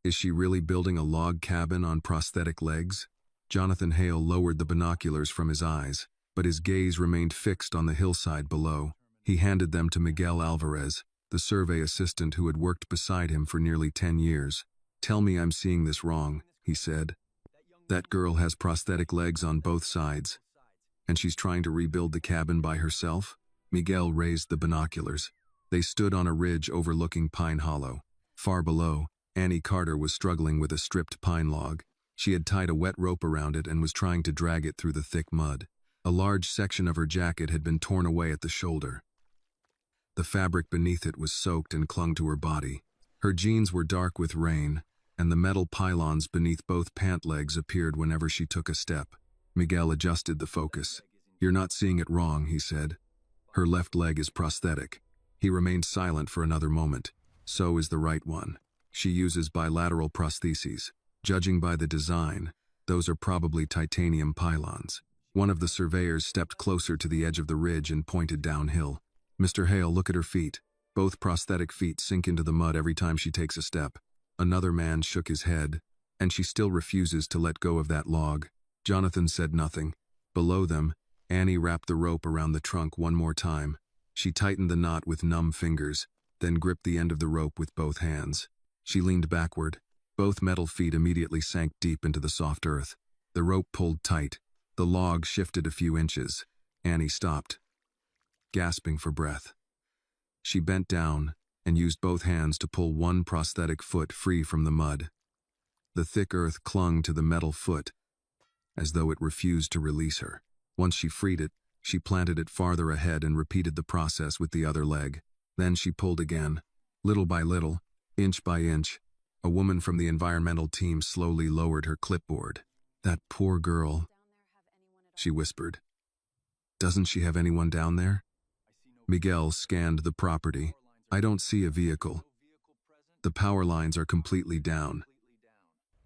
Is she really building a log cabin on prosthetic legs? Jonathan Hale lowered the binoculars from his eyes, but his gaze remained fixed on the hillside below. He handed them to Miguel Alvarez, the survey assistant who had worked beside him for nearly 10 years. "Tell me I'm seeing this wrong," he said. "That girl has prosthetic legs on both sides, and she's trying to rebuild the cabin by herself?" Miguel raised the binoculars. They stood on a ridge overlooking Pine Hollow. Far below, Annie Carter was struggling with a stripped pine log. She had tied a wet rope around it and was trying to drag it through the thick mud. A large section of her jacket had been torn away at the shoulder. The fabric beneath it was soaked and clung to her body. Her jeans were dark with rain, and the metal pylons beneath both pant legs appeared whenever she took a step. Miguel adjusted the focus. "You're not seeing it wrong," he said. "Her left leg is prosthetic." He remained silent for another moment. "So is the right one. She uses bilateral prostheses. Judging by the design, those are probably titanium pylons." One of the surveyors stepped closer to the edge of the ridge and pointed downhill. "Mr. Hale, look at her feet. Both prosthetic feet sink into the mud every time she takes a step." Another man shook his head. "And she still refuses to let go of that log." Jonathan said nothing. Below them, Annie wrapped the rope around the trunk one more time. She tightened the knot with numb fingers, then gripped the end of the rope with both hands. She leaned backward. Both metal feet immediately sank deep into the soft earth. The rope pulled tight. The log shifted a few inches. Annie stopped, gasping for breath. She bent down and used both hands to pull one prosthetic foot free from the mud. The thick earth clung to the metal foot, as though it refused to release her. Once she freed it, she planted it farther ahead and repeated the process with the other leg. Then she pulled again. Little by little, inch by inch, a woman from the environmental team slowly lowered her clipboard. "That poor girl," she whispered. "Doesn't she have anyone down there?" Miguel scanned the property. "I don't see a vehicle. The power lines are completely down,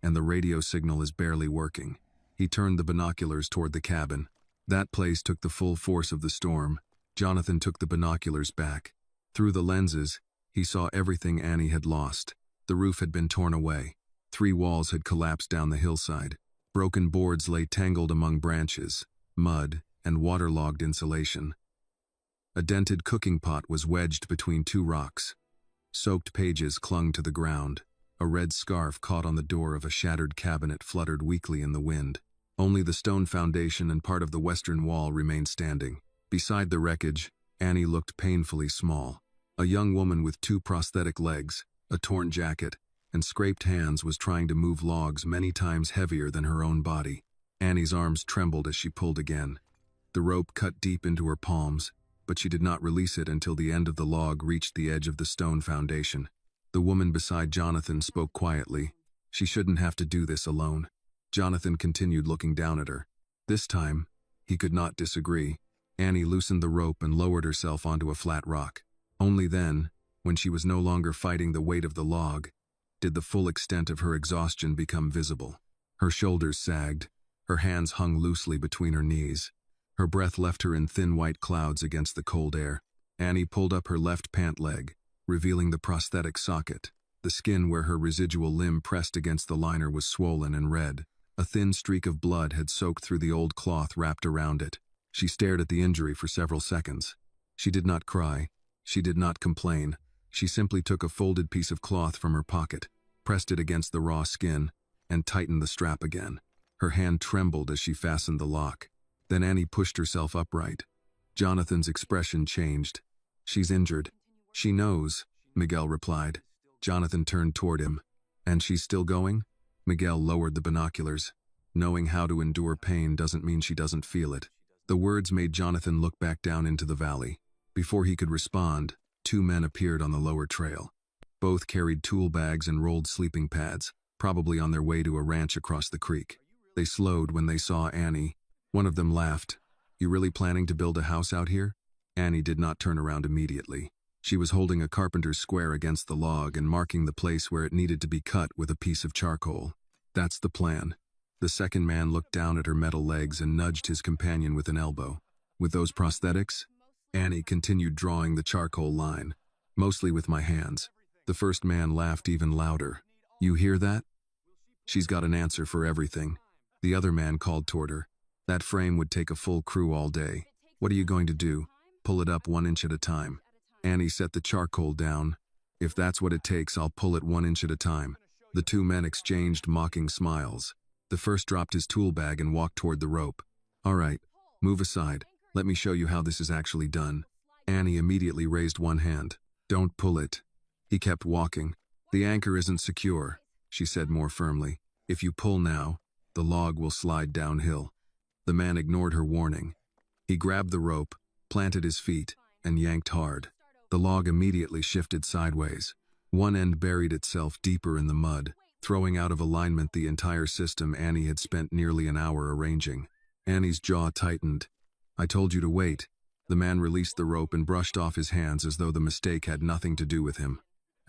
and the radio signal is barely working." He turned the binoculars toward the cabin. That place took the full force of the storm. Jonathan took the binoculars back. Through the lenses, he saw everything Annie had lost. The roof had been torn away. 3 walls had collapsed down the hillside. Broken boards lay tangled among branches, mud, and waterlogged insulation. A dented cooking pot was wedged between 2 rocks. Soaked pages clung to the ground. A red scarf caught on the door of a shattered cabinet fluttered weakly in the wind. Only the stone foundation and part of the western wall remained standing. Beside the wreckage, Annie looked painfully small. A young woman with 2 prosthetic legs, a torn jacket, and scraped hands was trying to move logs many times heavier than her own body. Annie's arms trembled as she pulled again. The rope cut deep into her palms, but she did not release it until the end of the log reached the edge of the stone foundation. The woman beside Jonathan spoke quietly. She shouldn't have to do this alone. Jonathan continued looking down at her. This time, he could not disagree. Annie loosened the rope and lowered herself onto a flat rock. Only then, when she was no longer fighting the weight of the log, did the full extent of her exhaustion become visible. Her shoulders sagged. Her hands hung loosely between her knees. Her breath left her in thin white clouds against the cold air. Annie pulled up her left pant leg, revealing the prosthetic socket. The skin where her residual limb pressed against the liner was swollen and red. A thin streak of blood had soaked through the old cloth wrapped around it. She stared at the injury for several seconds. She did not cry. She did not complain. She simply took a folded piece of cloth from her pocket, pressed it against the raw skin, and tightened the strap again. Her hand trembled as she fastened the lock. Then Annie pushed herself upright. Jonathan's expression changed. "She's injured." "She knows," Miguel replied. Jonathan turned toward him. "And she's still going?" Miguel lowered the binoculars. "Knowing how to endure pain doesn't mean she doesn't feel it." The words made Jonathan look back down into the valley. Before he could respond, 2 men appeared on the lower trail. Both carried tool bags and rolled sleeping pads, probably on their way to a ranch across the creek. They slowed when they saw Annie. One of them laughed. "You really planning to build a house out here?" Annie did not turn around immediately. She was holding a carpenter's square against the log and marking the place where it needed to be cut with a piece of charcoal. "That's the plan." The second man looked down at her metal legs and nudged his companion with an elbow. "With those prosthetics?" Annie continued drawing the charcoal line. "Mostly with my hands." The first man laughed even louder. You hear that? She's got an answer for everything. The other man called toward her. That frame would take a full crew all day. What are you going to do? Pull it up 1 inch at a time. Annie set the charcoal down. If that's what it takes, I'll pull it 1 inch at a time. The two men exchanged mocking smiles. The first dropped his tool bag and walked toward the rope. All right, move aside. Let me show you how this is actually done. Annie immediately raised one hand. Don't pull it. He kept walking. The anchor isn't secure, she said more firmly. If you pull now, the log will slide downhill. The man ignored her warning. He grabbed the rope, planted his feet, and yanked hard. The log immediately shifted sideways. One end buried itself deeper in the mud, throwing out of alignment the entire system Annie had spent nearly an hour arranging. Annie's jaw tightened. I told you to wait. The man released the rope and brushed off his hands as though the mistake had nothing to do with him.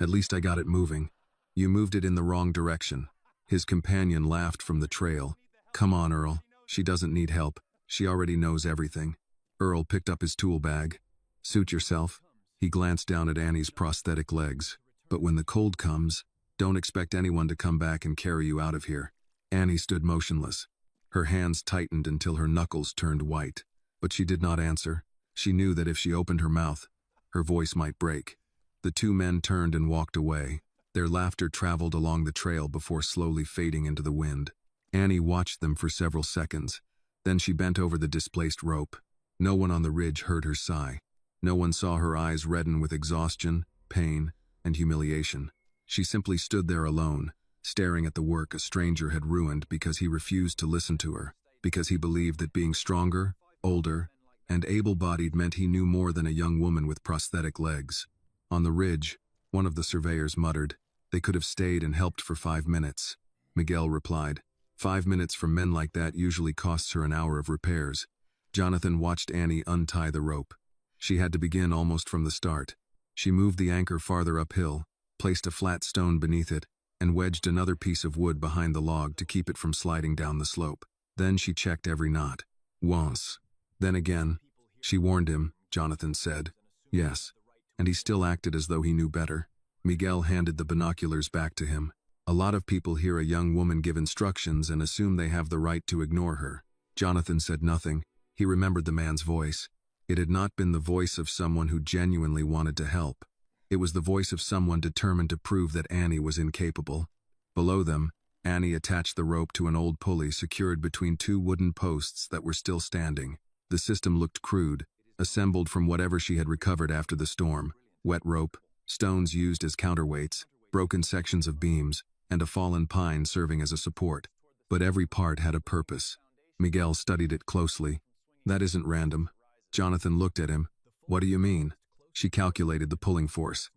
At least I got it moving. You moved it in the wrong direction. His companion laughed from the trail. Come on, Earl. She doesn't need help. She already knows everything. Earl picked up his tool bag. Suit yourself. He glanced down at Annie's prosthetic legs. But when the cold comes, don't expect anyone to come back and carry you out of here. Annie stood motionless. Her hands tightened until her knuckles turned white. But she did not answer. She knew that if she opened her mouth, her voice might break. The two men turned and walked away. Their laughter traveled along the trail before slowly fading into the wind. Annie watched them for several seconds. Then she bent over the displaced rope. No one on the ridge heard her sigh. No one saw her eyes redden with exhaustion, pain, and humiliation. She simply stood there alone, staring at the work a stranger had ruined because he refused to listen to her, because he believed that being stronger, older, and able-bodied meant he knew more than a young woman with prosthetic legs. On the ridge, one of the surveyors muttered, "They could have stayed and helped for 5 minutes." Miguel replied, 5 minutes from men like that usually costs her an hour of repairs. Jonathan watched Annie untie the rope. She had to begin almost from the start. She moved the anchor farther uphill, placed a flat stone beneath it, and wedged another piece of wood behind the log to keep it from sliding down the slope. Then she checked every knot. Once. Then again. She warned him, Jonathan said. Yes. And he still acted as though he knew better. Miguel handed the binoculars back to him. A lot of people hear a young woman give instructions and assume they have the right to ignore her. Jonathan said nothing. He remembered the man's voice. It had not been the voice of someone who genuinely wanted to help. It was the voice of someone determined to prove that Annie was incapable. Below them, Annie attached the rope to an old pulley secured between two wooden posts that were still standing. The system looked crude, assembled from whatever she had recovered after the storm: wet rope, stones used as counterweights, broken sections of beams, and a fallen pine serving as a support. But every part had a purpose. Miguel studied it closely. That isn't random. Jonathan looked at him. What do you mean? She calculated the pulling force.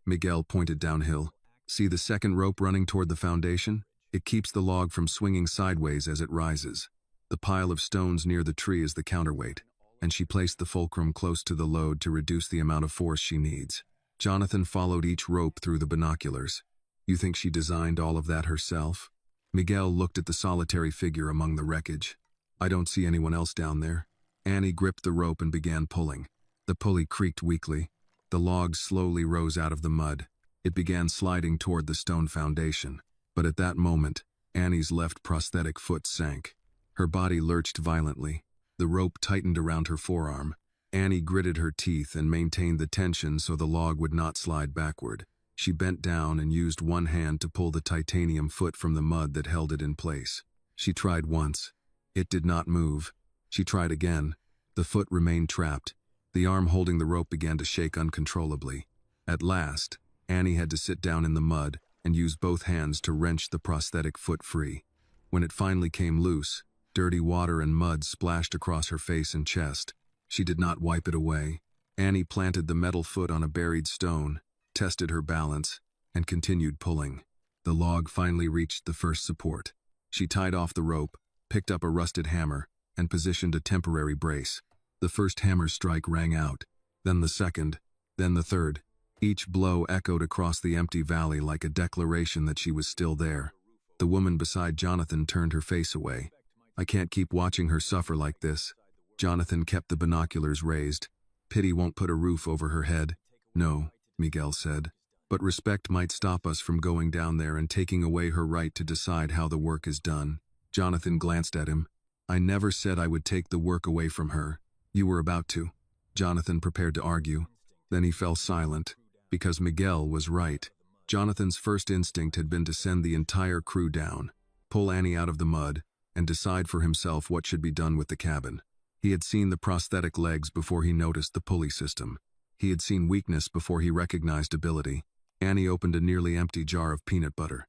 Miguel pointed downhill. See the second rope running toward the foundation? It keeps the log from swinging sideways as it rises. The pile of stones near the tree is the counterweight, and she placed the fulcrum close to the load to reduce the amount of force she needs. Jonathan followed each rope through the binoculars. You think she designed all of that herself? Miguel looked at the solitary figure among the wreckage. I don't see anyone else down there. Annie gripped the rope and began pulling. The pulley creaked weakly. The log slowly rose out of the mud. It began sliding toward the stone foundation. But at that moment, Annie's left prosthetic foot sank. Her body lurched violently. The rope tightened around her forearm. Annie gritted her teeth and maintained the tension so the log would not slide backward. She bent down and used one hand to pull the titanium foot from the mud that held it in place. She tried once. It did not move. She tried again. The foot remained trapped. The arm holding the rope began to shake uncontrollably. At last, Annie had to sit down in the mud and use both hands to wrench the prosthetic foot free. When it finally came loose, dirty water and mud splashed across her face and chest. She did not wipe it away. Annie planted the metal foot on a buried stone, tested her balance, and continued pulling. The log finally reached the first support. She tied off the rope, picked up a rusted hammer, and positioned a temporary brace. The first hammer strike rang out, then the second, then the third. Each blow echoed across the empty valley like a declaration that she was still there. The woman beside Jonathan turned her face away. I can't keep watching her suffer like this. Jonathan kept the binoculars raised. Pity won't put a roof over her head. No, Miguel said. but respect might stop us from going down there and taking away her right to decide how the work is done. Jonathan glanced at him. I never said I would take the work away from her. You were about to. Jonathan prepared to argue. Then he fell silent, because Miguel was right. Jonathan's first instinct had been to send the entire crew down, pull Annie out of the mud, and decide for himself what should be done with the cabin. He had seen the prosthetic legs before he noticed the pulley system. He had seen weakness before he recognized ability. Annie opened a nearly empty jar of peanut butter.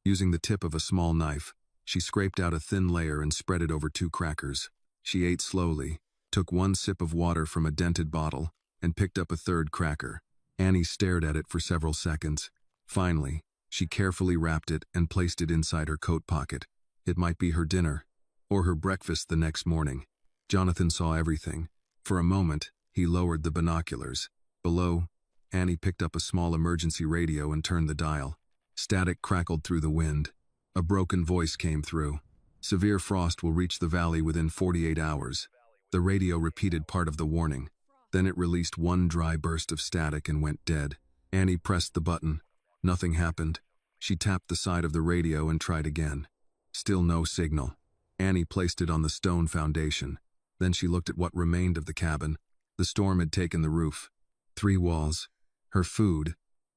Using the tip of a small knife, she scraped out a thin layer and spread it over 2 crackers. She ate slowly, took 1 sip of water from a dented bottle, and picked up a 3rd cracker. Annie stared at it for several seconds. Finally, she carefully wrapped it and placed it inside her coat pocket. It might be her dinner, or her breakfast the next morning. Jonathan saw everything. For a moment, he lowered the binoculars. Below, Annie picked up a small emergency radio and turned the dial. Static crackled through the wind. A broken voice came through. Severe frost will reach the valley within 48 hours. The radio repeated part of the warning. Then it released 1 dry burst of static and went dead. Annie pressed the button. Nothing happened. She tapped the side of the radio and tried again. Still no signal. Annie placed it on the stone foundation. Then she looked at what remained of the cabin. The storm had taken the roof. 3 walls. Her food,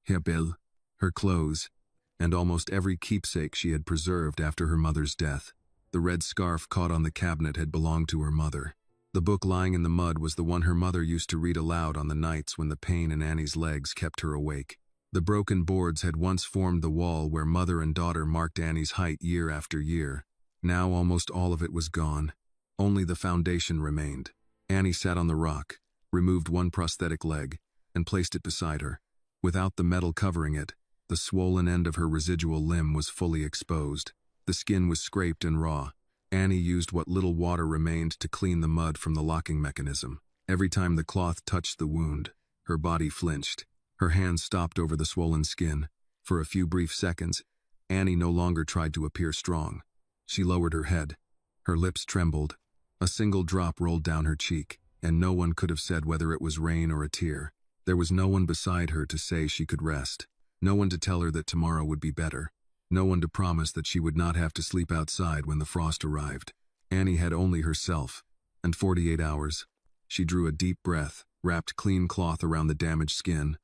her bill, her clothes, and almost every keepsake she had preserved after her mother's death. The red scarf caught on the cabinet had belonged to her mother. The book lying in the mud was the one her mother used to read aloud on the nights when the pain in Annie's legs kept her awake. The broken boards had once formed the wall where mother and daughter marked Annie's height year after year. Now almost all of it was gone. Only the foundation remained. Annie sat on the rock, removed 1 prosthetic leg, and placed it beside her. Without the metal covering it, the swollen end of her residual limb was fully exposed. The skin was scraped and raw. Annie used what little water remained to clean the mud from the locking mechanism. Every time the cloth touched the wound, her body flinched. Her hands stopped over the swollen skin. For a few brief seconds, Annie no longer tried to appear strong. She lowered her head. Her lips trembled. A single drop rolled down her cheek, and no one could have said whether it was rain or a tear. There was no one beside her to say she could rest. No one to tell her that tomorrow would be better. No one to promise that she would not have to sleep outside when the frost arrived. Annie had only herself, and 48 hours. She drew a deep breath, wrapped clean cloth around the damaged skin,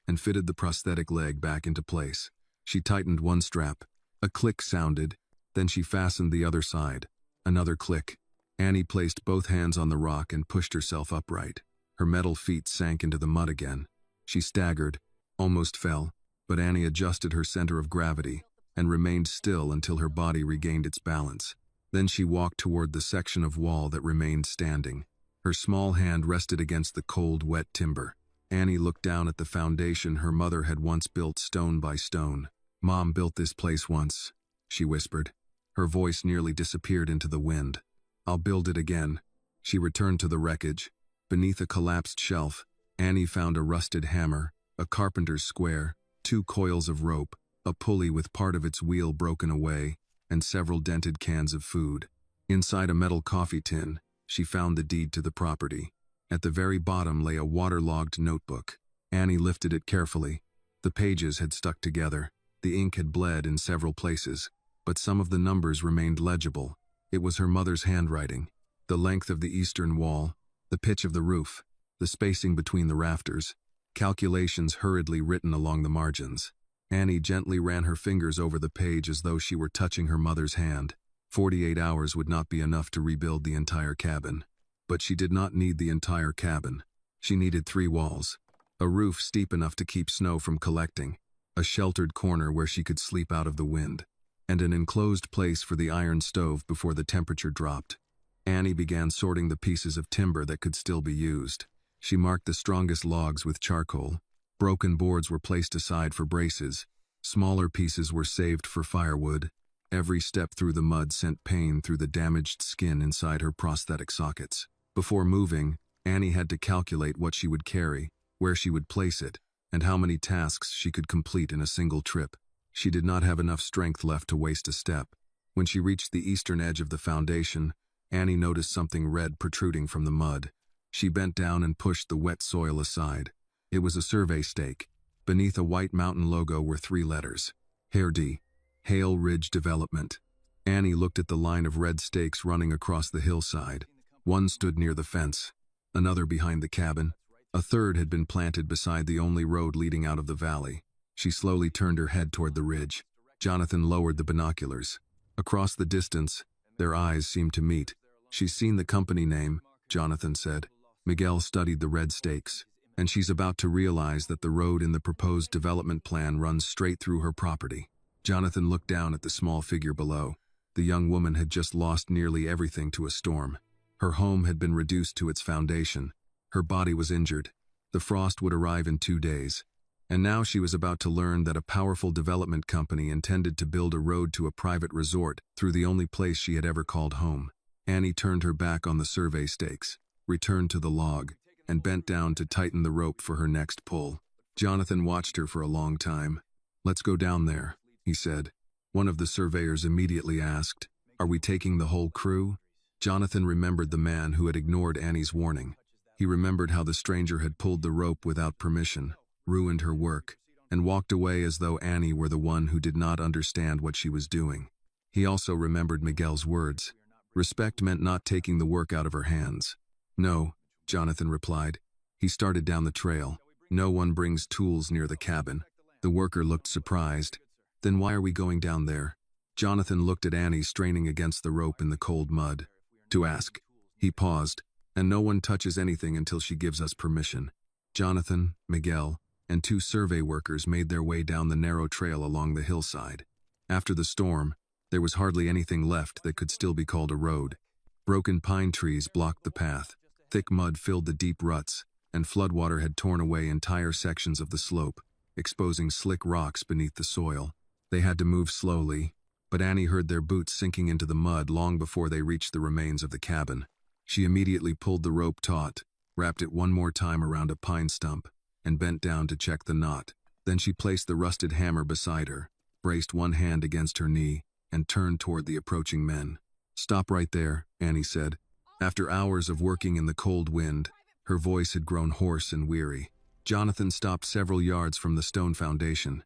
and fitted the prosthetic leg back into place. She tightened 1 strap. A click sounded, then she fastened the other side. Another click. Annie placed both hands on the rock and pushed herself upright. Her metal feet sank into the mud again. She staggered, almost fell, but Annie adjusted her center of gravity and remained still until her body regained its balance. Then she walked toward the section of wall that remained standing. Her small hand rested against the cold, wet timber. Annie looked down at the foundation her mother had once built stone by stone. "Mom built this place once," she whispered. Her voice nearly disappeared into the wind. "I'll build it again." She returned to the wreckage. Beneath a collapsed shelf, Annie found a rusted hammer, a carpenter's square, 2 coils of rope, a pulley with part of its wheel broken away, and several dented cans of food. Inside a metal coffee tin, she found the deed to the property. At the very bottom lay a waterlogged notebook. Annie lifted it carefully. The pages had stuck together. The ink had bled in several places, but some of the numbers remained legible. It was her mother's handwriting. The length of the eastern wall, the pitch of the roof, the spacing between the rafters, calculations hurriedly written along the margins. Annie gently ran her fingers over the page as though she were touching her mother's hand. 48 hours would not be enough to rebuild the entire cabin. But she did not need the entire cabin. She needed 3 walls, a roof steep enough to keep snow from collecting, a sheltered corner where she could sleep out of the wind, and an enclosed place for the iron stove before the temperature dropped. Annie began sorting the pieces of timber that could still be used. She marked the strongest logs with charcoal. Broken boards were placed aside for braces. Smaller pieces were saved for firewood. Every step through the mud sent pain through the damaged skin inside her prosthetic sockets. Before moving, Annie had to calculate what she would carry, where she would place it, and how many tasks she could complete in a single trip. She did not have enough strength left to waste a step. When she reached the eastern edge of the foundation, Annie noticed something red protruding from the mud. She bent down and pushed the wet soil aside. It was a survey stake. Beneath a white mountain logo were 3 letters. HARD, Hale Ridge Development. Annie looked at the line of red stakes running across the hillside. One stood near the fence, another behind the cabin. A third had been planted beside the only road leading out of the valley. She slowly turned her head toward the ridge. Jonathan lowered the binoculars. Across the distance, their eyes seemed to meet. "She's seen the company name," Jonathan said. Miguel studied the red stakes. "And she's about to realize that the road in the proposed development plan runs straight through her property." Jonathan looked down at the small figure below. The young woman had just lost nearly everything to a storm. Her home had been reduced to its foundation. Her body was injured. The frost would arrive in 2 days. And now she was about to learn that a powerful development company intended to build a road to a private resort through the only place she had ever called home. Annie turned her back on the survey stakes, returned to the log, and bent down to tighten the rope for her next pull. Jonathan watched her for a long time. "Let's go down there," he said. One of the surveyors immediately asked, "Are we taking the whole crew?" Jonathan remembered the man who had ignored Annie's warning. He remembered how the stranger had pulled the rope without permission, ruined her work, and walked away as though Annie were the one who did not understand what she was doing. He also remembered Miguel's words. Respect meant not taking the work out of her hands. "No," Jonathan replied. He started down the trail. "No one brings tools near the cabin." The worker looked surprised. "Then why are we going down there?" Jonathan looked at Annie straining against the rope in the cold mud. "To ask." He paused. "And no one touches anything until she gives us permission." Jonathan, Miguel, and 2 survey workers made their way down the narrow trail along the hillside. After the storm, there was hardly anything left that could still be called a road. Broken pine trees blocked the path. Thick mud filled the deep ruts, and floodwater had torn away entire sections of the slope, exposing slick rocks beneath the soil. They had to move slowly, but Annie heard their boots sinking into the mud long before they reached the remains of the cabin. She immediately pulled the rope taut, wrapped it one more time around a pine stump, and bent down to check the knot. Then she placed the rusted hammer beside her, braced one hand against her knee, and turned toward the approaching men. "Stop right there," Annie said. After hours of working in the cold wind, her voice had grown hoarse and weary. Jonathan stopped several yards from the stone foundation.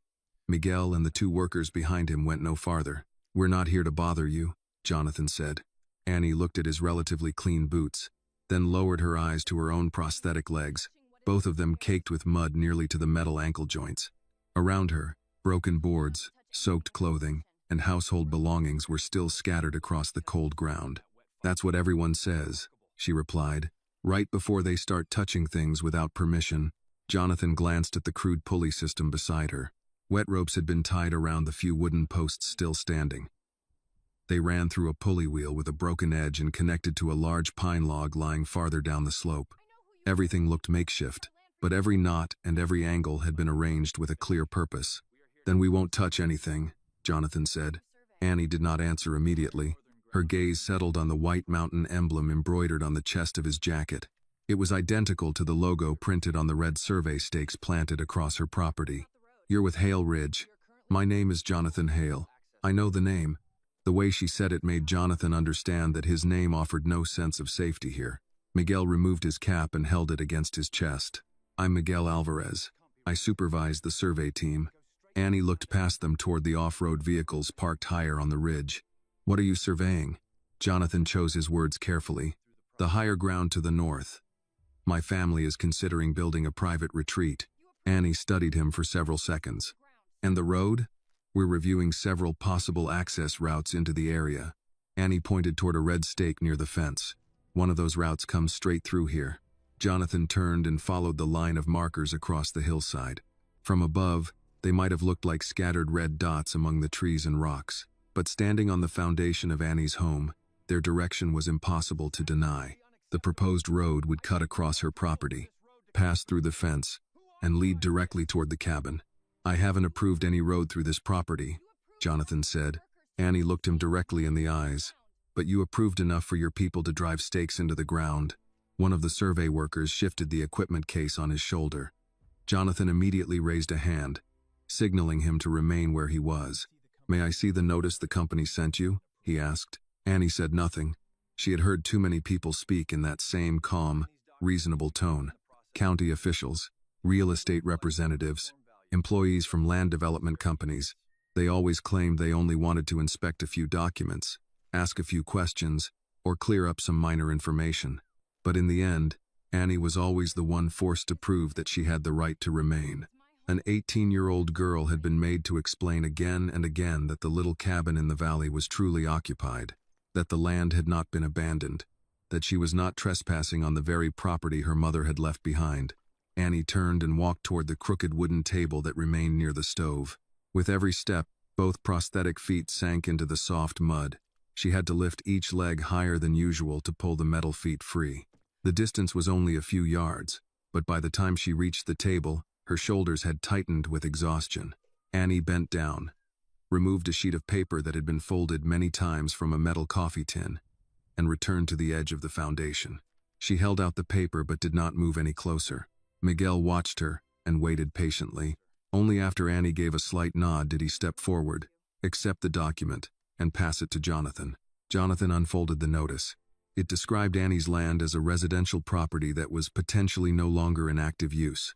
Miguel and the 2 workers behind him went no farther. "We're not here to bother you," Jonathan said. Annie looked at his relatively clean boots, then lowered her eyes to her own prosthetic legs, both of them caked with mud nearly to the metal ankle joints. Around her, broken boards, soaked clothing, and household belongings were still scattered across the cold ground. "That's what everyone says," she replied. "Right before they start touching things without permission." Jonathan glanced at the crude pulley system beside her. Wet ropes had been tied around the few wooden posts still standing. They ran through a pulley wheel with a broken edge and connected to a large pine log lying farther down the slope. Everything looked makeshift, but every knot and every angle had been arranged with a clear purpose. "Then we won't touch anything," Jonathan said. Annie did not answer immediately. Her gaze settled on the white mountain emblem embroidered on the chest of his jacket. It was identical to the logo printed on the red survey stakes planted across her property. "You're with Hale Ridge. My name is Jonathan Hale." "I know the name." The way she said it made Jonathan understand that his name offered no sense of safety here. Miguel removed his cap and held it against his chest. "I'm Miguel Alvarez. I supervise the survey team." Annie looked past them toward the off-road vehicles parked higher on the ridge. "What are you surveying?" Jonathan chose his words carefully. "The higher ground to the north. My family is considering building a private retreat." Annie studied him for several seconds. "And the road?" "We're reviewing several possible access routes into the area." Annie pointed toward a red stake near the fence. "One of those routes comes straight through here." Jonathan turned and followed the line of markers across the hillside. From above, they might have looked like scattered red dots among the trees and rocks. But standing on the foundation of Annie's home, their direction was impossible to deny. The proposed road would cut across her property, pass through the fence, and lead directly toward the cabin. "I haven't approved any road through this property," Jonathan said. Annie looked him directly in the eyes. "But you approved enough for your people to drive stakes into the ground." One of the survey workers shifted the equipment case on his shoulder. Jonathan immediately raised a hand, signaling him to remain where he was. "May I see the notice the company sent you?" he asked. Annie said nothing. She had heard too many people speak in that same calm, reasonable tone. County officials, real estate representatives, Employees from land development companies, they always claimed they only wanted to inspect a few documents, ask a few questions, or clear up some minor information. But in the end, Annie was always the one forced to prove that she had the right to remain. An 18-year-old girl had been made to explain again and again that the little cabin in the valley was truly occupied, that the land had not been abandoned, that she was not trespassing on the very property her mother had left behind. Annie turned and walked toward the crooked wooden table that remained near the stove. With every step, both prosthetic feet sank into the soft mud. She had to lift each leg higher than usual to pull the metal feet free. The distance was only a few yards, but by the time she reached the table, her shoulders had tightened with exhaustion. Annie bent down, removed a sheet of paper that had been folded many times from a metal coffee tin, and returned to the edge of the foundation. She held out the paper but did not move any closer. Miguel watched her and waited patiently. Only after Annie gave a slight nod did he step forward, accept the document, and pass it to Jonathan. Jonathan unfolded the notice. It described Annie's land as a residential property that was potentially no longer in active use.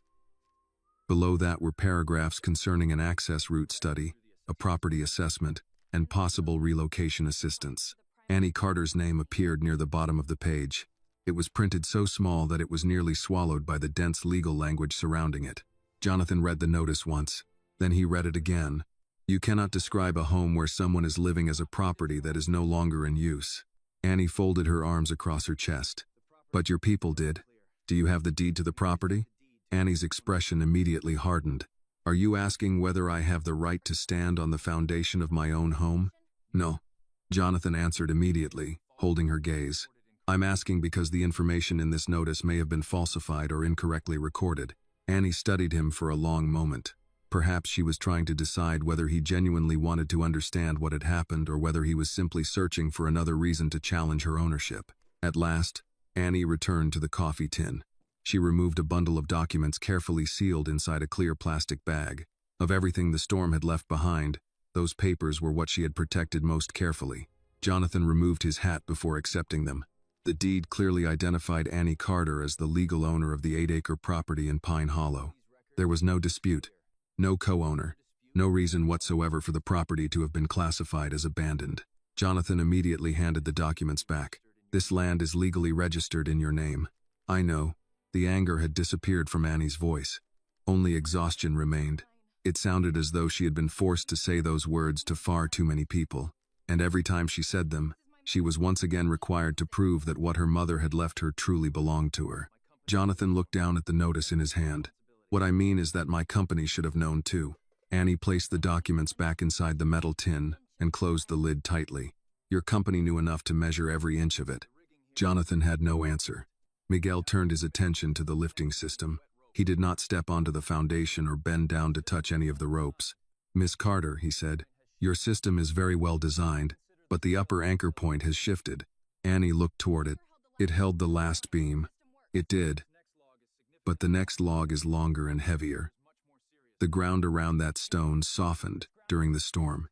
Below that were paragraphs concerning an access route study, a property assessment, and possible relocation assistance. Annie Carter's name appeared near the bottom of the page. It was printed so small that it was nearly swallowed by the dense legal language surrounding it. Jonathan read the notice once, then he read it again. You cannot describe a home where someone is living as a property that is no longer in use. Annie folded her arms across her chest. But your people did. Do you have the deed to the property? Annie's expression immediately hardened. Are you asking whether I have the right to stand on the foundation of my own home? No. Jonathan answered immediately, holding her gaze. I'm asking because the information in this notice may have been falsified or incorrectly recorded. Annie studied him for a long moment. Perhaps she was trying to decide whether he genuinely wanted to understand what had happened or whether he was simply searching for another reason to challenge her ownership. At last, Annie returned to the coffee tin. She removed a bundle of documents carefully sealed inside a clear plastic bag. Of everything the storm had left behind, those papers were what she had protected most carefully. Jonathan removed his hat before accepting them. The deed clearly identified Annie Carter as the legal owner of the 8-acre property in Pine Hollow. There was no dispute, no co-owner, no reason whatsoever for the property to have been classified as abandoned. Jonathan immediately handed the documents back. This land is legally registered in your name. I know. The anger had disappeared from Annie's voice. Only exhaustion remained. It sounded as though she had been forced to say those words to far too many people, and every time she said them, she was once again required to prove that what her mother had left her truly belonged to her. Jonathan looked down at the notice in his hand. What I mean is that my company should have known too. Annie placed the documents back inside the metal tin and closed the lid tightly. Your company knew enough to measure every inch of it. Jonathan had no answer. Miguel turned his attention to the lifting system. He did not step onto the foundation or bend down to touch any of the ropes. Miss Carter, he said, your system is very well designed, but the upper anchor point has shifted. Annie looked toward it. It held the last beam. It did. But the next log is longer and heavier. The ground around that stone softened during the storm.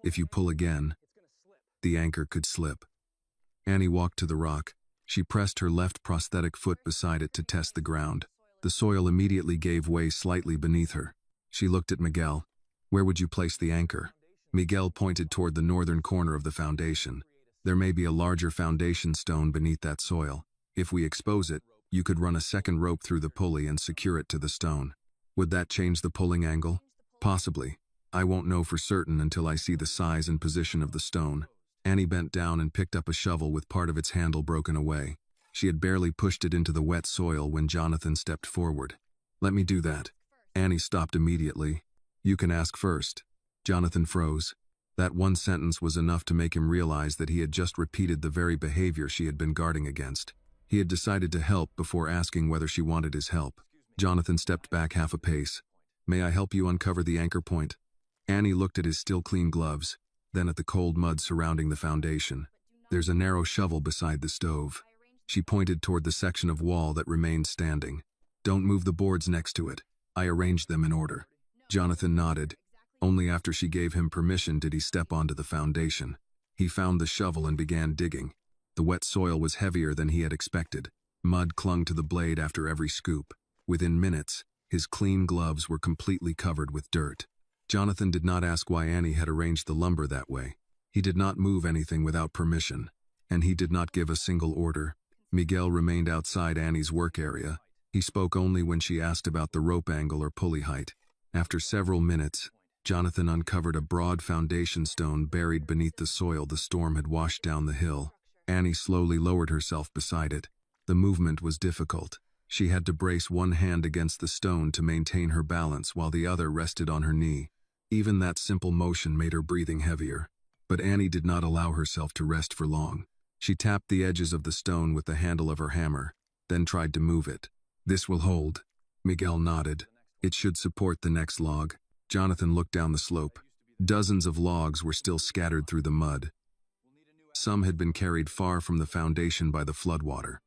If you pull again, the anchor could slip. Annie walked to the rock. She pressed her left prosthetic foot beside it to test the ground. The soil immediately gave way slightly beneath her. She looked at Miguel. Where would you place the anchor? Miguel pointed toward the northern corner of the foundation. There may be a larger foundation stone beneath that soil. If we expose it, you could run a second rope through the pulley and secure it to the stone. Would that change the pulling angle? Possibly. I won't know for certain until I see the size and position of the stone. Annie bent down and picked up a shovel with part of its handle broken away. She had barely pushed it into the wet soil when Jonathan stepped forward. Let me do that. Annie stopped immediately. You can ask first. Jonathan froze. That one sentence was enough to make him realize that he had just repeated the very behavior she had been guarding against. He had decided to help before asking whether she wanted his help. Jonathan stepped back half a pace. May I help you uncover the anchor point? Annie looked at his still clean gloves, then at the cold mud surrounding the foundation. There's a narrow shovel beside the stove. She pointed toward the section of wall that remained standing. Don't move the boards next to it. I arranged them in order. Jonathan nodded. Only after she gave him permission did he step onto the foundation. He found the shovel and began digging. The wet soil was heavier than he had expected. Mud clung to the blade after every scoop. Within minutes, His clean gloves were completely covered with dirt. Jonathan did not ask why Annie had arranged the lumber that way. He did not move anything without permission, and he did not give a single order. Miguel remained outside Annie's work area. He spoke only when she asked about the rope angle or pulley height. After several minutes, Jonathan uncovered a broad foundation stone buried beneath the soil the storm had washed down the hill. Annie slowly lowered herself beside it. The movement was difficult. She had to brace one hand against the stone to maintain her balance while the other rested on her knee. Even that simple motion made her breathing heavier. But Annie did not allow herself to rest for long. She tapped the edges of the stone with the handle of her hammer, then tried to move it. "This will hold." Miguel nodded. "It should support the next log." Jonathan looked down the slope. Dozens of logs were still scattered through the mud. Some had been carried far from the foundation by the floodwater.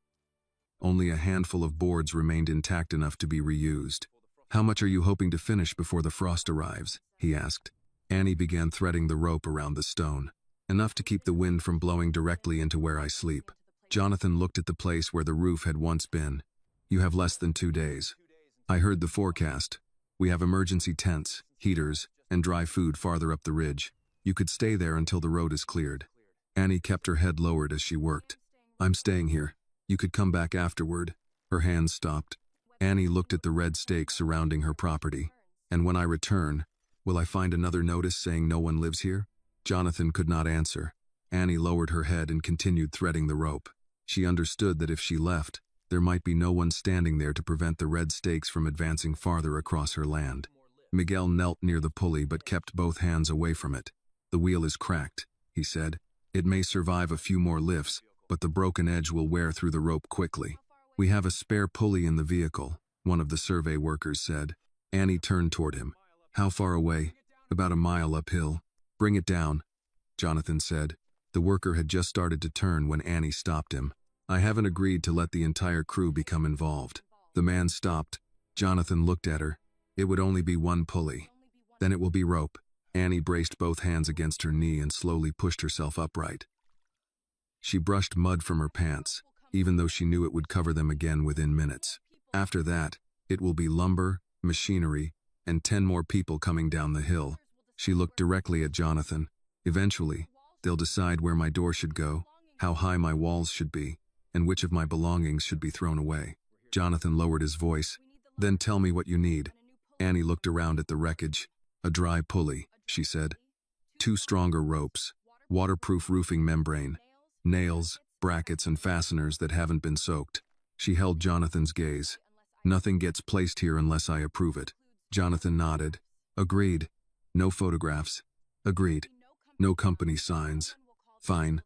Only a handful of boards remained intact enough to be reused. "How much are you hoping to finish before the frost arrives?" he asked. Annie began threading the rope around the stone. "Enough to keep the wind from blowing directly into where I sleep." Jonathan looked at the place where the roof had once been. "You have less than 2 days. I heard the forecast. We have emergency tents, heaters, and dry food farther up the ridge. You could stay there until the road is cleared." Annie kept her head lowered as she worked. "I'm staying here. You could come back afterward." Her hands stopped. Annie looked at the red stakes surrounding her property. "And when I return, will I find another notice saying no one lives here?" Jonathan could not answer. Annie lowered her head and continued threading the rope. She understood that if she left, there might be no one standing there to prevent the red stakes from advancing farther across her land. Miguel knelt near the pulley but kept both hands away from it. "The wheel is cracked," he said. "It may survive a few more lifts, but the broken edge will wear through the rope quickly." "We have a spare pulley in the vehicle," one of the survey workers said. Annie turned toward him. "How far away?" "About a mile uphill." "Bring it down," Jonathan said. The worker had just started to turn when Annie stopped him. "I haven't agreed to let the entire crew become involved." The man stopped. Jonathan looked at her. "It would only be one pulley. Then it will be rope." Annie braced both hands against her knee and slowly pushed herself upright. She brushed mud from her pants, even though she knew it would cover them again within minutes. "After that, it will be lumber, machinery, and 10 more people coming down the hill." She looked directly at Jonathan. "Eventually, they'll decide where my door should go, how high my walls should be, and which of my belongings should be thrown away." Jonathan lowered his voice. "Then tell me what you need." Annie looked around at the wreckage. "A dry pulley," she said. 2 stronger ropes, waterproof roofing membrane, nails, brackets, and fasteners that haven't been soaked. She held Jonathan's gaze. "Nothing gets placed here unless I approve it." Jonathan nodded. "Agreed." "No photographs." "Agreed." "No company signs." "Fine."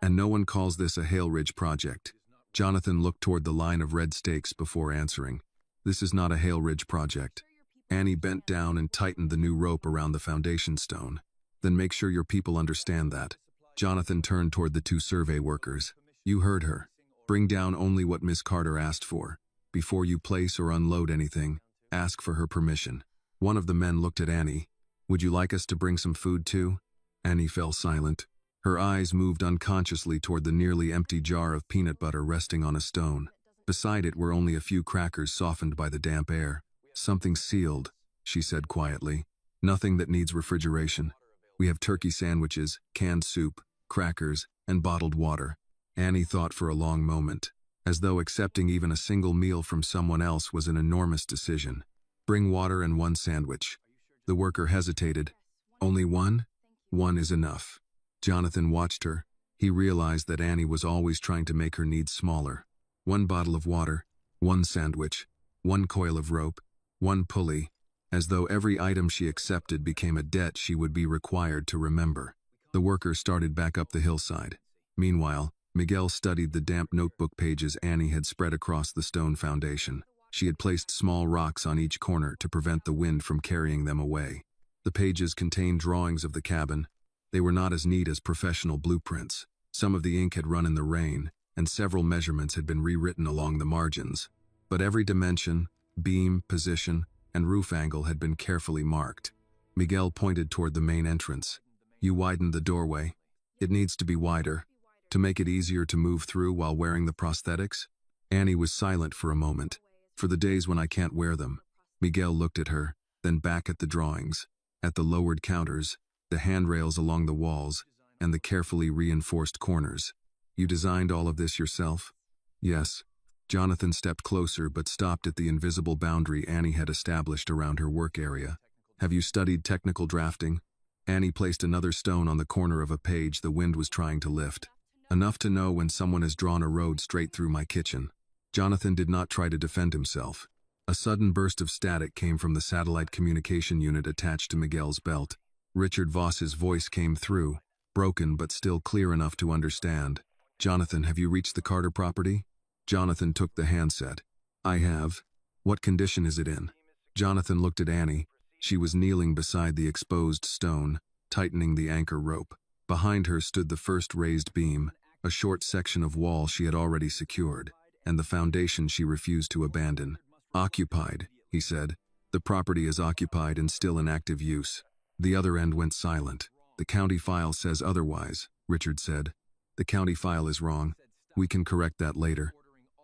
"And no one calls this a Hale Ridge project." Jonathan looked toward the line of red stakes before answering. "This is not a Hale Ridge project." Annie bent down and tightened the new rope around the foundation stone. "Then make sure your people understand that." Jonathan turned toward the 2 survey workers. "You heard her. Bring down only what Miss Carter asked for. Before you place or unload anything, ask for her permission." One of the men looked at Annie. "Would you like us to bring some food too?" Annie fell silent. Her eyes moved unconsciously toward the nearly empty jar of peanut butter resting on a stone. Beside it were only a few crackers softened by the damp air. "Something sealed," she said quietly. "Nothing that needs refrigeration. We have turkey sandwiches, canned soup, crackers, and bottled water." Annie thought for a long moment, as though accepting even a single meal from someone else was an enormous decision. "Bring water and 1 sandwich." The worker hesitated. "Only 1? 1 is enough." Jonathan watched her. He realized that Annie was always trying to make her needs smaller. 1 bottle of water, 1 sandwich, 1 coil of rope, 1 pulley, as though every item she accepted became a debt she would be required to remember. The worker started back up the hillside. Meanwhile, Miguel studied the damp notebook pages Annie had spread across the stone foundation. She had placed small rocks on each corner to prevent the wind from carrying them away. The pages contained drawings of the cabin. They were not as neat as professional blueprints. Some of the ink had run in the rain, and several measurements had been rewritten along the margins. But every dimension, beam, position, and roof angle had been carefully marked. Miguel pointed toward the main entrance. "You widened the doorway. It needs to be wider, to make it easier to move through while wearing the prosthetics." Annie was silent for a moment. "For the days when I can't wear them." Miguel looked at her, then back at the drawings, at the lowered counters, the handrails along the walls, and the carefully reinforced corners. You designed all of this yourself? Yes. Jonathan stepped closer but stopped at the invisible boundary Annie had established around her work area. Have you studied technical drafting? Annie placed another stone on the corner of a page the wind was trying to lift. Enough to know when someone has drawn a road straight through my kitchen. Jonathan did not try to defend himself. A sudden burst of static came from the satellite communication unit attached to Miguel's belt. Richard Voss's voice came through, broken but still clear enough to understand. Jonathan, have you reached the Carter property? Jonathan took the handset. I have. What condition is it in? Jonathan looked at Annie. She was kneeling beside the exposed stone, tightening the anchor rope. Behind her stood the first raised beam, a short section of wall she had already secured, and the foundation she refused to abandon. Occupied, he said. The property is occupied and still in active use. The other end went silent. The county file says otherwise, Richard said. The county file is wrong. We can correct that later.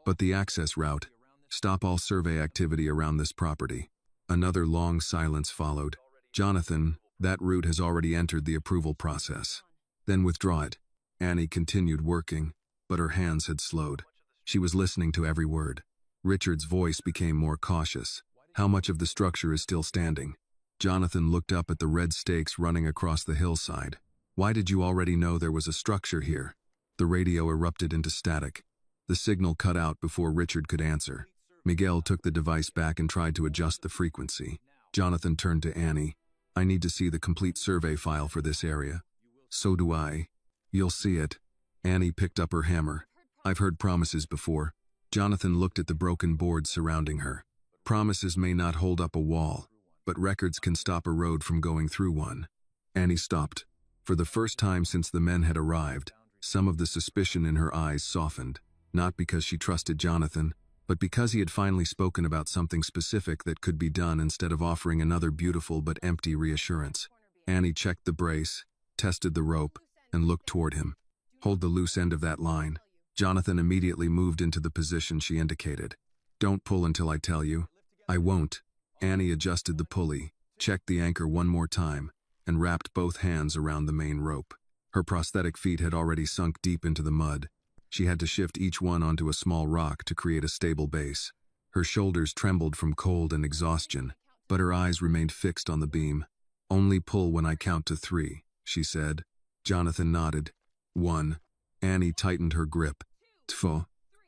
But the access route. Stop all survey activity around this property. Another long silence followed. Jonathan, that route has already entered the approval process. Then withdraw it. Annie continued working, but her hands had slowed. She was listening to every word. Richard's voice became more cautious. How much of the structure is still standing? Jonathan looked up at the red stakes running across the hillside. Why did you already know there was a structure here? The radio erupted into static. The signal cut out before Richard could answer. Miguel took the device back and tried to adjust the frequency. Jonathan turned to Annie. I need to see the complete survey file for this area. So do I. You'll see it. Annie picked up her hammer. I've heard promises before. Jonathan looked at the broken boards surrounding her. Promises may not hold up a wall, but records can stop a road from going through one. Annie stopped. For the first time since the men had arrived, some of the suspicion in her eyes softened, not because she trusted Jonathan, but because he had finally spoken about something specific that could be done instead of offering another beautiful but empty reassurance. Annie checked the brace, tested the rope, and looked toward him. Hold the loose end of that line. Jonathan immediately moved into the position she indicated. Don't pull until I tell you. I won't. Annie adjusted the pulley, checked the anchor one more time, and wrapped both hands around the main rope. Her prosthetic feet had already sunk deep into the mud. She had to shift each one onto a small rock to create a stable base. Her shoulders trembled from cold and exhaustion, but her eyes remained fixed on the beam. Only pull when I count to 3, she said. Jonathan nodded. 1. Annie tightened her grip. 2.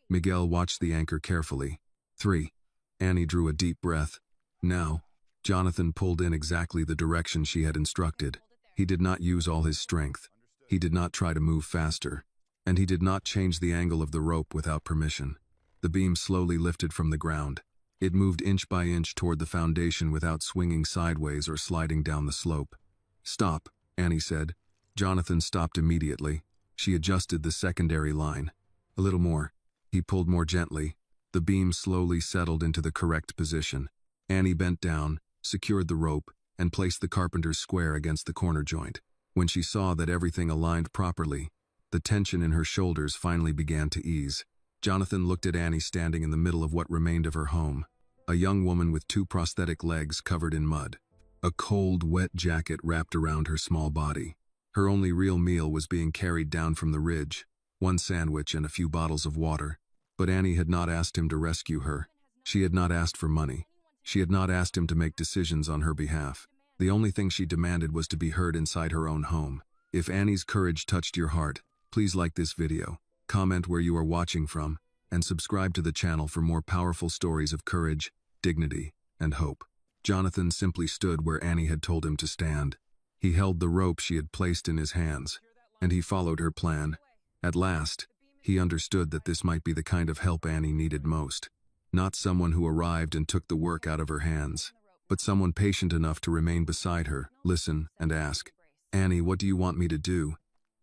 Miguel watched the anchor carefully. 3. Annie drew a deep breath. Now. Jonathan pulled in exactly the direction she had instructed. He did not use all his strength. He did not try to move faster. And he did not change the angle of the rope without permission. The beam slowly lifted from the ground. It moved inch by inch toward the foundation without swinging sideways or sliding down the slope. Stop, Annie said. Jonathan stopped immediately. She adjusted the secondary line. A little more. He pulled more gently. The beam slowly settled into the correct position. Annie bent down, secured the rope, and placed the carpenter's square against the corner joint. When she saw that everything aligned properly, the tension in her shoulders finally began to ease. Jonathan looked at Annie standing in the middle of what remained of her home, a young woman with 2 prosthetic legs covered in mud. A cold, wet jacket wrapped around her small body. Her only real meal was being carried down from the ridge, 1 sandwich and a few bottles of water. But Annie had not asked him to rescue her. She had not asked for money. She had not asked him to make decisions on her behalf. The only thing she demanded was to be heard inside her own home. If Annie's courage touched your heart, please like this video, comment where you are watching from, and subscribe to the channel for more powerful stories of courage, dignity, and hope. Jonathan simply stood where Annie had told him to stand. He held the rope she had placed in his hands, and he followed her plan. At last, he understood that this might be the kind of help Annie needed most. Not someone who arrived and took the work out of her hands, but someone patient enough to remain beside her, listen, and ask, Annie, what do you want me to do?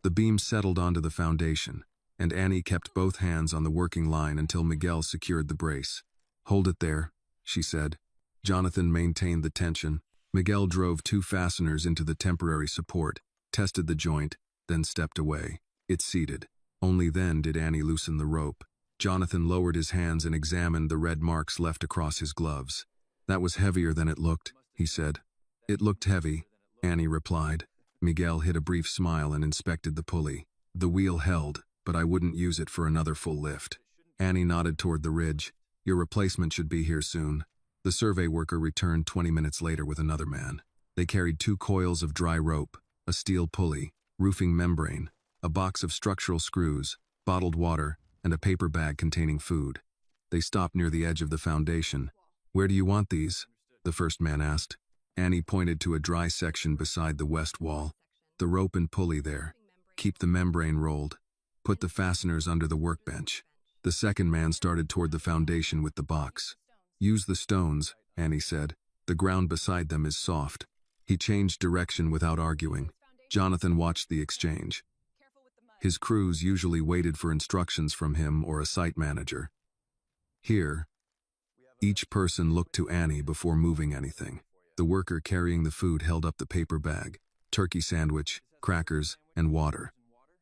The beam settled onto the foundation, and Annie kept both hands on the working line until Miguel secured the brace. Hold it there, she said. Jonathan maintained the tension. Miguel drove 2 fasteners into the temporary support, tested the joint, then stepped away. It seated. Only then did Annie loosen the rope. Jonathan lowered his hands and examined the red marks left across his gloves. That was heavier than it looked, he said. It looked heavy, Annie replied. Miguel hid a brief smile and inspected the pulley. The wheel held, but I wouldn't use it for another full lift. Annie nodded toward the ridge. Your replacement should be here soon. The survey worker returned 20 minutes later with another man. They carried 2 coils of dry rope, a steel pulley, roofing membrane, a box of structural screws, bottled water, and a paper bag containing food. They stopped near the edge of the foundation. Where do you want these? The first man asked. Annie pointed to a dry section beside the west wall. The rope and pulley there. Keep the membrane rolled. Put the fasteners under the workbench. The second man started toward the foundation with the box. Use the stones, Annie said. The ground beside them is soft. He changed direction without arguing. Jonathan watched the exchange. His crews usually waited for instructions from him or a site manager. Here, each person looked to Annie before moving anything. The worker carrying the food held up the paper bag, turkey sandwich, crackers, and water.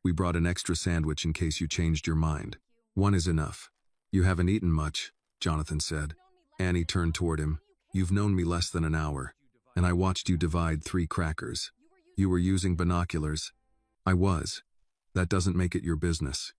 We brought an extra sandwich in case you changed your mind. 1 is enough. You haven't eaten much, Jonathan said. Annie turned toward him. You've known me less than an hour, and I watched you divide 3 crackers. You were using binoculars. I was. That doesn't make it your business.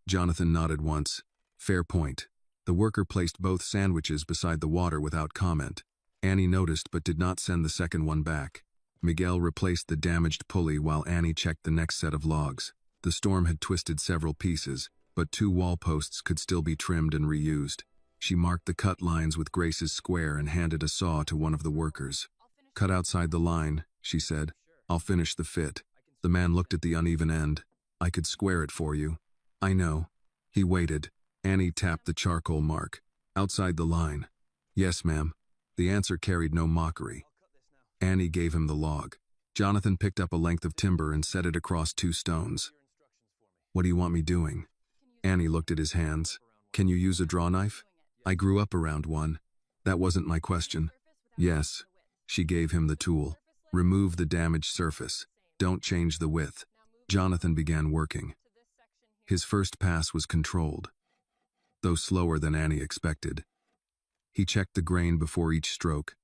Jonathan nodded once. Fair point. The worker placed both sandwiches beside the water without comment. Annie noticed but did not send the second one back. Miguel replaced the damaged pulley while Annie checked the next set of logs. The storm had twisted several pieces, but 2 wall posts could still be trimmed and reused. She marked the cut lines with Grace's square and handed a saw to one of the workers. Cut outside the line, she said. I'll finish the fit. The man looked at the uneven end. I could square it for you. I know. He waited. Annie tapped the charcoal mark. Outside the line. Yes, ma'am. The answer carried no mockery. Annie gave him the log. Jonathan picked up a length of timber and set it across 2 stones. What do you want me doing? Annie looked at his hands. Can you use a draw knife? I grew up around one. That wasn't my question. Yes. She gave him the tool. Remove the damaged surface. Don't change the width. Jonathan began working. His first pass was controlled, though slower than Annie expected. He checked the grain before each stroke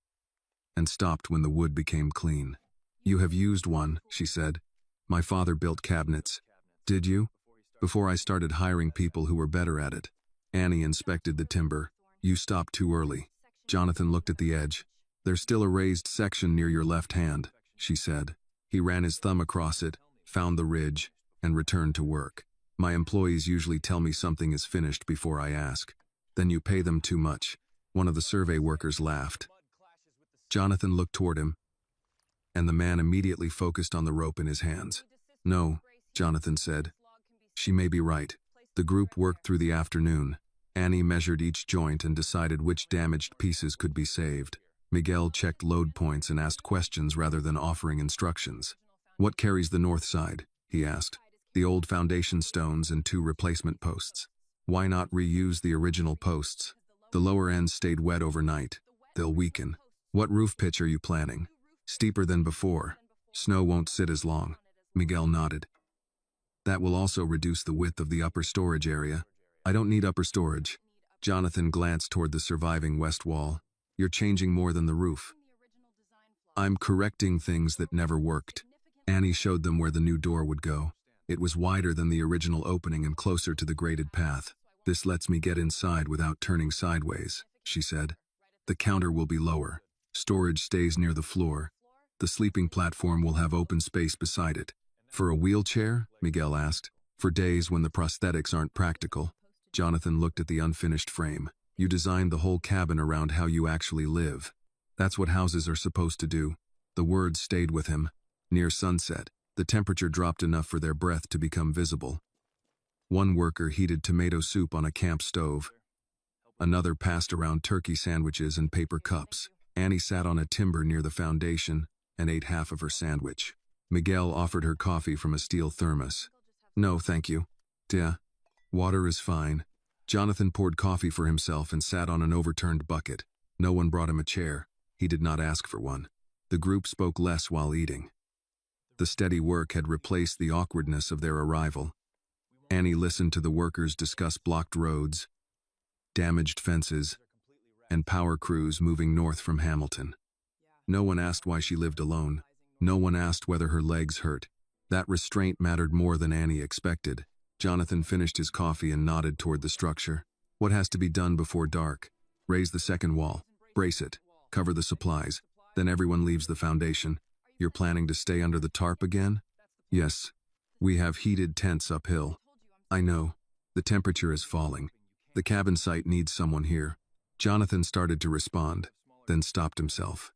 and stopped when the wood became clean. You have used one, she said. My father built cabinets. Did you? Before I started hiring people who were better at it. Annie inspected the timber. You stopped too early. Jonathan looked at the edge. There's still a raised section near your left hand, she said. He ran his thumb across it, found the ridge, and returned to work. My employees usually tell me something is finished before I ask. Then you pay them too much. One of the survey workers laughed. Jonathan looked toward him, and the man immediately focused on the rope in his hands. No, Jonathan said. She may be right. The group worked through the afternoon. Annie measured each joint and decided which damaged pieces could be saved. Miguel checked load points and asked questions rather than offering instructions. What carries the north side? He asked. The old foundation stones and 2 replacement posts. Why not reuse the original posts? The lower ends stayed wet overnight. They'll weaken. What roof pitch are you planning? Steeper than before. Snow won't sit as long. Miguel nodded. That will also reduce the width of the upper storage area. I don't need upper storage. Jonathan glanced toward the surviving west wall. You're changing more than the roof. I'm correcting things that never worked. Annie showed them where the new door would go. It was wider than the original opening and closer to the graded path. This lets me get inside without turning sideways, she said. The counter will be lower. Storage stays near the floor. The sleeping platform will have open space beside it. For a wheelchair? Miguel asked. For days when the prosthetics aren't practical. Jonathan looked at the unfinished frame. You designed the whole cabin around how you actually live. That's what houses are supposed to do. The words stayed with him. Near sunset, the temperature dropped enough for their breath to become visible. One worker heated tomato soup on a camp stove. Another passed around turkey sandwiches and paper cups. Annie sat on a timber near the foundation and ate half of her sandwich. Miguel offered her coffee from a steel thermos. No, thank you. Water is fine. Jonathan poured coffee for himself and sat on an overturned bucket. No one brought him a chair. He did not ask for one. The group spoke less while eating. The steady work had replaced the awkwardness of their arrival. Annie listened to the workers discuss blocked roads, damaged fences, and power crews moving north from Hamilton. No one asked why she lived alone. No one asked whether her legs hurt. That restraint mattered more than Annie expected. Jonathan finished his coffee and nodded toward the structure. What has to be done before dark? Raise the second wall. Brace it. Cover the supplies. Then everyone leaves the foundation. You're planning to stay under the tarp again? Yes. We have heated tents uphill. I know. The temperature is falling. The cabin site needs someone here. Jonathan started to respond, then stopped himself.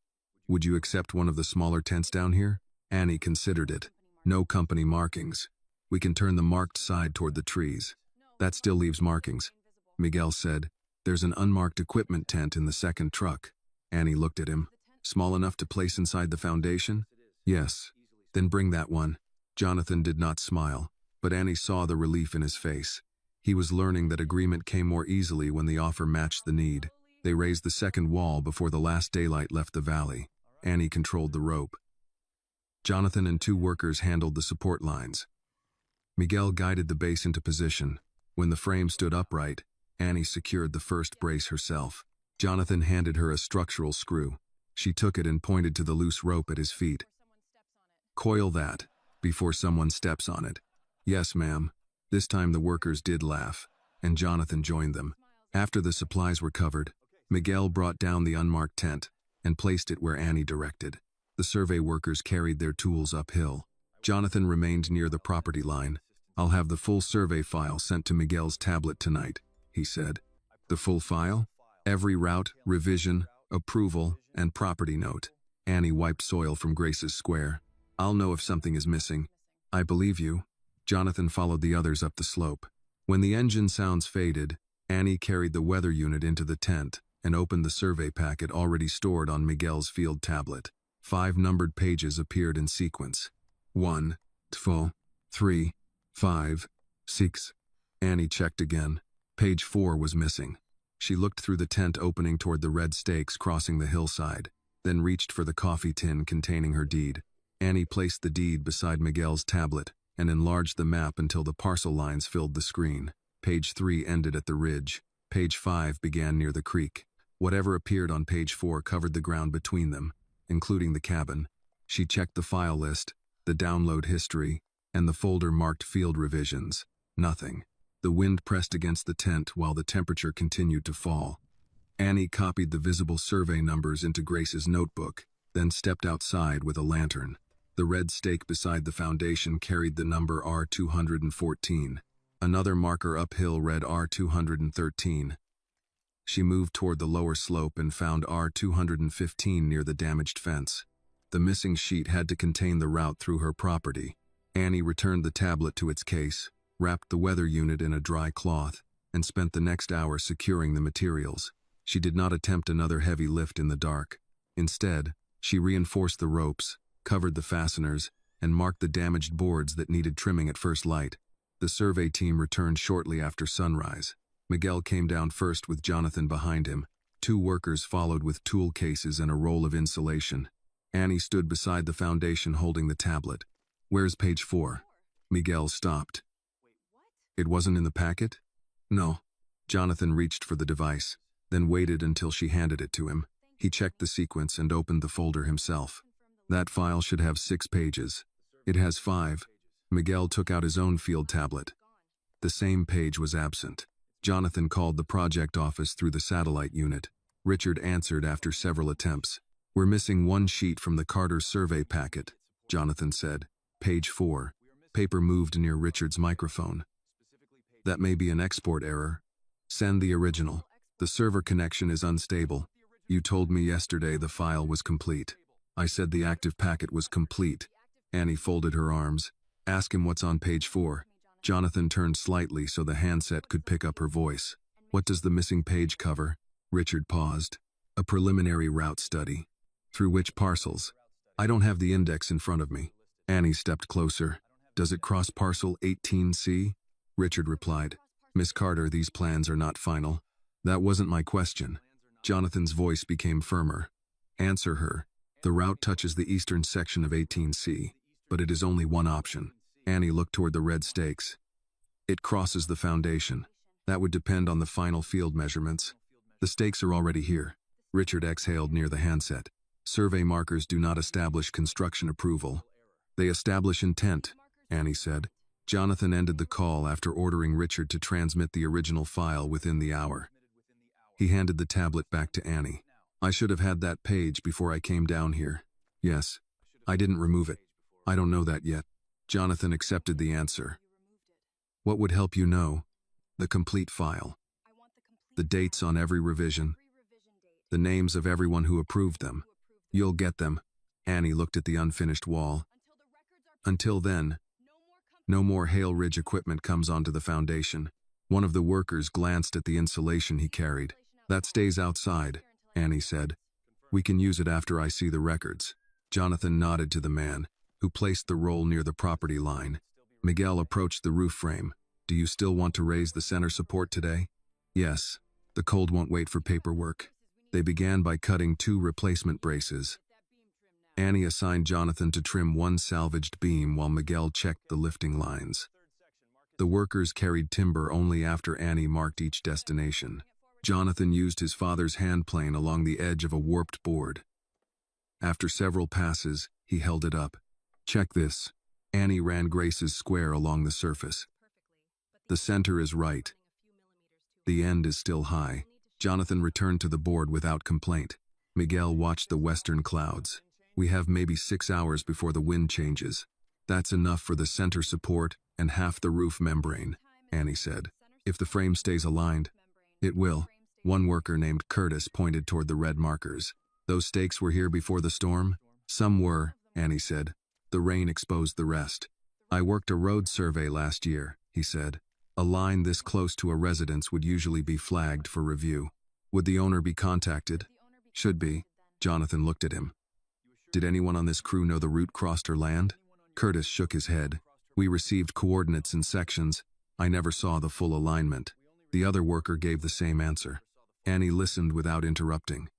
Would you accept one of the smaller tents down here? Annie considered it. No company markings. We can turn the marked side toward the trees. That still leaves markings. Miguel said, there's an unmarked equipment tent in the second truck. Annie looked at him. Small enough to place inside the foundation? Yes. Then bring that one. Jonathan did not smile, but Annie saw the relief in his face. He was learning that agreement came more easily when the offer matched the need. They raised the second wall before the last daylight left the valley. Annie controlled the rope. Jonathan and two workers handled the support lines. Miguel guided the base into position. When the frame stood upright, Annie secured the first brace herself. Jonathan handed her a structural screw. She took it and pointed to the loose rope at his feet. Coil that, before someone steps on it. Yes, ma'am. This time the workers did laugh, and Jonathan joined them. After the supplies were covered, Miguel brought down the unmarked tent and placed it where Annie directed. The survey workers carried their tools uphill. Jonathan remained near the property line. I'll have the full survey file sent to Miguel's tablet tonight, he said. The full file? Every route, revision, approval, and property note. Annie wiped soil from Grace's square. I'll know if something is missing. I believe you. Jonathan followed the others up the slope. When the engine sounds faded, Annie carried the weather unit into the tent and opened the survey packet already stored on Miguel's field tablet. 5 numbered pages appeared in sequence. 1, 2, 3, 5, 6. Annie checked again. Page 4 was missing. She looked through the tent opening toward the red stakes crossing the hillside, then reached for the coffee tin containing her deed. Annie placed the deed beside Miguel's tablet and enlarged the map until the parcel lines filled the screen. Page 3 ended at the ridge. Page 5 began near the creek. Whatever appeared on page 4 covered the ground between them, including the cabin. She checked the file list, the download history, and the folder marked field revisions. Nothing. The wind pressed against the tent while the temperature continued to fall. Annie copied the visible survey numbers into Grace's notebook, then stepped outside with a lantern. The red stake beside the foundation carried the number R214. Another marker uphill read R213. She moved toward the lower slope and found R215 near the damaged fence. The missing sheet had to contain the route through her property. Annie returned the tablet to its case, wrapped the weather unit in a dry cloth, and spent the next hour securing the materials. She did not attempt another heavy lift in the dark. Instead, she reinforced the ropes, covered the fasteners, and marked the damaged boards that needed trimming at first light. The survey team returned shortly after sunrise. Miguel came down first with Jonathan behind him. 2 workers followed with tool cases and a roll of insulation. Annie stood beside the foundation holding the tablet. Where's page 4? Miguel stopped. It wasn't in the packet? No. Jonathan reached for the device, then waited until she handed it to him. He checked the sequence and opened the folder himself. That file should have 6 pages. It has 5. Miguel took out his own field tablet. The same page was absent. Jonathan called the project office through the satellite unit. Richard answered after several attempts. We're missing 1 sheet from the Carter survey packet, Jonathan said. Page 4. Paper moved near Richard's microphone. That may be an export error. Send the original. The server connection is unstable. You told me yesterday the file was complete. I said the active packet was complete. Annie folded her arms. Ask him what's on page 4. Jonathan turned slightly so the handset could pick up her voice. What does the missing page cover? Richard paused. A preliminary route study. Through which parcels? I don't have the index in front of me. Annie stepped closer. Does it cross parcel 18C? Richard replied. Miss Carter, these plans are not final. That wasn't my question. Jonathan's voice became firmer. Answer her. The route touches the eastern section of 18C, but it is only one option. Annie looked toward the red stakes. It crosses the foundation. That would depend on the final field measurements. The stakes are already here. Richard exhaled near the handset. Survey markers do not establish construction approval. They establish intent, Annie said. Jonathan ended the call after ordering Richard to transmit the original file within the hour. He handed the tablet back to Annie. I should have had that page before I came down here. Yes. I didn't remove it. I don't know that yet. Jonathan accepted the answer. What would help you know? The complete file. The dates on every revision. The names of everyone who approved them. You'll get them. Annie looked at the unfinished wall. Until then, no more Hale Ridge equipment comes onto the foundation. One of the workers glanced at the insulation he carried. That stays outside, Annie said. We can use it after I see the records. Jonathan nodded to the man, who placed the roll near the property line. Miguel approached the roof frame. Do you still want to raise the center support today? Yes. The cold won't wait for paperwork. They began by cutting 2 replacement braces. Annie assigned Jonathan to trim 1 salvaged beam while Miguel checked the lifting lines. The workers carried timber only after Annie marked each destination. Jonathan used his father's handplane along the edge of a warped board. After several passes, he held it up. Check this. Annie ran Grace's square along the surface. The center is right. The end is still high. Jonathan returned to the board without complaint. Miguel watched the western clouds. We have maybe 6 hours before the wind changes. That's enough for the center support and half the roof membrane, Annie said. If the frame stays aligned, it will. One worker named Curtis pointed toward the red markers. Those stakes were here before the storm? Some were, Annie said. The rain exposed the rest. I worked a road survey last year, he said. A line this close to a residence would usually be flagged for review. Would the owner be contacted? Should be. Jonathan looked at him. Did anyone on this crew know the route crossed her land? Curtis shook his head. We received coordinates in sections. I never saw the full alignment. The other worker gave the same answer. Annie listened without interrupting.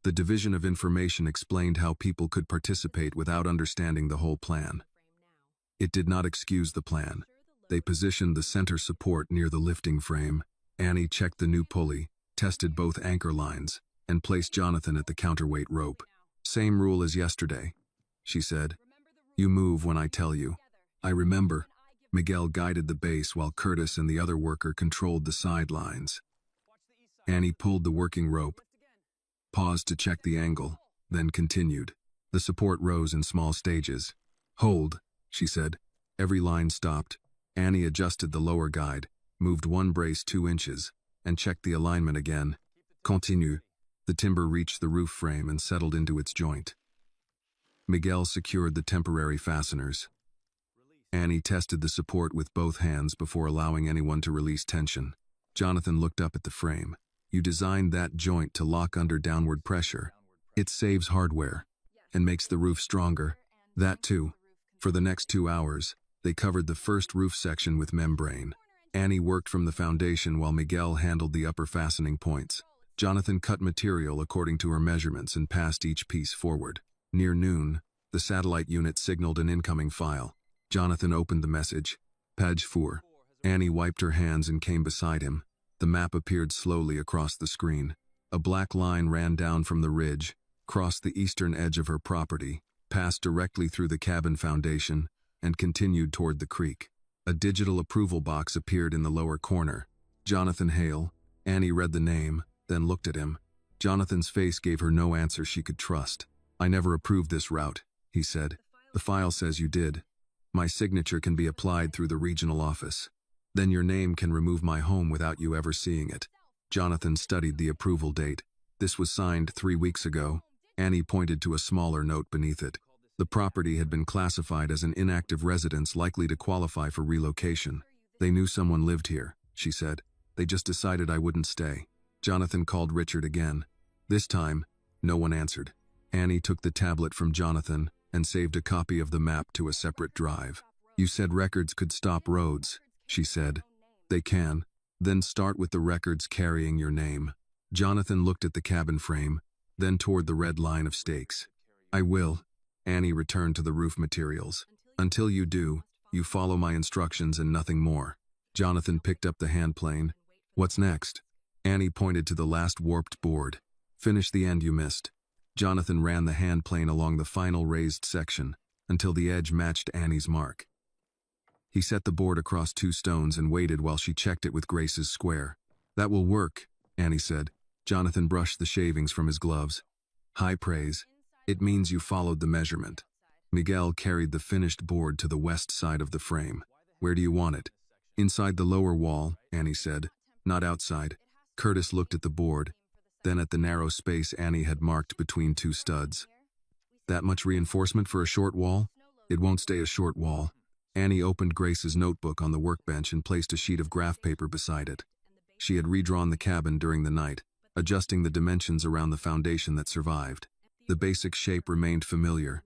The Division of Information explained how people could participate without understanding the whole plan. It did not excuse the plan. They positioned the center support near the lifting frame. Annie checked the new pulley, tested both anchor lines, and placed Jonathan at the counterweight rope. Same rule as yesterday, she said. You move when I tell you. I remember. Miguel guided the base while Curtis and the other worker controlled the sidelines. Annie pulled the working rope, paused to check the angle, then continued. The support rose in small stages. Hold, she said. Every line stopped. Annie adjusted the lower guide, moved 1 brace 2 inches, and checked the alignment again. Continue. The timber reached the roof frame and settled into its joint. Miguel secured the temporary fasteners. Annie tested the support with both hands before allowing anyone to release tension. Jonathan looked up at the frame. You designed that joint to lock under downward pressure. It saves hardware and makes the roof stronger. That too. For the next 2 hours, they covered the first roof section with membrane. Annie worked from the foundation while Miguel handled the upper fastening points. Jonathan cut material according to her measurements and passed each piece forward. Near noon, the satellite unit signaled an incoming file. Jonathan opened the message. Page 4. Annie wiped her hands and came beside him. The map appeared slowly across the screen. A black line ran down from the ridge, crossed the eastern edge of her property, passed directly through the cabin foundation, and continued toward the creek. A digital approval box appeared in the lower corner. Jonathan Hale. Annie read the name, then looked at him. Jonathan's face gave her no answer she could trust. I never approved this route, he said. The file says you did. My signature can be applied through the regional office. Then your name can remove my home without you ever seeing it. Jonathan studied the approval date. This was signed 3 weeks ago. Annie pointed to a smaller note beneath it. The property had been classified as an inactive residence likely to qualify for relocation. They knew someone lived here, she said. They just decided I wouldn't stay. Jonathan called Richard again. This time, no one answered. Annie took the tablet from Jonathan and saved a copy of the map to a separate drive. You said records could stop roads, she said. They can. Then start with the records carrying your name. Jonathan looked at the cabin frame, then toward the red line of stakes. I will. Annie returned to the roof materials. Until you do, you follow my instructions and nothing more. Jonathan picked up the handplane. What's next? Annie pointed to the last warped board. Finish the end you missed. Jonathan ran the hand plane along the final raised section until the edge matched Annie's mark. He set the board across 2 stones and waited while she checked it with Grace's square. That will work, Annie said. Jonathan brushed the shavings from his gloves. High praise. It means you followed the measurement. Miguel carried the finished board to the west side of the frame. Where do you want it? Inside the lower wall, Annie said. Not outside. Curtis looked at the board, then at the narrow space Annie had marked between 2 studs. That much reinforcement for a short wall? It won't stay a short wall. Annie opened Grace's notebook on the workbench and placed a sheet of graph paper beside it. She had redrawn the cabin during the night, adjusting the dimensions around the foundation that survived. The basic shape remained familiar,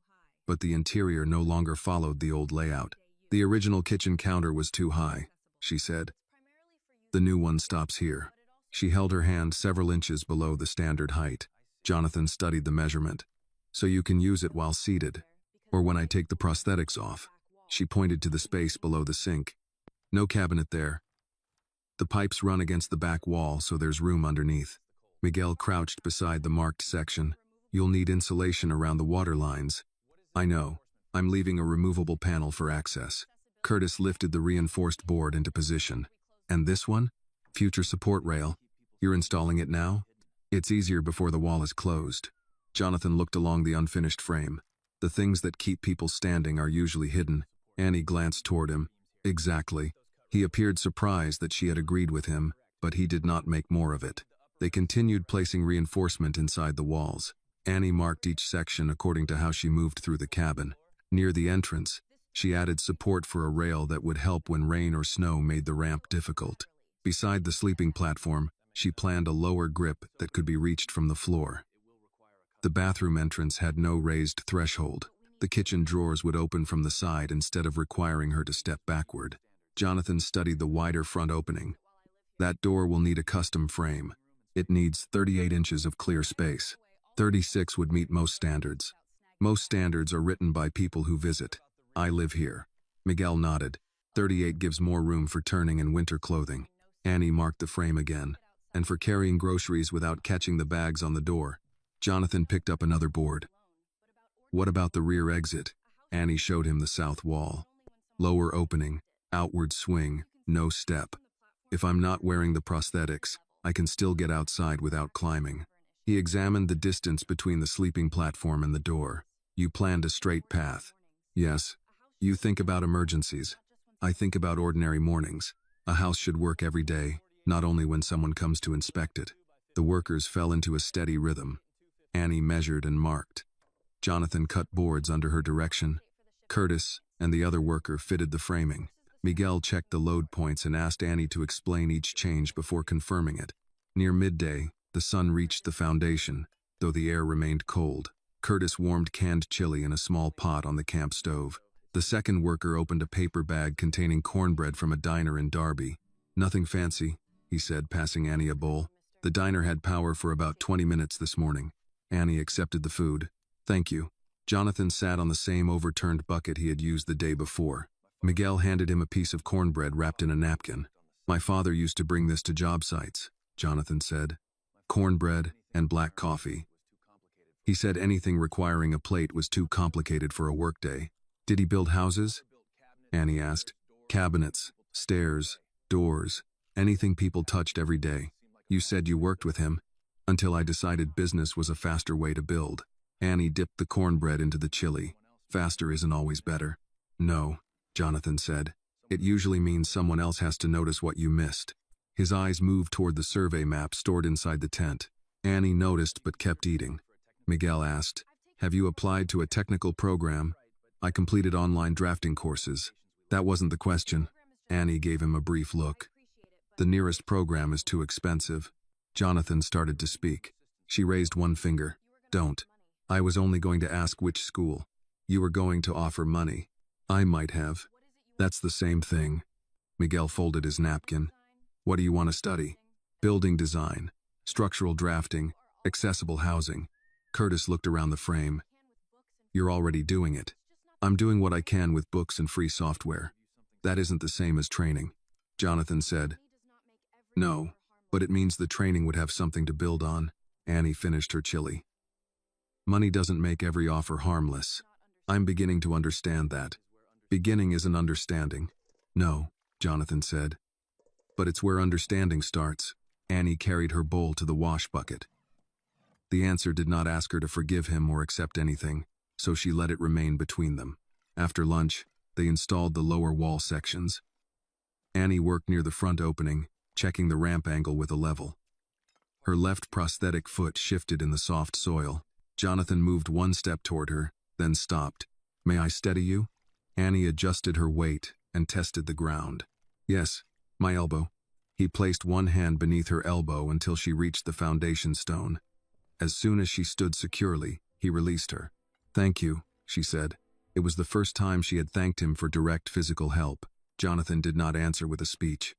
but the interior no longer followed the old layout. The original kitchen counter was too high, she said. The new one stops here. She held her hand several inches below the standard height. Jonathan studied the measurement. So you can use it while seated, or when I take the prosthetics off. She pointed to the space below the sink. No cabinet there. The pipes run against the back wall, so there's room underneath. Miguel crouched beside the marked section. You'll need insulation around the water lines. I know. I'm leaving a removable panel for access. Curtis lifted the reinforced board into position. And this one? Future support rail. You're installing it now? It's easier before the wall is closed. Jonathan looked along the unfinished frame. The things that keep people standing are usually hidden. Annie glanced toward him. Exactly. He appeared surprised that she had agreed with him, but he did not make more of it. They continued placing reinforcement inside the walls. Annie marked each section according to how she moved through the cabin. Near the entrance, she added support for a rail that would help when rain or snow made the ramp difficult. Beside the sleeping platform, she planned a lower grip that could be reached from the floor. The bathroom entrance had no raised threshold. The kitchen drawers would open from the side instead of requiring her to step backward. Jonathan studied the wider front opening. That door will need a custom frame. It needs 38 inches of clear space. 36 would meet most standards. Most standards are written by people who visit. I live here. Miguel nodded. 38 gives more room for turning and winter clothing. Annie marked the frame again. And for carrying groceries without catching the bags on the door. Jonathan picked up another board. What about the rear exit? Annie showed him the south wall. Lower opening, outward swing, no step. If I'm not wearing the prosthetics, I can still get outside without climbing. He examined the distance between the sleeping platform and the door. You planned a straight path. Yes. You think about emergencies. I think about ordinary mornings. A house should work every day, not only when someone comes to inspect it. The workers fell into a steady rhythm. Annie measured and marked. Jonathan cut boards under her direction. Curtis and the other worker fitted the framing. Miguel checked the load points and asked Annie to explain each change before confirming it. Near midday, the sun reached the foundation, though the air remained cold. Curtis warmed canned chili in a small pot on the camp stove. The second worker opened a paper bag containing cornbread from a diner in Derby. Nothing fancy, he said, passing Annie a bowl. The diner had power for about 20 minutes this morning. Annie accepted the food. Thank you. Jonathan sat on the same overturned bucket he had used the day before. Miguel handed him a piece of cornbread wrapped in a napkin. My father used to bring this to job sites, Jonathan said. Cornbread and black coffee. He said anything requiring a plate was too complicated for a workday. Did he build houses? Annie asked. Cabinets, stairs, doors, anything people touched every day. You said you worked with him. Until I decided business was a faster way to build. Annie dipped the cornbread into the chili. Faster isn't always better. No, Jonathan said. It usually means someone else has to notice what you missed. His eyes moved toward the survey map stored inside the tent. Annie noticed but kept eating. Miguel asked, have you applied to a technical program? I completed online drafting courses. That wasn't the question. Annie gave him a brief look. The nearest program is too expensive. Jonathan started to speak. She raised one finger. Don't. I was only going to ask which school. You were going to offer money. I might have. That's the same thing. Miguel folded his napkin. What do you want to study? Building design, structural drafting, accessible housing. Curtis looked around the frame. You're already doing it. I'm doing what I can with books and free software. That isn't the same as training. Jonathan said. No, But it means the training would have something to build on. Annie finished her chili. Money doesn't make every offer harmless. I'm beginning to understand that. Beginning is an understanding. No, Jonathan said. But it's where understanding starts. Annie carried her bowl to the wash bucket. The answer did not ask her to forgive him or accept anything, so she let it remain between them. After lunch, they installed the lower wall sections. Annie worked near the front opening, checking the ramp angle with a level. Her left prosthetic foot shifted in the soft soil. Jonathan moved one step toward her, then stopped. May I steady you? Annie adjusted her weight and tested the ground. Yes, my elbow. He placed one hand beneath her elbow until she reached the foundation stone. As soon as she stood securely, he released her. Thank you, she said. It was the first time she had thanked him for direct physical help. Jonathan did not answer with a speech.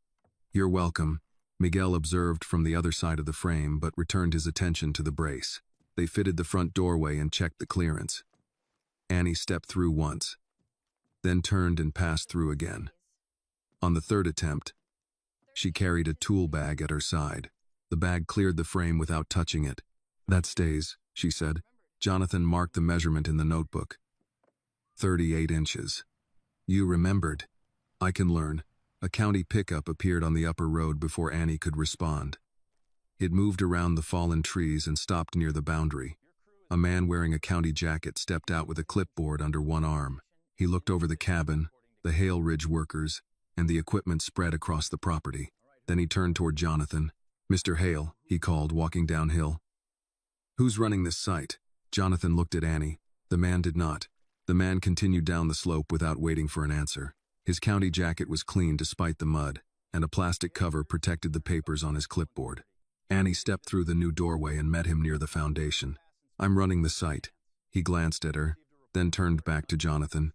You're welcome, Miguel observed from the other side of the frame but returned his attention to the brace. They fitted the front doorway and checked the clearance. Annie stepped through once, then turned and passed through again. On the third attempt, she carried a tool bag at her side. The bag cleared the frame without touching it. That stays, she said. Jonathan marked the measurement in the notebook. 38 inches. You remembered. I can learn. A county pickup appeared on the upper road before Annie could respond. It moved around the fallen trees and stopped near the boundary. A man wearing a county jacket stepped out with a clipboard under one arm. He looked over the cabin, the Hale Ridge workers, and the equipment spread across the property. Then he turned toward Jonathan. Mr. Hale, he called, walking downhill. Who's running this site? Jonathan looked at Annie. The man did not. The man continued down the slope without waiting for an answer. His county jacket was clean despite the mud, and a plastic cover protected the papers on his clipboard. Annie stepped through the new doorway and met him near the foundation. I'm running the site. He glanced at her, then turned back to Jonathan.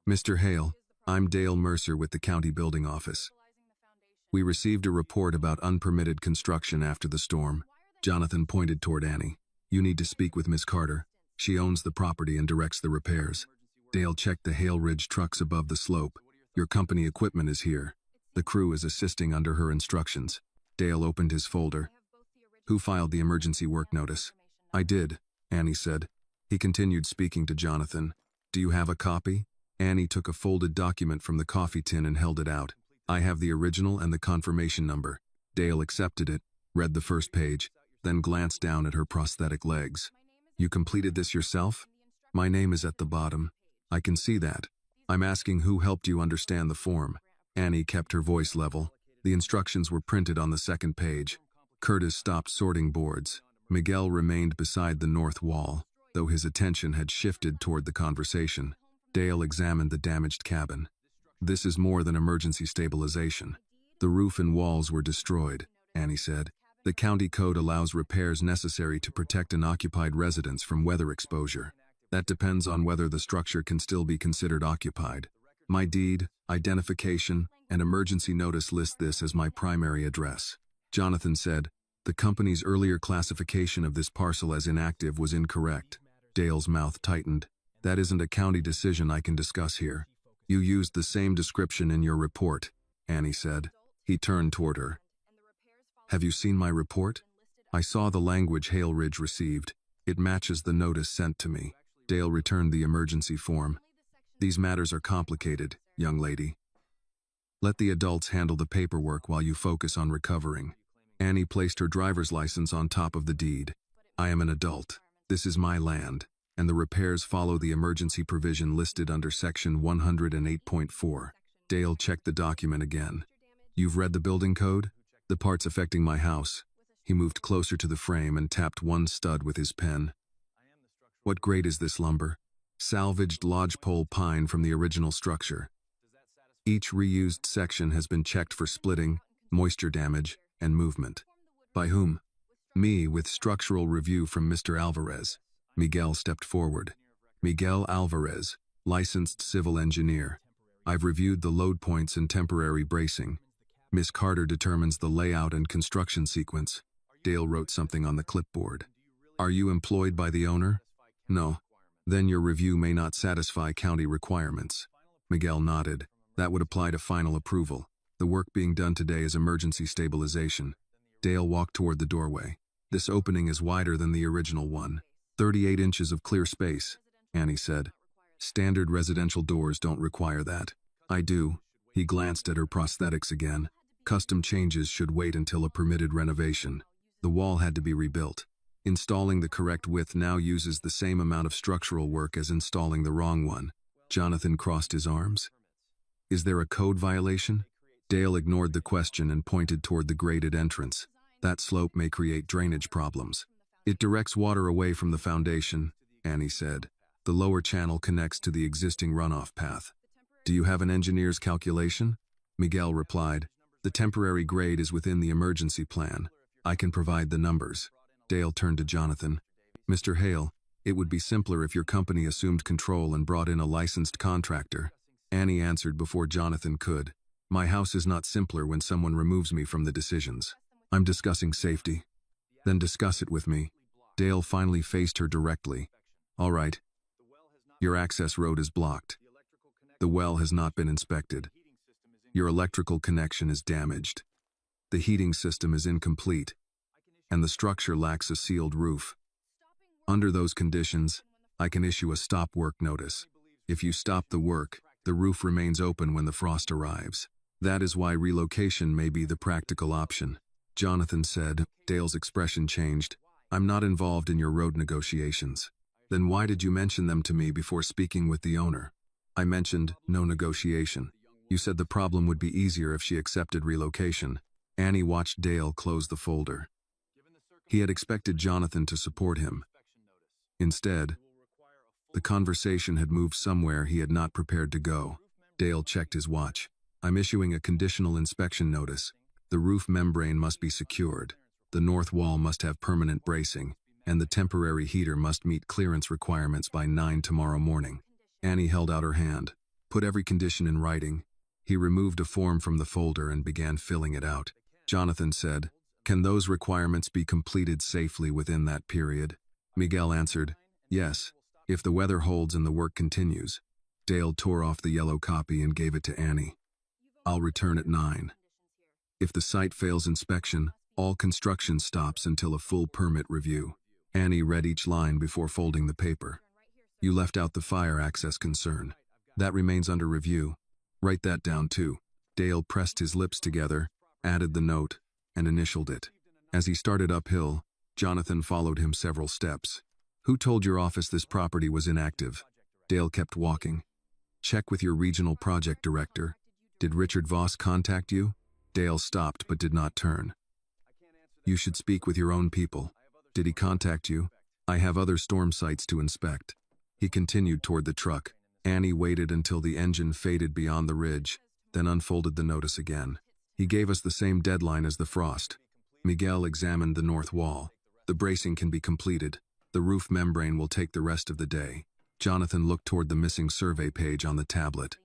Mr. Hale, I'm Dale Mercer with the county building office. We received a report about unpermitted construction after the storm. Jonathan pointed toward Annie. You need to speak with Miss Carter. She owns the property and directs the repairs. Dale checked the Hale Ridge trucks above the slope. Your company equipment is here. The crew is assisting under her instructions. Dale opened his folder. Who filed the emergency work notice? I did, Annie said. He continued speaking to Jonathan. Do you have a copy? Annie took a folded document from the coffee tin and held it out. I have the original and the confirmation number. Dale accepted it, read the first page, then glanced down at her prosthetic legs. You completed this yourself? My name is at the bottom. I can see that. I'm asking who helped you understand the form. Annie kept her voice level. The instructions were printed on the second page. Curtis stopped sorting boards. Miguel remained beside the north wall, though his attention had shifted toward the conversation. Dale examined the damaged cabin. This is more than emergency stabilization. The roof and walls were destroyed, Annie said. The county code allows repairs necessary to protect an occupied residence from weather exposure. That depends on whether the structure can still be considered occupied. My deed, identification, and emergency notice list this as my primary address. Jonathan said, the company's earlier classification of this parcel as inactive was incorrect. Dale's mouth tightened. That isn't a county decision I can discuss here. You used the same description in your report, Annie said. He turned toward her. Have you seen my report? I saw the language Hale Ridge received. It matches the notice sent to me. Dale returned the emergency form. These matters are complicated, young lady. Let the adults handle the paperwork while you focus on recovering. Annie placed her driver's license on top of the deed. I am an adult. This is my land, and the repairs follow the emergency provision listed under Section 108.4. Dale checked the document again. You've read the building code? The parts affecting my house. He moved closer to the frame and tapped one stud with his pen. What grade is this lumber? Salvaged lodgepole pine from the original structure. Each reused section has been checked for splitting, moisture damage, and movement. By whom? Me, with structural review from Mr. Alvarez. Miguel stepped forward. Miguel Alvarez, licensed civil engineer. I've reviewed the load points and temporary bracing. Miss Carter determines the layout and construction sequence. Dale wrote something on the clipboard. Are you employed by the owner? No. Then your review may not satisfy county requirements. Miguel nodded. That would apply to final approval. The work being done today is emergency stabilization. Dale walked toward the doorway. This opening is wider than the original one. 38 inches of clear space, Annie said. Standard residential doors don't require that. I do. He glanced at her prosthetics again. Custom changes should wait until a permitted renovation. The wall had to be rebuilt. Installing the correct width now uses the same amount of structural work as installing the wrong one. Jonathan crossed his arms. Is there a code violation? Dale ignored the question and pointed toward the graded entrance. That slope may create drainage problems. It directs water away from the foundation, Annie said. The lower channel connects to the existing runoff path. Do you have an engineer's calculation? Miguel replied. The temporary grade is within the emergency plan. I can provide the numbers. Dale turned to Jonathan. Mr. Hale, it would be simpler if your company assumed control and brought in a licensed contractor. Annie answered before Jonathan could. My house is not simpler when someone removes me from the decisions. I'm discussing safety. Then discuss it with me. Dale finally faced her directly. All right. Your access road is blocked. The well has not been inspected. Your electrical connection is damaged. The heating system is incomplete, and the structure lacks a sealed roof. Under those conditions, I can issue a stop work notice. If you stop the work, the roof remains open when the frost arrives. That is why relocation may be the practical option. Jonathan said. Dale's expression changed. I'm not involved in your road negotiations. Then why did you mention them to me before speaking with the owner? I mentioned no negotiation. You said the problem would be easier if she accepted relocation. Annie watched Dale close the folder. He had expected Jonathan to support him. Instead, the conversation had moved somewhere he had not prepared to go. Dale checked his watch. I'm issuing a conditional inspection notice. The roof membrane must be secured. The north wall must have permanent bracing, and the temporary heater must meet clearance requirements by 9 tomorrow morning. Annie held out her hand. Put every condition in writing. He removed a form from the folder and began filling it out. Jonathan said, Can those requirements be completed safely within that period? Miguel answered, Yes, if the weather holds and the work continues. Dale tore off the yellow copy and gave it to Annie. I'll return at 9. If the site fails inspection, all construction stops until a full permit review. Annie read each line before folding the paper. You left out the fire access concern. That remains under review. Write that down too. Dale pressed his lips together, added the note, and initialed it. As he started uphill, Jonathan followed him several steps. Who told your office this property was inactive? Dale kept walking. Check with your regional project director. Did Richard Voss contact you? Dale stopped but did not turn. You should speak with your own people. Did he contact you? I have other storm sites to inspect. He continued toward the truck. Annie waited until the engine faded beyond the ridge, then unfolded the notice again. He gave us the same deadline as the frost. Miguel examined the north wall. The bracing can be completed. The roof membrane will take the rest of the day. Jonathan looked toward the missing survey page on the tablet.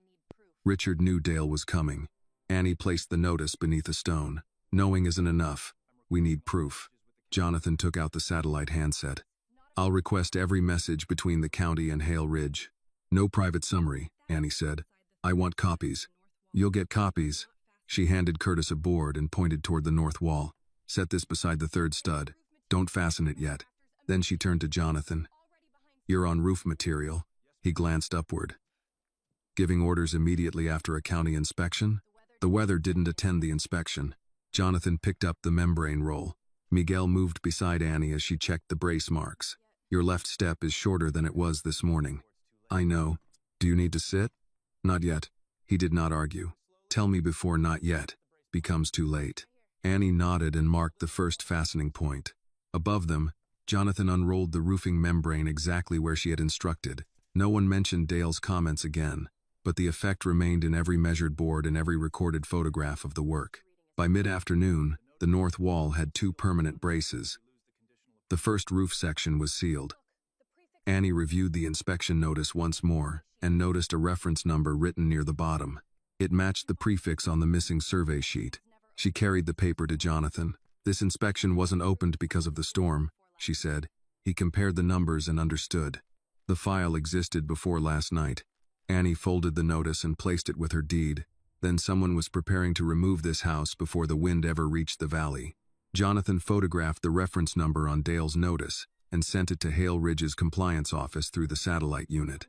Richard knew Dale was coming. Annie placed the notice beneath a stone. Knowing isn't enough. We need proof. Jonathan took out the satellite handset. I'll request every message between the county and Hale Ridge. No private summary, Annie said. I want copies. You'll get copies. She handed Curtis a board and pointed toward the north wall. Set this beside the third stud. Don't fasten it yet. Then she turned to Jonathan. You're on roof material. He glanced upward. Giving orders immediately after a county inspection? The weather didn't attend the inspection. Jonathan picked up the membrane roll. Miguel moved beside Annie as she checked the brace marks. Your left step is shorter than it was this morning. I know. Do you need to sit? Not yet. He did not argue. Tell me before not yet becomes too late. Annie nodded and marked the first fastening point. Above them, Jonathan unrolled the roofing membrane exactly where she had instructed. No one mentioned Dale's comments again, but the effect remained in every measured board and every recorded photograph of the work. By mid-afternoon, the north wall had 2 permanent braces. The first roof section was sealed. Annie reviewed the inspection notice once more and noticed a reference number written near the bottom. It matched the prefix on the missing survey sheet. She carried the paper to Jonathan. This inspection wasn't opened because of the storm, she said. He compared the numbers and understood. The file existed before last night. Annie folded the notice and placed it with her deed. Then someone was preparing to remove this house before the wind ever reached the valley. Jonathan photographed the reference number on Dale's notice and sent it to Hale Ridge's compliance office through the satellite unit.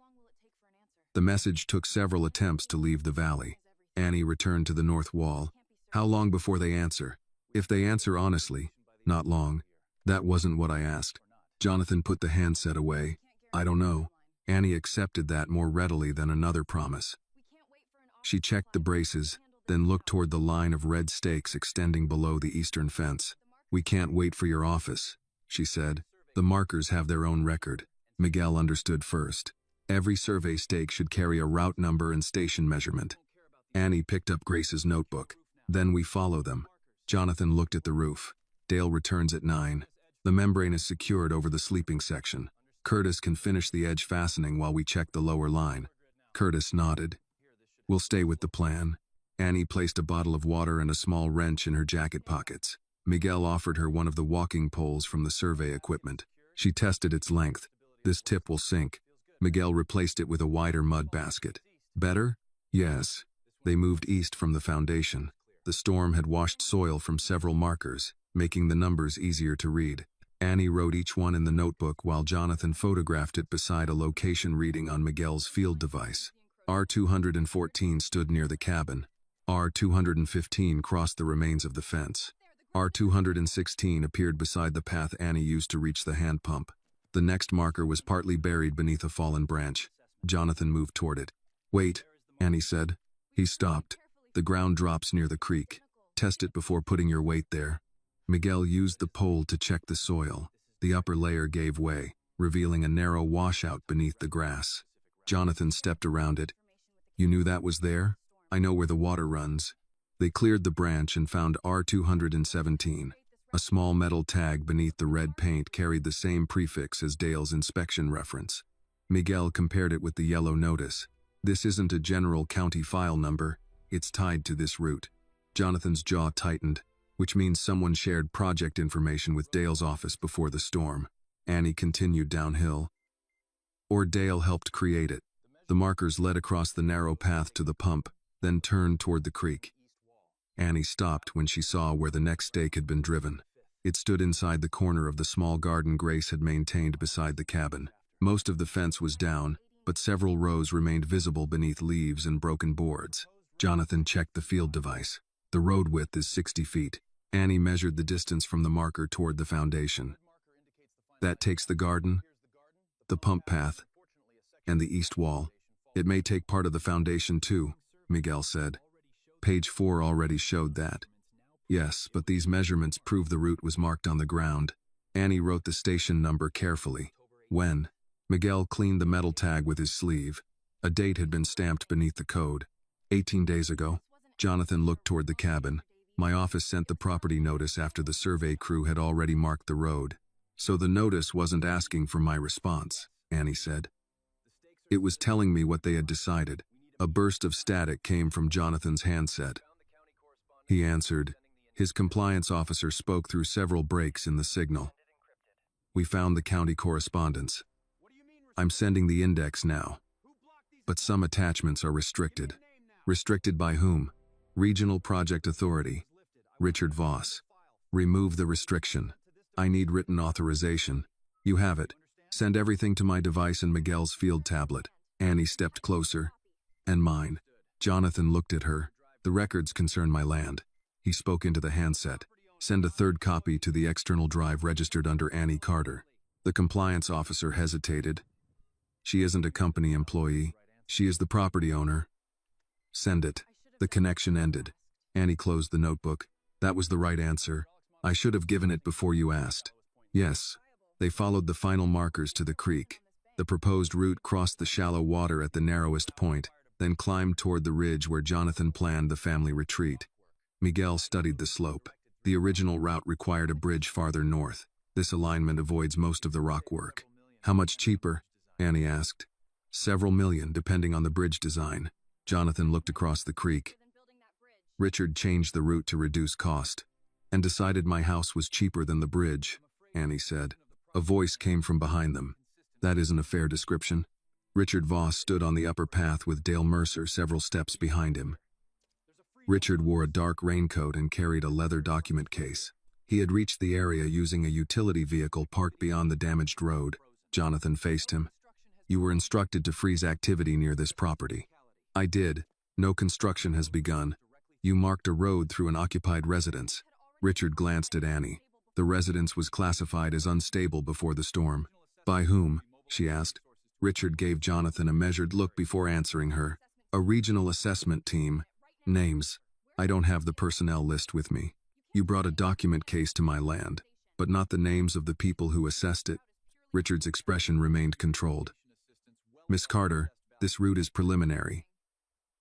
The message took several attempts to leave the valley. Annie returned to the north wall. How long before they answer? If they answer honestly, not long. That wasn't what I asked. Jonathan put the handset away. I don't know. Annie accepted that more readily than another promise. She checked the braces, then looked toward the line of red stakes extending below the eastern fence. We can't wait for your office, she said. The markers have their own record. Miguel understood first. Every survey stake should carry a route number and station measurement. Annie picked up Grace's notebook. Then we follow them. Jonathan looked at the roof. Dale returns at 9. The membrane is secured over the sleeping section. Curtis can finish the edge fastening while we check the lower line. Curtis nodded. We'll stay with the plan. Annie placed a bottle of water and a small wrench in her jacket pockets. Miguel offered her one of the walking poles from the survey equipment. She tested its length. This tip will sink. Miguel replaced it with a wider mud basket. Better? Yes. They moved east from the foundation. The storm had washed soil from several markers, making the numbers easier to read. Annie wrote each one in the notebook while Jonathan photographed it beside a location reading on Miguel's field device. R214 stood near the cabin. R215 crossed the remains of the fence. R216 appeared beside the path Annie used to reach the hand pump. The next marker was partly buried beneath a fallen branch. Jonathan moved toward it. Wait, Annie said. He stopped. The ground drops near the creek. Test it before putting your weight there. Miguel used the pole to check the soil. The upper layer gave way, revealing a narrow washout beneath the grass. Jonathan stepped around it. You knew that was there? I know where the water runs. They cleared the branch and found R217. A small metal tag beneath the red paint carried the same prefix as Dale's inspection reference. Miguel compared it with the yellow notice. This isn't a general county file number. It's tied to this route. Jonathan's jaw tightened, which means someone shared project information with Dale's office before the storm. Annie continued downhill. Or Dale helped create it. The markers led across the narrow path to the pump, then turned toward the creek. Annie stopped when she saw where the next stake had been driven. It stood inside the corner of the small garden Grace had maintained beside the cabin. Most of the fence was down, but several rows remained visible beneath leaves and broken boards. Jonathan checked the field device. The road width is 60 feet. Annie measured the distance from the marker toward the foundation. That takes the garden, the pump path, and the east wall. It may take part of the foundation too, Miguel said. Page 4 already showed that. Yes, but these measurements prove the route was marked on the ground. Annie wrote the station number carefully. When? Miguel cleaned the metal tag with his sleeve. A date had been stamped beneath the code. 18 days ago. Jonathan looked toward the cabin. My office sent the property notice after the survey crew had already marked the road. So the notice wasn't asking for my response, Annie said. It was telling me what they had decided. A burst of static came from Jonathan's handset. He answered. His compliance officer spoke through several breaks in the signal. We found the county correspondence. I'm sending the index now. But some attachments are restricted. Restricted by whom? Regional Project Authority. Richard Voss. Remove the restriction. I need written authorization. You have it. Send everything to my device in Miguel's field tablet. Annie stepped closer. And mine. Jonathan looked at her. The records concern my land. He spoke into the handset. Send a third copy to the external drive registered under Annie Carter. The compliance officer hesitated. She isn't a company employee. She is the property owner. Send it. The connection ended. Annie closed the notebook. That was the right answer. I should have given it before you asked. Yes. They followed the final markers to the creek. The proposed route crossed the shallow water at the narrowest point, then climbed toward the ridge where Jonathan planned the family retreat. Miguel studied the slope. The original route required a bridge farther north. This alignment avoids most of the rock work. How much cheaper? Annie asked. Several million, depending on the bridge design. Jonathan looked across the creek. Richard changed the route to reduce cost, and decided my house was cheaper than the bridge, Annie said. A voice came from behind them. That isn't a fair description. Richard Voss stood on the upper path with Dale Mercer several steps behind him. Richard wore a dark raincoat and carried a leather document case. He had reached the area using a utility vehicle parked beyond the damaged road. Jonathan faced him. "You were instructed to freeze activity near this property." "I did. No construction has begun. You marked a road through an occupied residence." Richard glanced at Annie. The residence was classified as unstable before the storm. "By whom?" she asked. Richard gave Jonathan a measured look before answering her. "A regional assessment team. Names. I don't have the personnel list with me. You brought a document case to my land, but not the names of the people who assessed it." Richard's expression remained controlled. "Miss Carter, this route is preliminary.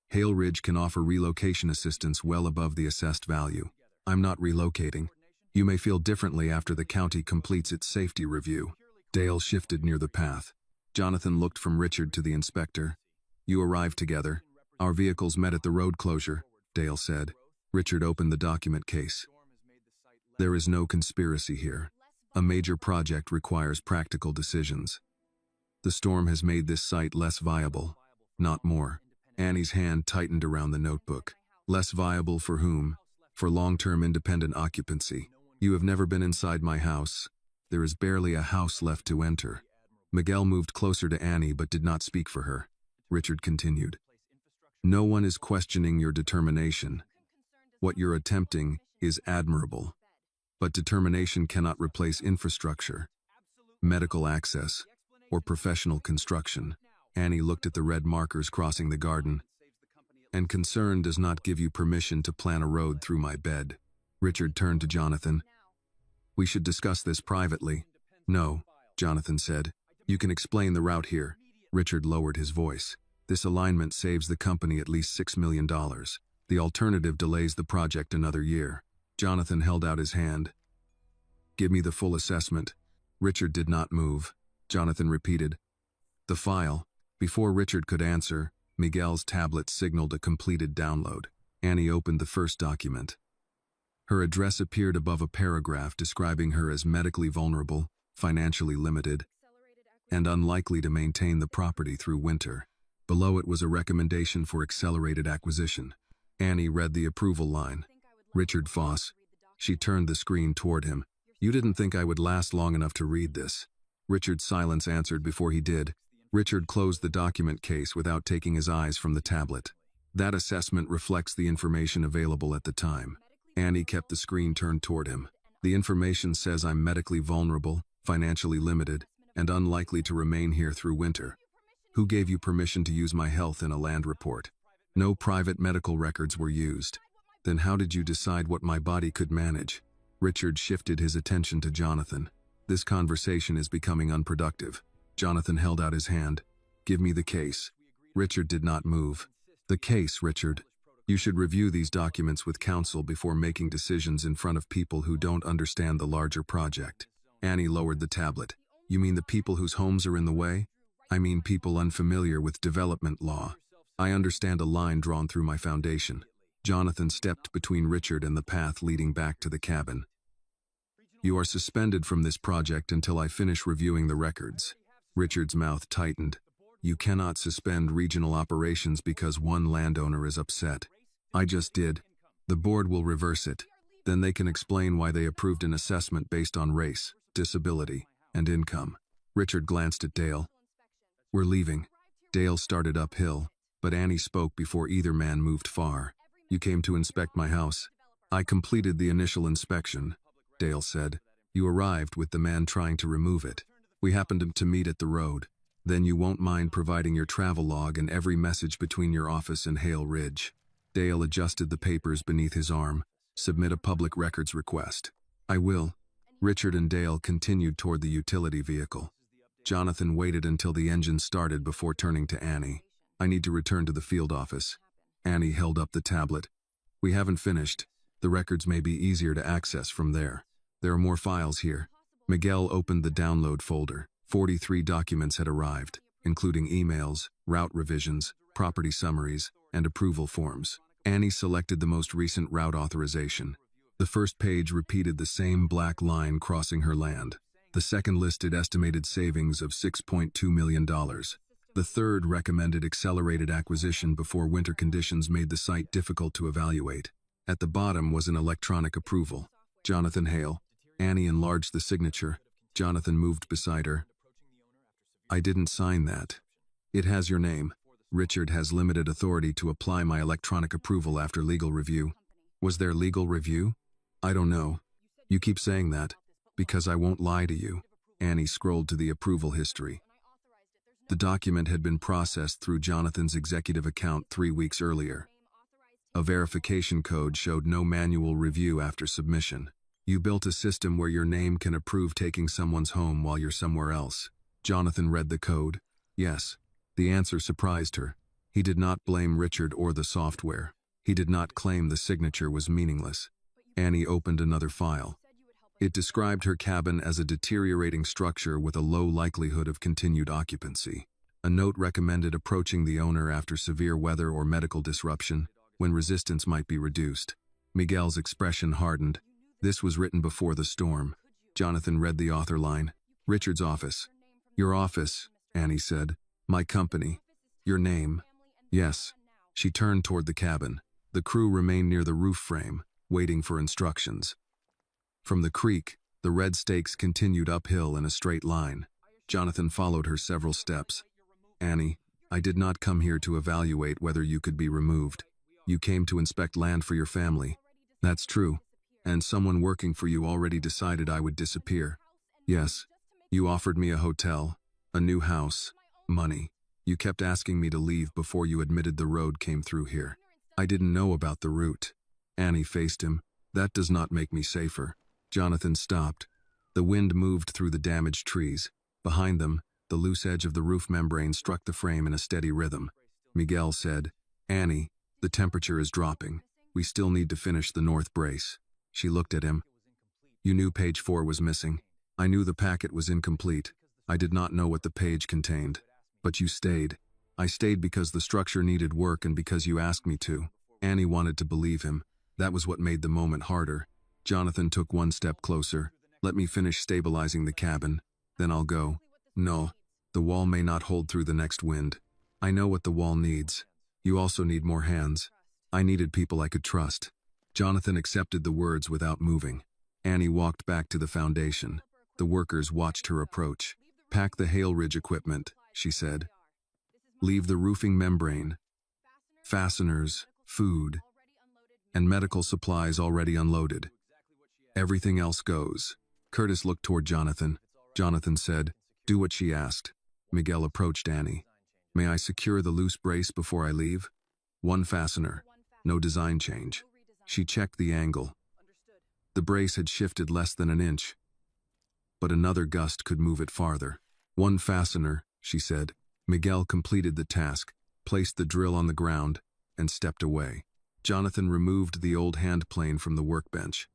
Hale Ridge can offer relocation assistance well above the assessed value. I'm not relocating. You may feel differently after the county completes its safety review." Dale shifted near the path. Jonathan looked from Richard to the inspector. "You arrived together. Our vehicles met at the road closure," Dale said. Richard opened the document case. "There is no conspiracy here. A major project requires practical decisions. The storm has made this site less viable, not more." Annie's hand tightened around the notebook. "Less viable for whom?" "For long-term independent occupancy. You have never been inside my house. There is barely a house left to enter." Miguel moved closer to Annie but did not speak for her. Richard continued. "No one is questioning your determination. What you're attempting is admirable. But determination cannot replace infrastructure, medical access, or professional construction." Annie looked at the red markers crossing the garden. "And concern does not give you permission to plan a road through my bed." Richard turned to Jonathan. "We should discuss this privately." "No," Jonathan said. "You can explain the route here." Richard lowered his voice. "This alignment saves the company at least $6 million. The alternative delays the project another year." Jonathan held out his hand. "Give me the full assessment." Richard did not move. Jonathan repeated, "The file." Before Richard could answer, Miguel's tablet signaled a completed download. Annie opened the first document. Her address appeared above a paragraph describing her as medically vulnerable, financially limited, and unlikely to maintain the property through winter. Below it was a recommendation for accelerated acquisition. Annie read the approval line. "Richard Foss." She turned the screen toward him. "You didn't think I would last long enough to read this." Richard's silence answered before he did. Richard closed the document case without taking his eyes from the tablet. "That assessment reflects the information available at the time." Annie kept the screen turned toward him. "The information says I'm medically vulnerable, financially limited, and unlikely to remain here through winter. Who gave you permission to use my health in a land report? No private medical records were used. Then how did you decide what my body could manage?" Richard shifted his attention to Jonathan. "This conversation is becoming unproductive." Jonathan held out his hand. "Give me the case." Richard did not move. "The case, Richard. You should review these documents with counsel before making decisions in front of people who don't understand the larger project." Annie lowered the tablet. "You mean the people whose homes are in the way?" "I mean people unfamiliar with development law. I understand a line drawn through my foundation." Jonathan stepped between Richard and the path leading back to the cabin. "You are suspended from this project until I finish reviewing the records." Richard's mouth tightened. "You cannot suspend regional operations because one landowner is upset." "I just did. The board will reverse it. Then they can explain why they approved an assessment based on race, disability, and income." Richard glanced at Dale. "We're leaving." Dale started uphill, but Annie spoke before either man moved far. "You came to inspect my house." "I completed the initial inspection," Dale said. "You arrived with the man trying to remove it. We happened to meet at the road. Then you won't mind providing your travel log and every message between your office and Hale Ridge." Dale adjusted the papers beneath his arm. "Submit a public records request." "I will." Richard and Dale continued toward the utility vehicle. Jonathan waited until the engine started before turning to Annie. "I need to return to the field office." Annie held up the tablet. "We haven't finished. The records may be easier to access from there. There are more files here." Miguel opened the download folder. 43 documents had arrived, including emails, route revisions, property summaries, and approval forms. Annie selected the most recent route authorization. The first page repeated the same black line crossing her land. The second listed estimated savings of $6.2 million. The third recommended accelerated acquisition before winter conditions made the site difficult to evaluate. At the bottom was an electronic approval. Jonathan Hale. Annie enlarged the signature. Jonathan moved beside her. I didn't sign that. It has your name. Richard has limited authority to apply my electronic approval after legal review. Was there legal review? I don't know. You keep saying that, because I won't lie to you. Annie scrolled to the approval history. The document had been processed through Jonathan's executive account 3 weeks earlier. A verification code showed no manual review after submission. You built a system where your name can approve taking someone's home while you're somewhere else. Jonathan read the code. Yes. The answer surprised her. He did not blame Richard or the software. He did not claim the signature was meaningless. Annie opened another file. It described her cabin as a deteriorating structure with a low likelihood of continued occupancy. A note recommended approaching the owner after severe weather or medical disruption, when resistance might be reduced. Miguel's expression hardened. This was written before the storm. Jonathan read the author line. Richard's office. Your office, Annie said. My company. Your name. Yes. She turned toward the cabin. The crew remained near the roof frame, waiting for instructions. From the creek, the red stakes continued uphill in a straight line. Jonathan followed her several steps. Annie, I did not come here to evaluate whether you could be removed. You came to inspect land for your family. That's true. And someone working for you already decided I would disappear. Yes. You offered me a hotel, a new house, money. You kept asking me to leave before you admitted the road came through here. I didn't know about the route. Annie faced him. That does not make me safer. Jonathan stopped. The wind moved through the damaged trees. Behind them, the loose edge of the roof membrane struck the frame in a steady rhythm. Miguel said, Annie, the temperature is dropping. We still need to finish the north brace. She looked at him. You knew page 4 was missing. I knew the packet was incomplete. I did not know what the page contained. But you stayed. I stayed because the structure needed work and because you asked me to. Annie wanted to believe him. That was what made the moment harder. Jonathan took one step closer. Let me finish stabilizing the cabin. Then I'll go. No. The wall may not hold through the next wind. I know what the wall needs. You also need more hands. I needed people I could trust. Jonathan accepted the words without moving. Annie walked back to the foundation. The workers watched her approach. Pack the hail ridge equipment, she said. Leave the roofing membrane, fasteners, food, and medical supplies already unloaded. Everything else goes. Curtis looked toward Jonathan. Jonathan said, do what she asked. Miguel approached Annie. May I secure the loose brace before I leave? One fastener. No design change. She checked the angle. The brace had shifted less than an inch, but another gust could move it farther. One fastener, she said. Miguel completed the task, placed the drill on the ground, and stepped away. Jonathan removed the old hand plane from the workbench.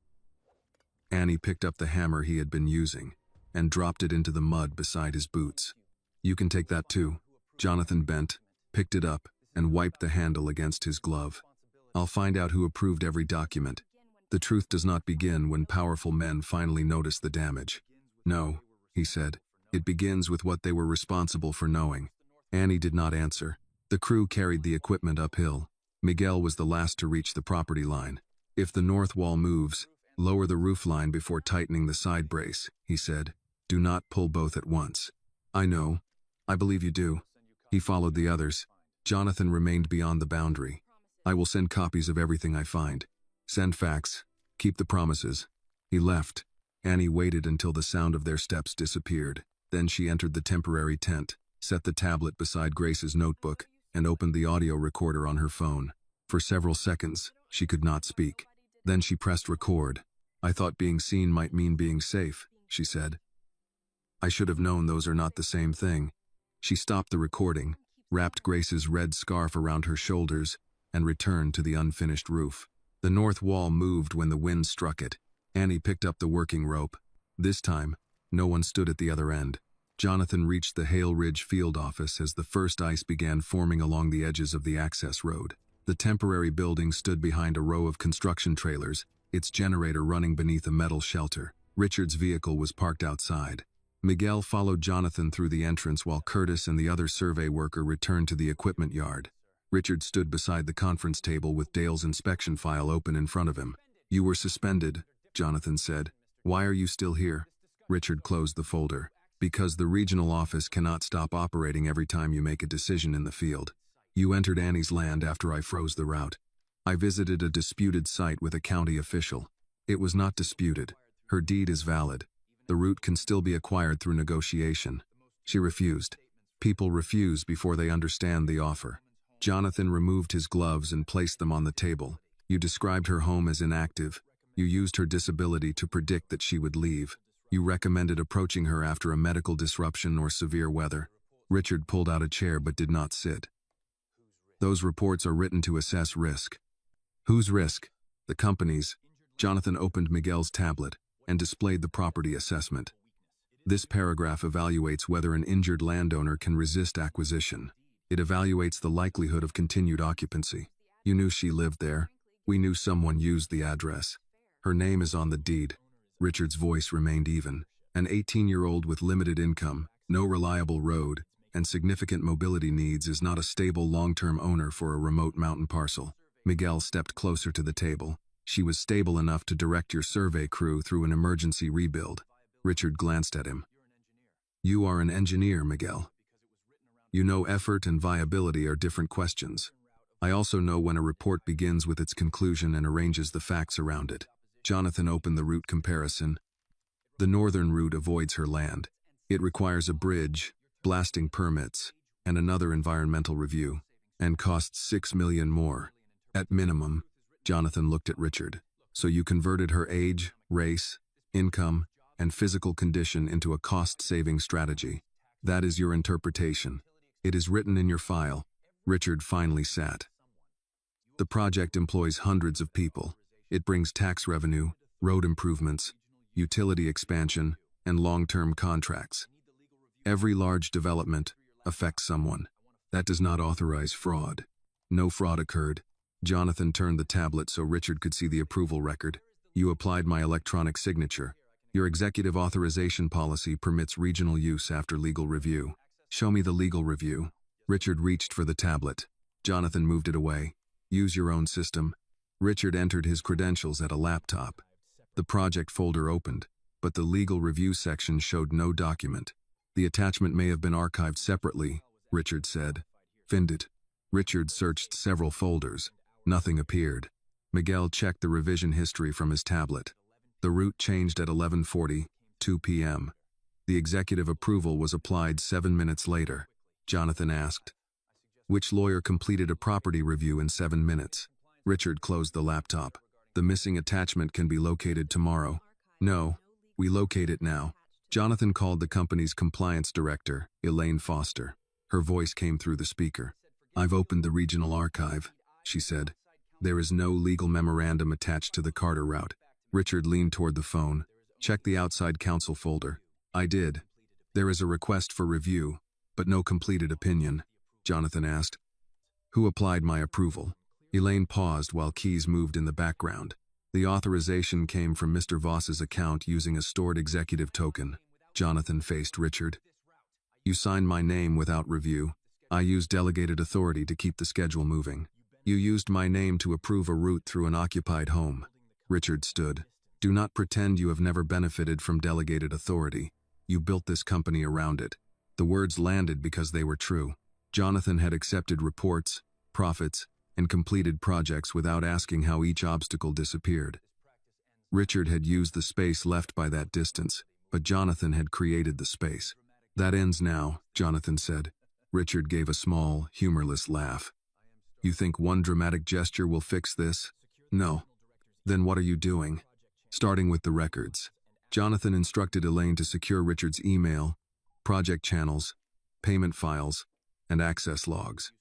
Annie picked up the hammer he had been using and dropped it into the mud beside his boots. You can take that too. Jonathan bent, picked it up, and wiped the handle against his glove. I'll find out who approved every document. The truth does not begin when powerful men finally notice the damage. No, he said. It begins with what they were responsible for knowing. Annie did not answer. The crew carried the equipment uphill. Miguel was the last to reach the property line. If the north wall moves, lower the roof line before tightening the side brace, he said. Do not pull both at once. I know. I believe you do. He followed the others. Jonathan remained beyond the boundary. I will send copies of everything I find. Send facts. Keep the promises. He left. Annie waited until the sound of their steps disappeared. Then she entered the temporary tent, set the tablet beside Grace's notebook, and opened the audio recorder on her phone. For several seconds, she could not speak. Then she pressed record. I thought being seen might mean being safe, she said. I should have known those are not the same thing. She stopped the recording, wrapped Grace's red scarf around her shoulders, and returned to the unfinished roof. The north wall moved when the wind struck it. Annie picked up the working rope. This time, no one stood at the other end. Jonathan reached the Hale Ridge field office as the first ice began forming along the edges of the access road. The temporary building stood behind a row of construction trailers, its generator running beneath a metal shelter. Richard's vehicle was parked outside. Miguel followed Jonathan through the entrance while Curtis and the other survey worker returned to the equipment yard. Richard stood beside the conference table with Dale's inspection file open in front of him. You were suspended, Jonathan said. Why are you still here? Richard closed the folder. Because the regional office cannot stop operating every time you make a decision in the field. You entered Annie's land after I froze the route. I visited a disputed site with a county official. It was not disputed. Her deed is valid. The route can still be acquired through negotiation. She refused. People refuse before they understand the offer. Jonathan removed his gloves and placed them on the table. You described her home as inactive. You used her disability to predict that she would leave. You recommended approaching her after a medical disruption or severe weather. Richard pulled out a chair but did not sit. Those reports are written to assess risk. Whose risk? The company's. Jonathan opened Miguel's tablet and displayed the property assessment. This paragraph evaluates whether an injured landowner can resist acquisition. It evaluates the likelihood of continued occupancy. You knew she lived there. We knew someone used the address. Her name is on the deed. Richard's voice remained even. An 18-year-old with limited income, no reliable road, and significant mobility needs is not a stable long-term owner for a remote mountain parcel. Miguel stepped closer to the table. She was stable enough to direct your survey crew through an emergency rebuild. Richard glanced at him. You are an engineer, Miguel. You know effort and viability are different questions. I also know when a report begins with its conclusion and arranges the facts around it. Jonathan opened the route comparison. The northern route avoids her land. It requires a bridge, blasting permits, and another environmental review, and costs $6 million more. At minimum. Jonathan looked at Richard. So you converted her age, race, income, and physical condition into a cost-saving strategy. That is your interpretation. It is written in your file. Richard finally sat. The project employs hundreds of people. It brings tax revenue, road improvements, utility expansion, and long-term contracts. Every large development affects someone. That does not authorize fraud. No fraud occurred. Jonathan turned the tablet so Richard could see the approval record. You applied my electronic signature. Your executive authorization policy permits regional use after legal review. Show me the legal review. Richard reached for the tablet. Jonathan moved it away. Use your own system. Richard entered his credentials at a laptop. The project folder opened, but the legal review section showed no document. The attachment may have been archived separately, Richard said. Find it. Richard searched several folders. Nothing appeared. Miguel checked the revision history from his tablet. The route changed at 11:40, 2 p.m. The executive approval was applied 7 minutes later. Jonathan asked, which lawyer completed a property review in 7 minutes? Richard closed the laptop. The missing attachment can be located tomorrow. No, we locate it now. Jonathan called the company's compliance director, Elaine Foster. Her voice came through the speaker. I've opened the regional archive, she said. There is no legal memorandum attached to the Carter route. Richard leaned toward the phone. Check the outside counsel folder. I did. There is a request for review, but no completed opinion. Jonathan asked. Who applied my approval? Elaine paused while keys moved in the background. The authorization came from Mr. Voss's account using a stored executive token. Jonathan faced Richard. You signed my name without review. I used delegated authority to keep the schedule moving. You used my name to approve a route through an occupied home. Richard stood. Do not pretend you have never benefited from delegated authority. You built this company around it. The words landed because they were true. Jonathan had accepted reports, profits, and completed projects without asking how each obstacle disappeared. Richard had used the space left by that distance, but Jonathan had created the space. That ends now, Jonathan said. Richard gave a small, humorless laugh. You think one dramatic gesture will fix this? No. Then what are you doing? Starting with the records. Jonathan instructed Elaine to secure Richard's email, project channels, payment files, and access logs.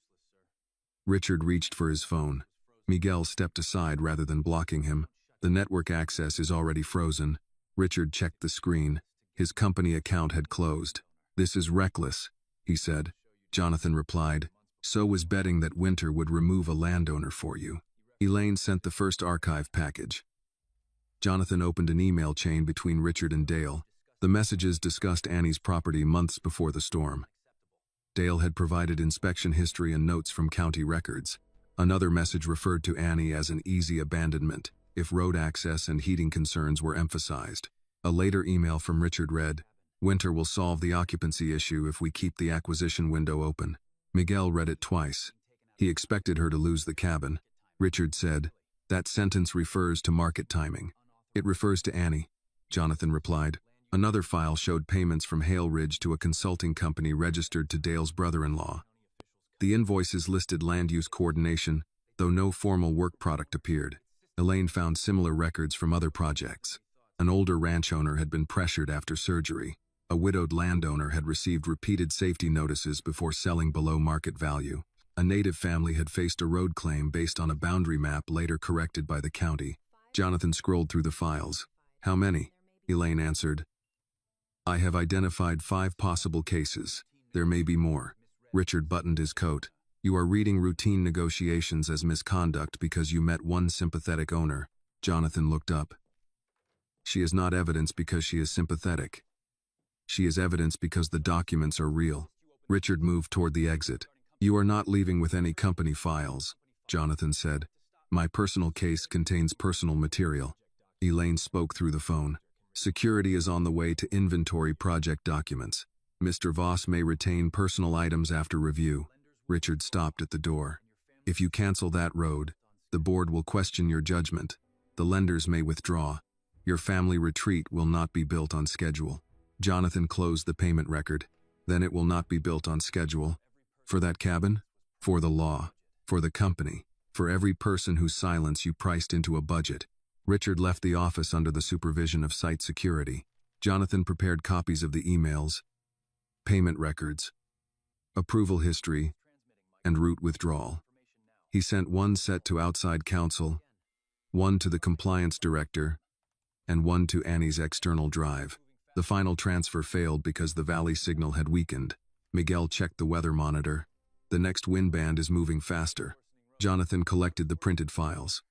Richard reached for his phone. Miguel stepped aside rather than blocking him. The network access is already frozen. Richard checked the screen. His company account had closed. This is reckless, he said. Jonathan replied. So was betting that Winter would remove a landowner for you. Elaine sent the first archive package. Jonathan opened an email chain between Richard and Dale. The messages discussed Annie's property months before the storm. Dale had provided inspection history and notes from county records. Another message referred to Annie as an easy abandonment. if road access and heating concerns were emphasized. A later email from Richard read, "Winter will solve the occupancy issue if we keep the acquisition window open." Miguel read it twice. He expected her to lose the cabin. Richard said, "That sentence refers to market timing." "It refers to Annie," Jonathan replied. Another file showed payments from Hale Ridge to a consulting company registered to Dale's brother-in-law. The invoices listed land use coordination, though no formal work product appeared. Elaine found similar records from other projects. An older ranch owner had been pressured after surgery. A widowed landowner had received repeated safety notices before selling below market value. A native family had faced a road claim based on a boundary map later corrected by the county. Jonathan scrolled through the files. "How many?" Elaine answered. "I have identified 5 possible cases. There may be more." Richard buttoned his coat. "You are reading routine negotiations as misconduct because you met one sympathetic owner." Jonathan looked up. "She is not evidence because she is sympathetic. She is evidence because the documents are real." Richard moved toward the exit. "You are not leaving with any company files," Jonathan said. "My personal case contains personal material." Elaine spoke through the phone. "Security is on the way to inventory project documents. Mr. Voss may retain personal items after review." Richard stopped at the door. "If you cancel that road, the board will question your judgment. The lenders may withdraw. Your family retreat will not be built on schedule." Jonathan closed the payment record. "Then it will not be built on schedule. For that cabin? For the law. For the company. For every person whose silence you priced into a budget." Richard left the office under the supervision of site security. Jonathan prepared copies of the emails, payment records, approval history, and route withdrawal. He sent one set to outside counsel, one to the compliance director, and one to Annie's external drive. The final transfer failed because the valley signal had weakened. Miguel checked the weather monitor. "The next wind band is moving faster." Jonathan collected the printed files.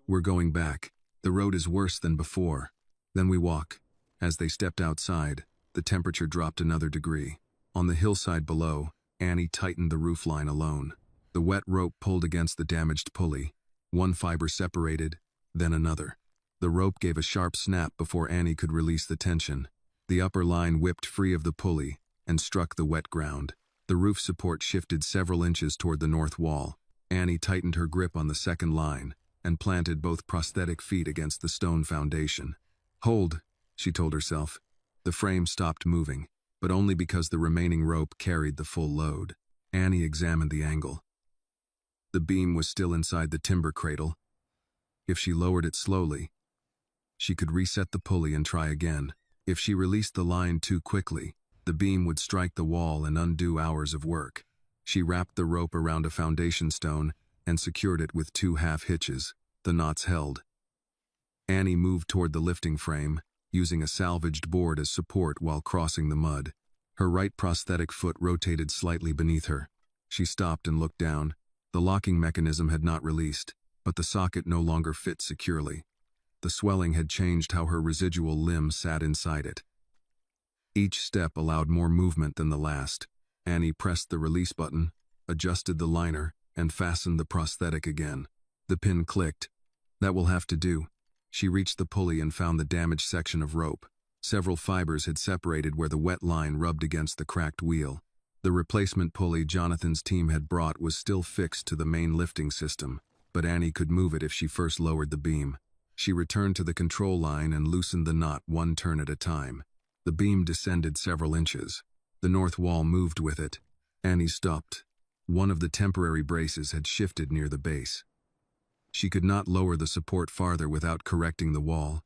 "We're going back. The road is worse than before." "Then we walk." As they stepped outside, the temperature dropped another degree. On the hillside below, Annie tightened the roofline alone. The wet rope pulled against the damaged pulley. One fiber separated, then another. The rope gave a sharp snap before Annie could release the tension. The upper line whipped free of the pulley and struck the wet ground. The roof support shifted several inches toward the north wall. Annie tightened her grip on the second line and planted both prosthetic feet against the stone foundation. "Hold," she told herself. The frame stopped moving, but only because the remaining rope carried the full load. Annie examined the angle. The beam was still inside the timber cradle. If she lowered it slowly, she could reset the pulley and try again. If she released the line too quickly, the beam would strike the wall and undo hours of work. She wrapped the rope around a foundation stone and secured it with 2 half hitches. The knots held. Annie moved toward the lifting frame, using a salvaged board as support while crossing the mud. Her right prosthetic foot rotated slightly beneath her. She stopped and looked down. The locking mechanism had not released, but the socket no longer fit securely. The swelling had changed how her residual limb sat inside it. Each step allowed more movement than the last. Annie pressed the release button, adjusted the liner, and fastened the prosthetic again. The pin clicked. "That will have to do." She reached the pulley and found the damaged section of rope. Several fibers had separated where the wet line rubbed against the cracked wheel. The replacement pulley Jonathan's team had brought was still fixed to the main lifting system, but Annie could move it if she first lowered the beam. She returned to the control line and loosened the knot one turn at a time. The beam descended several inches. The north wall moved with it. Annie stopped. One of the temporary braces had shifted near the base. She could not lower the support farther without correcting the wall,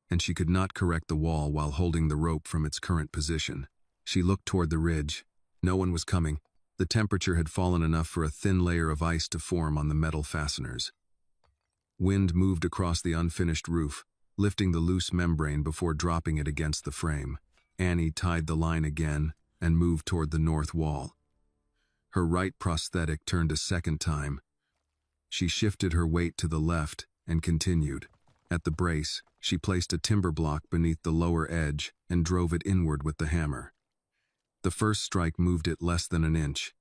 and she could not correct the wall while holding the rope from its current position. She looked toward the ridge. No one was coming. The temperature had fallen enough for a thin layer of ice to form on the metal fasteners. Wind moved across the unfinished roof, lifting the loose membrane before dropping it against the frame. Annie tied the line again and moved toward the north wall. Her right prosthetic turned a second time. She shifted her weight to the left and continued. At the brace, she placed a timber block beneath the lower edge and drove it inward with the hammer. The first strike moved it less than an inch.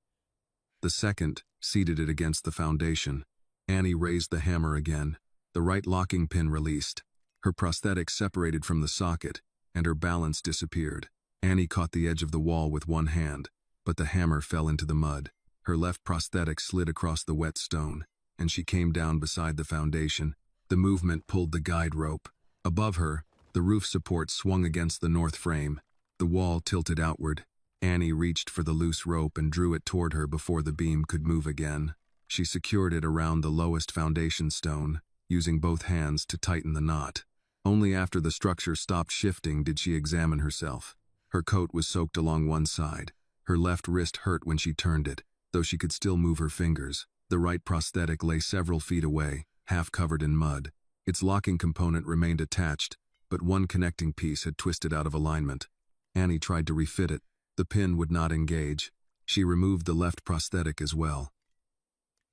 The second seated it against the foundation. Annie raised the hammer again. The right locking pin released. Her prosthetic separated from the socket, and her balance disappeared. Annie caught the edge of the wall with one hand, but the hammer fell into the mud. Her left prosthetic slid across the wet stone, and she came down beside the foundation. The movement pulled the guide rope. Above her, the roof support swung against the north frame. The wall tilted outward. Annie reached for the loose rope and drew it toward her before the beam could move again. She secured it around the lowest foundation stone, using both hands to tighten the knot. Only after the structure stopped shifting did she examine herself. Her coat was soaked along one side. Her left wrist hurt when she turned it, though she could still move her fingers. The right prosthetic lay several feet away, half covered in mud. Its locking component remained attached, but one connecting piece had twisted out of alignment. Annie tried to refit it. The pin would not engage. She removed the left prosthetic as well.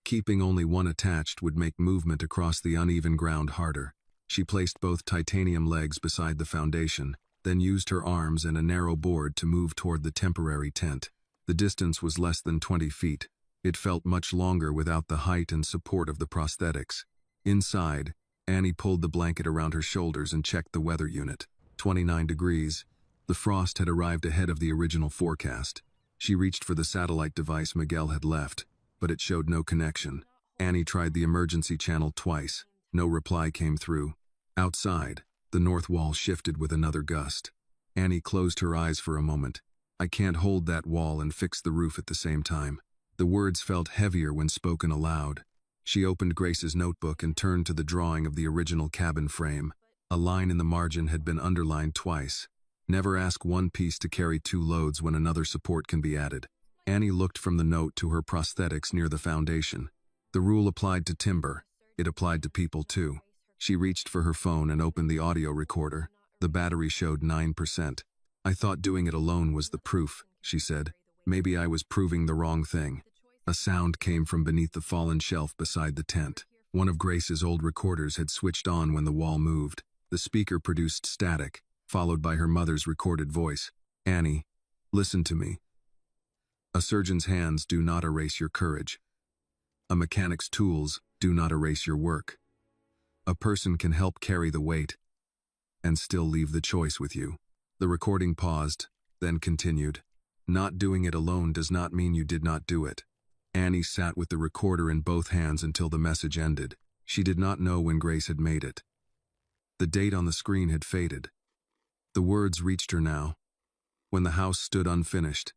Keeping only one attached would make movement across the uneven ground harder. She placed both titanium legs beside the foundation, then used her arms and a narrow board to move toward the temporary tent. The distance was less than 20 feet. It felt much longer without the height and support of the prosthetics. Inside, Annie pulled the blanket around her shoulders and checked the weather unit. 29 degrees. The frost had arrived ahead of the original forecast. She reached for the satellite device Miguel had left, but it showed no connection. Annie tried the emergency channel twice. No reply came through. Outside, the north wall shifted with another gust. Annie closed her eyes for a moment. I can't hold that wall and fix the roof at the same time. The words felt heavier when spoken aloud. She opened Grace's notebook and turned to the drawing of the original cabin frame. A line in the margin had been underlined twice. Never ask one piece to carry two loads when another support can be added. Annie looked from the note to her prosthetics near the foundation. The rule applied to timber. It applied to people too. She reached for her phone and opened the audio recorder. The battery showed 9%. I thought doing it alone was the proof, she said. Maybe I was proving the wrong thing. A sound came from beneath the fallen shelf beside the tent. One of Grace's old recorders had switched on when the wall moved. The speaker produced static, followed by her mother's recorded voice. Annie, listen to me. A surgeon's hands do not erase your courage. A mechanic's tools do not erase your work. A person can help carry the weight and still leave the choice with you. The recording paused, then continued. Not doing it alone does not mean you did not do it. Annie sat with the recorder in both hands until the message ended. She did not know when Grace had made it. The date on the screen had faded. The words reached her now, when the house stood unfinished,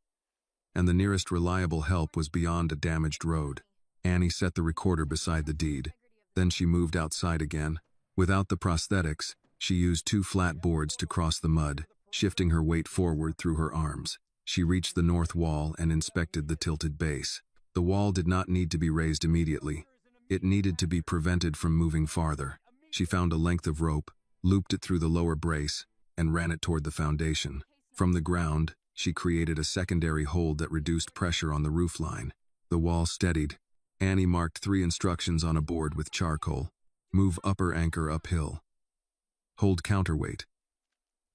and the nearest reliable help was beyond a damaged road. Annie set the recorder beside the deed. Then she moved outside again. Without the prosthetics, she used two flat boards to cross the mud, shifting her weight forward through her arms. She reached the north wall and inspected the tilted base. The wall did not need to be raised immediately. It needed to be prevented from moving farther. She found a length of rope, looped it through the lower brace, and ran it toward the foundation. From the ground, she created a secondary hold that reduced pressure on the roof line. The wall steadied. Annie marked 3 instructions on a board with charcoal. Move upper anchor uphill. Hold counterweight.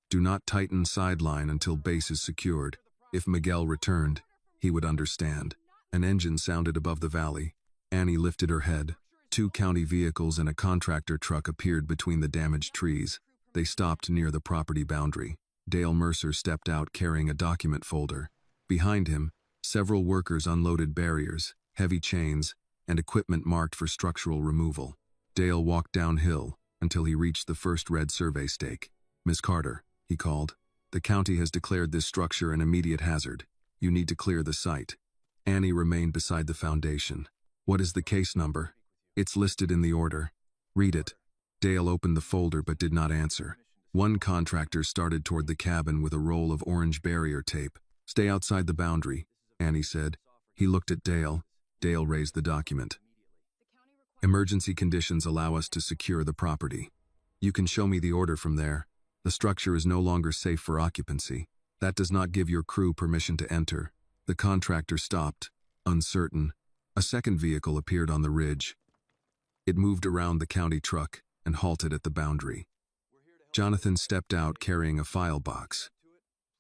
Do not tighten sideline until base is secured. If Miguel returned, he would understand. An engine sounded above the valley. Annie lifted her head. 2 county vehicles and a contractor truck appeared between the damaged trees. They stopped near the property boundary. Dale Mercer stepped out carrying a document folder. Behind him, several workers unloaded barriers, heavy chains, and equipment marked for structural removal. Dale walked downhill until he reached the first red survey stake. Miss Carter, he called. The county has declared this structure an immediate hazard. You need to clear the site. Annie remained beside the foundation. What is the case number? It's listed in the order. Read it. Dale opened the folder but did not answer. One contractor started toward the cabin with a roll of orange barrier tape. Stay outside the boundary, Annie said. He looked at Dale. Dale raised the document. Emergency conditions allow us to secure the property. You can show me the order from there. The structure is no longer safe for occupancy. That does not give your crew permission to enter. The contractor stopped, uncertain. A second vehicle appeared on the ridge. It moved around the county truck and halted at the boundary. Jonathan stepped out carrying a file box.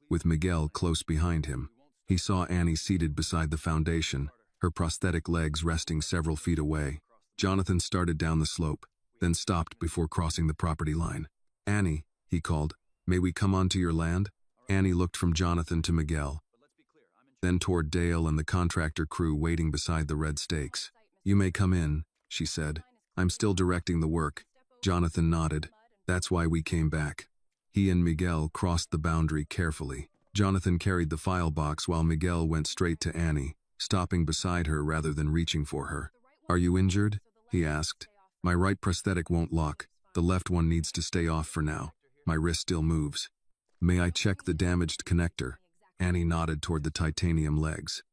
With Miguel close behind him, he saw Annie seated beside the foundation, her prosthetic legs resting several feet away. Jonathan started down the slope. then stopped before crossing the property line. "Annie," he called, "may we come onto your land?" Annie looked from Jonathan to Miguel, then toward Dale and the contractor crew waiting beside the red stakes. "You may come in," she said. "I'm still directing the work." Jonathan nodded. "That's why we came back." He and Miguel crossed the boundary carefully. Jonathan carried the file box while Miguel went straight to Annie, stopping beside her rather than reaching for her. "Are you injured?" he asked. "My right prosthetic won't lock. The left one needs to stay off for now. My wrist still moves." "May I check the damaged connector?" Annie nodded toward the titanium legs.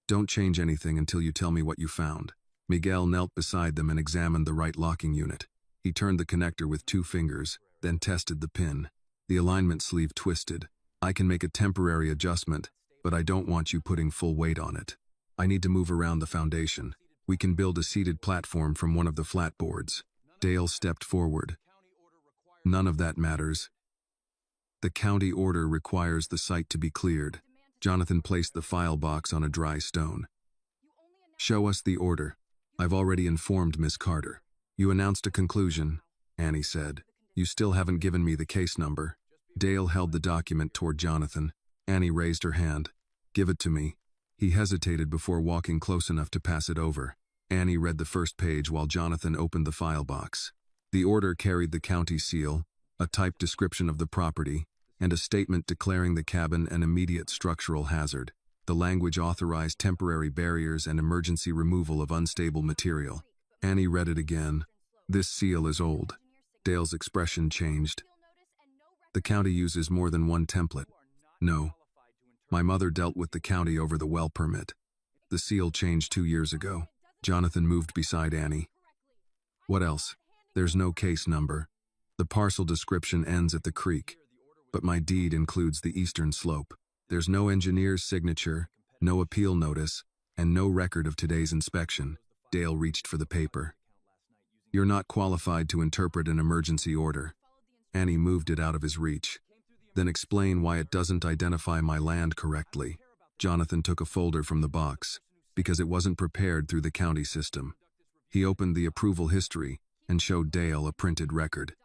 "Don't change anything until you tell me what you found." Miguel knelt beside them and examined the right locking unit. He turned the connector with 2 fingers, then tested the pin. The alignment sleeve twisted. "I can make a temporary adjustment, but I don't want you putting full weight on it. I need to move around the foundation. We can build a seated platform from one of the flat boards." Dale stepped forward. "None of that matters. The county order requires the site to be cleared." Jonathan placed the file box on a dry stone. "Show us the order." "I've already informed Miss Carter." "You announced a conclusion," Annie said. "You still haven't given me the case number." Dale held the document toward Jonathan. Annie raised her hand. "Give it to me." He hesitated before walking close enough to pass it over. Annie read the first page while Jonathan opened the file box. The order carried the county seal, a typed description of the property, and a statement declaring the cabin an immediate structural hazard. The language authorized temporary barriers and emergency removal of unstable material. Annie read it again. "This seal is old." Dale's expression changed. "The county uses more than one template." "No. My mother dealt with the county over the well permit. The seal changed 2 years ago." Jonathan moved beside Annie. "What else?" "There's no case number. The parcel description ends at the creek, but my deed includes the eastern slope. There's no engineer's signature, no appeal notice, and no record of today's inspection." Dale reached for the paper. "You're not qualified to interpret an emergency order." Annie moved it out of his reach. "Then explain why it doesn't identify my land correctly." Jonathan took a folder from the box. "Because it wasn't prepared through the county system." He opened the approval history and showed Dale a printed record.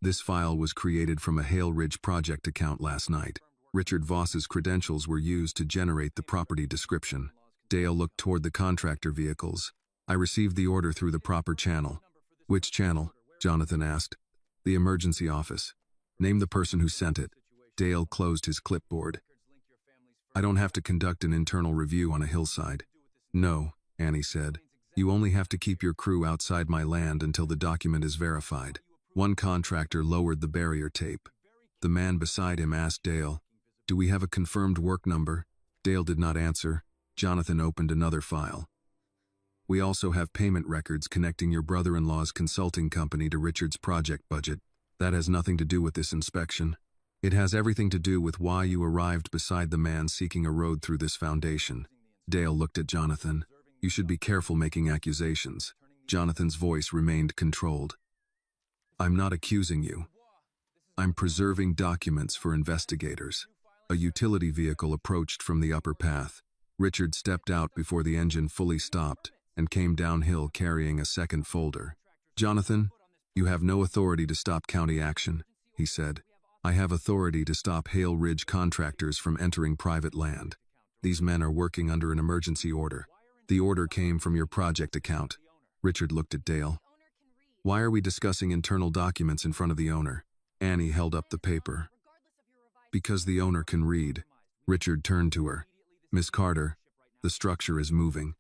"This file was created from a Hale Ridge project account last night. Richard Voss's credentials were used to generate the property description." Dale looked toward the contractor vehicles. "I received the order through the proper channel." "Which channel?" Jonathan asked. "The emergency office." "Name the person who sent it." Dale closed his clipboard. "I don't have to conduct an internal review on a hillside." "No," Annie said. "You only have to keep your crew outside my land until the document is verified." One contractor lowered the barrier tape. The man beside him asked Dale, "Do we have a confirmed work number?" Dale did not answer. Jonathan opened another file. "We also have payment records connecting your brother-in-law's consulting company to Richard's project budget. That has nothing to do with this inspection. It has everything to do with why you arrived beside the man seeking a road through this foundation." Dale looked at Jonathan. "You should be careful making accusations." Jonathan's voice remained controlled. "I'm not accusing you. I'm preserving documents for investigators." A utility vehicle approached from the upper path. Richard stepped out before the engine fully stopped and came downhill carrying a second folder. "Jonathan, you have no authority to stop county action," he said. "I have authority to stop Hale Ridge contractors from entering private land. These men are working under an emergency order. The order came from your project account." Richard looked at Dale. "Why are we discussing internal documents in front of the owner?" Annie held up the paper. "Because the owner can read." Richard turned to her. "Miss Carter, the structure is moving.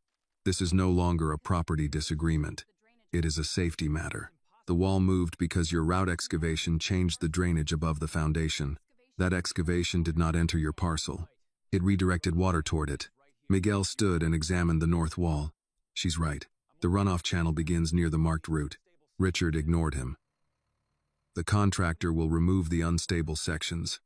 This is no longer a property disagreement. It is a safety matter. The wall moved because your route excavation changed the drainage above the foundation. That excavation did not enter your parcel. It redirected water toward it." Miguel stood and examined the north wall. "She's right. The runoff channel begins near the marked route." Richard ignored him. "The contractor will remove the unstable sections,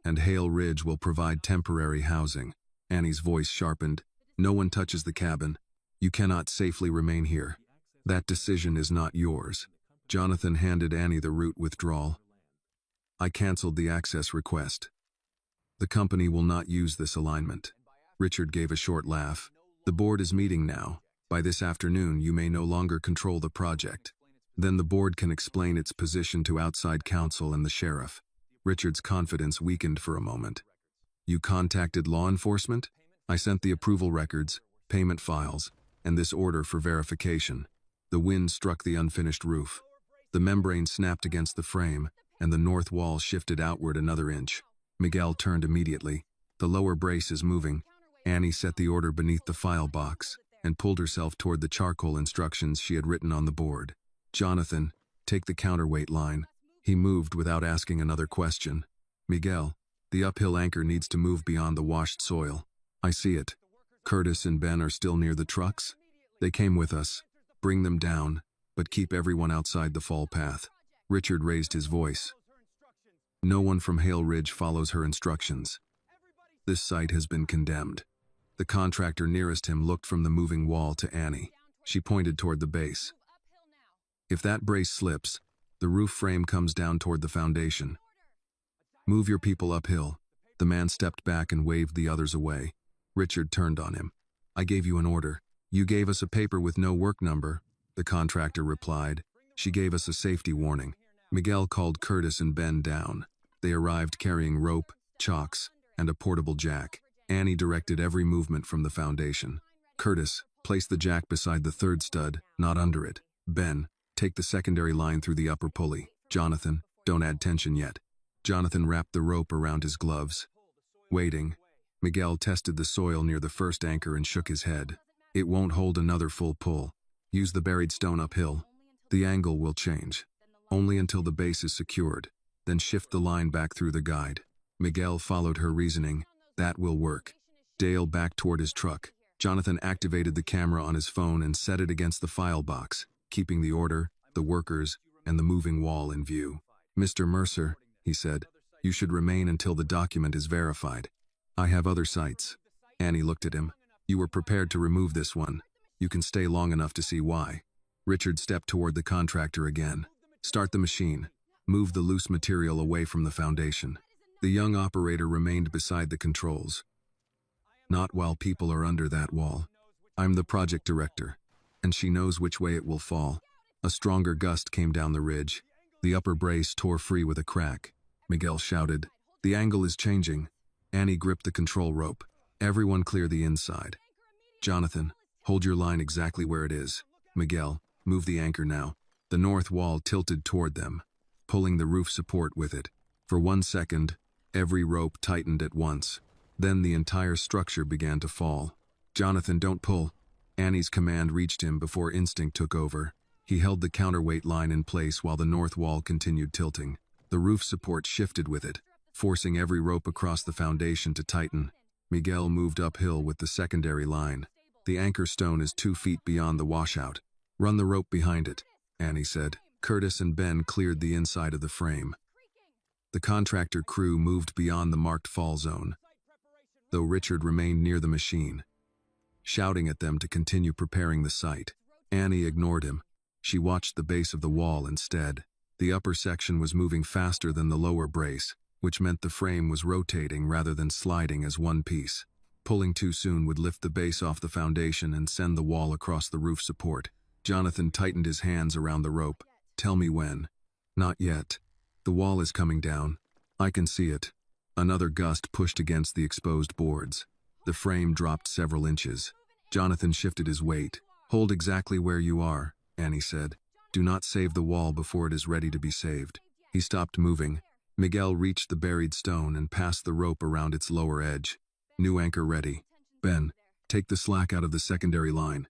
and Hale Ridge will provide temporary housing." Annie's voice sharpened. "No one touches the cabin. You cannot safely remain here. That decision is not yours." Jonathan handed Annie the route withdrawal. "I canceled the access request. The company will not use this alignment." Richard gave a short laugh. "The board is meeting now. By this afternoon, you may no longer control the project." Then the board can explain its position to outside counsel and the sheriff. Richard's confidence weakened for a moment. You contacted law enforcement? I sent the approval records, payment files, and this order for verification. The wind struck the unfinished roof. The membrane snapped against the frame, and the north wall shifted outward another inch. Miguel turned immediately. The lower brace is moving. Annie set the order beneath the file box and pulled herself toward the charcoal instructions she had written on the board. Jonathan, take the counterweight line. He moved without asking another question. Miguel, the uphill anchor needs to move beyond the washed soil. I see it. Curtis and Ben are still near the trucks. They came with us. Bring them down, but keep everyone outside the fall path. Richard raised his voice. No one from Hale Ridge follows her instructions. This site has been condemned. The contractor nearest him looked from the moving wall to Annie. She pointed toward the base. If that brace slips, the roof frame comes down toward the foundation. Move your people uphill. The man stepped back and waved the others away. Richard turned on him. I gave you an order. You gave us a paper with no work number, the contractor replied. She gave us a safety warning. Miguel called Curtis and Ben down. They arrived carrying rope, chocks, and a portable jack. Annie directed every movement from the foundation. Curtis, place the jack beside the third stud, not under it. Ben, take the secondary line through the upper pulley. Jonathan, don't add tension yet. Jonathan wrapped the rope around his gloves. Waiting, Miguel tested the soil near the first anchor and shook his head. It won't hold another full pull. Use the buried stone uphill. The angle will change. Only until the base is secured. Then shift the line back through the guide. Miguel followed her reasoning. That will work. Dale backed toward his truck. Jonathan activated the camera on his phone and set it against the file box, keeping the order, the workers, and the moving wall in view. Mr. Mercer, he said, you should remain until the document is verified. I have other sites. Annie looked at him. You were prepared to remove this one. You can stay long enough to see why. Richard stepped toward the contractor again. Start the machine. Move the loose material away from the foundation. The young operator remained beside the controls. Not while people are under that wall. I'm the project director, and she knows which way it will fall. A stronger gust came down the ridge. The upper brace tore free with a crack. Miguel shouted, the angle is changing. Annie gripped the control rope. Everyone clear the inside. Jonathan, hold your line exactly where it is. Miguel, move the anchor now. The north wall tilted toward them, pulling the roof support with it. For 1 second, every rope tightened at once. Then the entire structure began to fall. Jonathan, don't pull. Annie's command reached him before instinct took over. He held the counterweight line in place while the north wall continued tilting. The roof support shifted with it, forcing every rope across the foundation to tighten. Miguel moved uphill with the secondary line. The anchor stone is 2 feet beyond the washout. Run the rope behind it, Annie said. Curtis and Ben cleared the inside of the frame. The contractor crew moved beyond the marked fall zone, though Richard remained near the machine, shouting at them to continue preparing the site. Annie ignored him. She watched the base of the wall instead. The upper section was moving faster than the lower brace, which meant the frame was rotating rather than sliding as one piece. Pulling too soon would lift the base off the foundation and send the wall across the roof support. Jonathan tightened his hands around the rope. Tell me when. Not yet. The wall is coming down. I can see it. Another gust pushed against the exposed boards. The frame dropped several inches. Jonathan shifted his weight. Hold exactly where you are, Annie said. Do not save the wall before it is ready to be saved. He stopped moving. Miguel reached the buried stone and passed the rope around its lower edge. New anchor ready. Ben, take the slack out of the secondary line.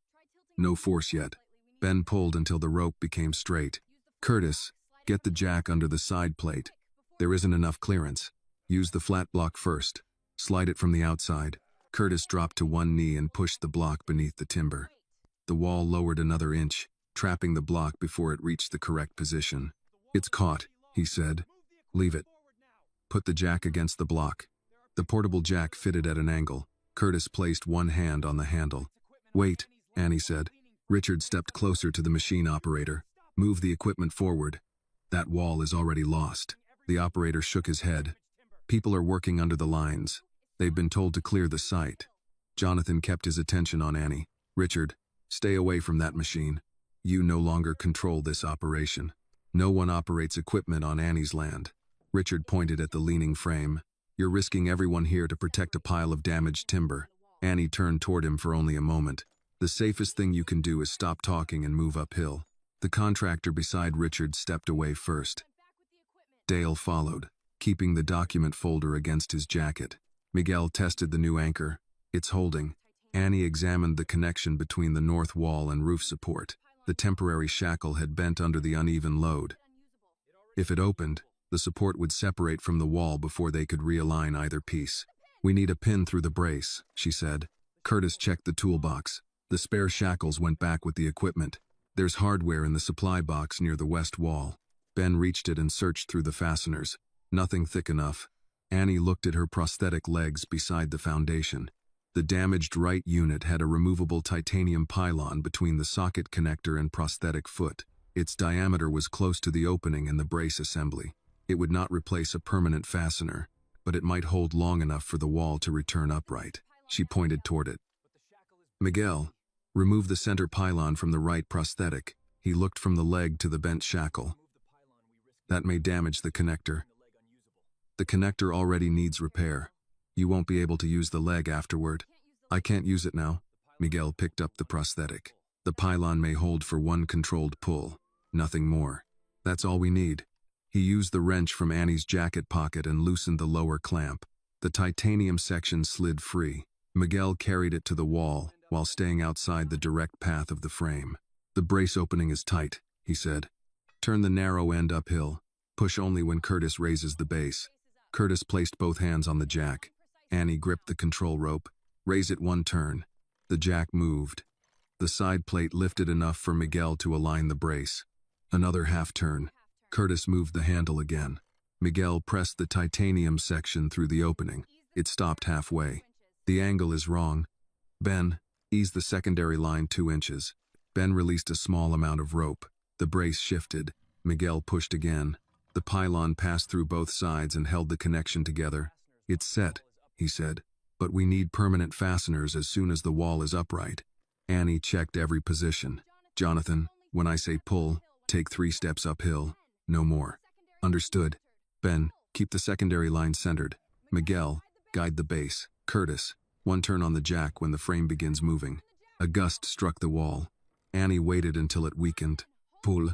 No force yet. Ben pulled until the rope became straight. Curtis, get the jack under the side plate. There isn't enough clearance. Use the flat block first. Slide it from the outside. Curtis dropped to one knee and pushed the block beneath the timber. The wall lowered another inch, trapping the block before it reached the correct position. It's caught, he said. Leave it. Put the jack against the block. The portable jack fitted at an angle. Curtis placed one hand on the handle. Wait, Annie said. Richard stepped closer to the machine operator. Move the equipment forward. That wall is already lost. The operator shook his head. People are working under the lines. They've been told to clear the site. Jonathan kept his attention on Annie. Richard, stay away from that machine. You no longer control this operation. No one operates equipment on Annie's land. Richard pointed at the leaning frame. You're risking everyone here to protect a pile of damaged timber. Annie turned toward him for only a moment. The safest thing you can do is stop talking and move uphill. The contractor beside Richard stepped away first. Dale followed, keeping the document folder against his jacket. Miguel tested the new anchor. It's holding. Annie examined the connection between the north wall and roof support. The temporary shackle had bent under the uneven load. If it opened, the support would separate from the wall before they could realign either piece. We need a pin through the brace, she said. Curtis checked the toolbox. The spare shackles went back with the equipment. There's hardware in the supply box near the west wall. Ben reached it and searched through the fasteners. Nothing thick enough. Annie looked at her prosthetic legs beside the foundation. The damaged right unit had a removable titanium pylon between the socket connector and prosthetic foot. Its diameter was close to the opening in the brace assembly. It would not replace a permanent fastener, but it might hold long enough for the wall to return upright. She pointed toward it. Miguel, remove the center pylon from the right prosthetic. He looked from the leg to the bent shackle. That may damage the connector. The connector already needs repair. You won't be able to use the leg afterward. I can't use it now. Miguel picked up the prosthetic. The pylon may hold for one controlled pull. Nothing more. That's all we need. He used the wrench from Annie's jacket pocket and loosened the lower clamp. The titanium section slid free. Miguel carried it to the wall while staying outside the direct path of the frame. The brace opening is tight, he said. Turn the narrow end uphill. Push only when Curtis raises the base. Curtis placed both hands on the jack. Annie gripped the control rope. Raise it one turn. The jack moved. The side plate lifted enough for Miguel to align the brace. Another half turn. Curtis moved the handle again. Miguel pressed the titanium section through the opening. It stopped halfway. The angle is wrong. Ben, ease the secondary line 2 inches. Ben released a small amount of rope. The brace shifted. Miguel pushed again. The pylon passed through both sides and held the connection together. It's set, he said, but we need permanent fasteners as soon as the wall is upright. Annie checked every position. Jonathan, when I say pull, take 3 steps uphill. No more. Understood. Ben, keep the secondary line centered. Miguel, guide the base. Curtis, 1 turn on the jack when the frame begins moving. A gust struck the wall. Annie waited until it weakened. Pull.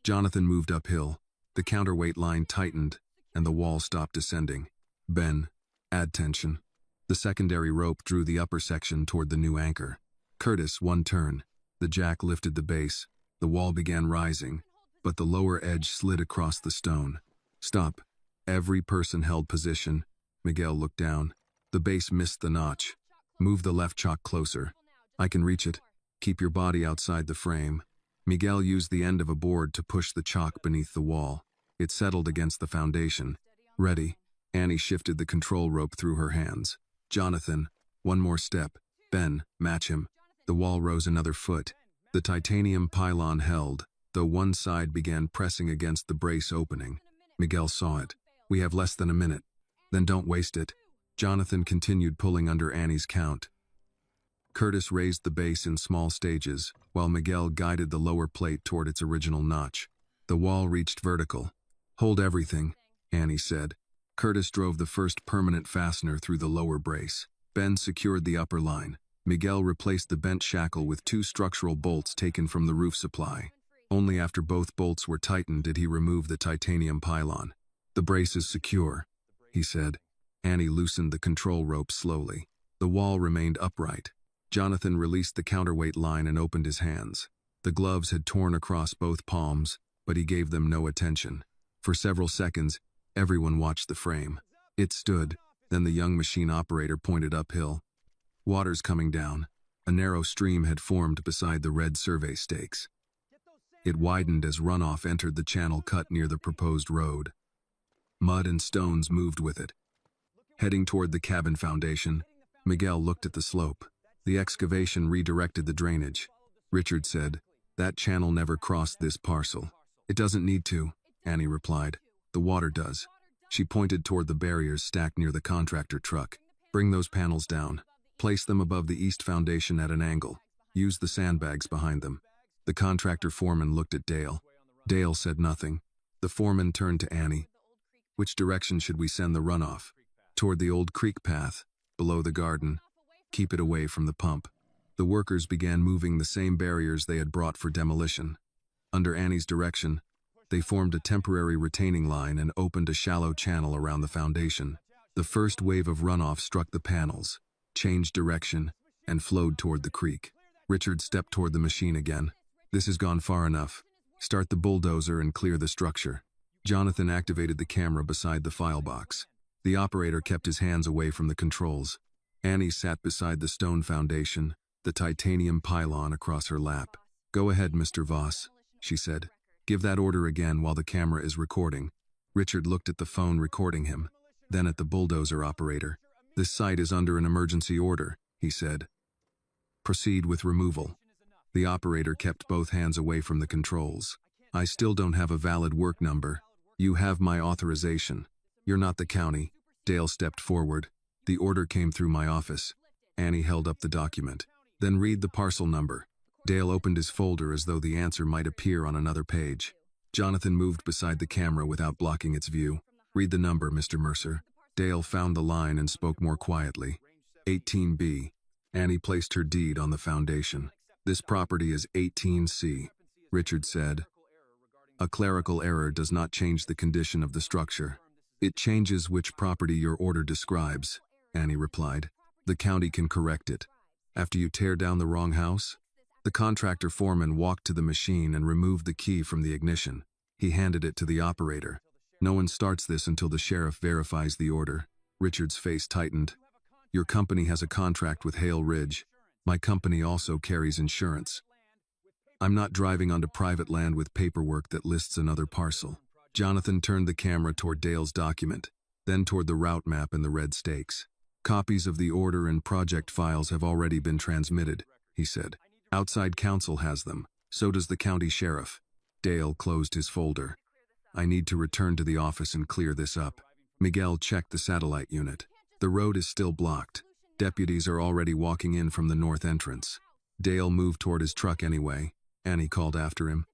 Jonathan moved uphill. The counterweight line tightened, and the wall stopped descending. Ben, add tension. The secondary rope drew the upper section toward the new anchor. Curtis, 1 turn. The jack lifted the base. The wall began rising, but the lower edge slid across the stone. Stop. Every person held position. Miguel looked down. The base missed the notch. Move the left chock closer. I can reach it. Keep your body outside the frame. Miguel used the end of a board to push the chock beneath the wall. It settled against the foundation. Ready. Annie shifted the control rope through her hands. Jonathan, 1 more step. Ben, match him. The wall rose another foot. The titanium pylon held, though one side began pressing against the brace opening. Miguel saw it. We have less than a minute. Then don't waste it. Jonathan continued pulling under Annie's count. Curtis raised the base in small stages, while Miguel guided the lower plate toward its original notch. The wall reached vertical. Hold everything, Annie said. Curtis drove the first permanent fastener through the lower brace. Ben secured the upper line. Miguel replaced the bent shackle with 2 structural bolts taken from the roof supply. Only after both bolts were tightened did he remove the titanium pylon. The brace is secure, he said. Annie loosened the control rope slowly. The wall remained upright. Jonathan released the counterweight line and opened his hands. The gloves had torn across both palms, but he gave them no attention. For several seconds, everyone watched the frame. It stood. Then the young machine operator pointed uphill. Water's coming down. A narrow stream had formed beside the red survey stakes. It widened as runoff entered the channel cut near the proposed road. Mud and stones moved with it. Heading toward the cabin foundation, Miguel looked at the slope. The excavation redirected the drainage. Richard said, "That channel never crossed this parcel." "It doesn't need to," Annie replied. "The water does." She pointed toward the barriers stacked near the contractor truck. "Bring those panels down. Place them above the east foundation at an angle. Use the sandbags behind them." The contractor foreman looked at Dale. Dale said nothing. The foreman turned to Annie. Which direction should we send the runoff? Toward the old creek path, below the garden. Keep it away from the pump. The workers began moving the same barriers they had brought for demolition. Under Annie's direction, they formed a temporary retaining line and opened a shallow channel around the foundation. The first wave of runoff struck the panels, changed direction, and flowed toward the creek. Richard stepped toward the machine again. This has gone far enough. Start the bulldozer and clear the structure. Jonathan activated the camera beside the file box. The operator kept his hands away from the controls. Annie sat beside the stone foundation, the titanium pylon across her lap. Go ahead, Mr. Voss, she said. Give that order again while the camera is recording. Richard looked at the phone recording him, then at the bulldozer operator. This site is under an emergency order, he said. Proceed with removal. The operator kept both hands away from the controls. I still don't have a valid work number. You have my authorization. You're not the county. Dale stepped forward. The order came through my office. Annie held up the document. Then read the parcel number. Dale opened his folder as though the answer might appear on another page. Jonathan moved beside the camera without blocking its view. Read the number, Mr. Mercer. Dale found the line and spoke more quietly. 18B. Annie placed her deed on the foundation. This property is 18C, Richard said. A clerical error does not change the condition of the structure. It changes which property your order describes, Annie replied. The county can correct it. After you tear down the wrong house? The contractor foreman walked to the machine and removed the key from the ignition. He handed it to the operator. No one starts this until the sheriff verifies the order. Richard's face tightened. Your company has a contract with Hale Ridge. My company also carries insurance. I'm not driving onto private land with paperwork that lists another parcel. Jonathan turned the camera toward Dale's document, then toward the route map and the red stakes. Copies of the order and project files have already been transmitted, he said. Outside counsel has them. So does the county sheriff. Dale closed his folder. I need to return to the office and clear this up. Miguel checked the satellite unit. The road is still blocked. Deputies are already walking in from the north entrance. Dale moved toward his truck anyway. Annie called after him.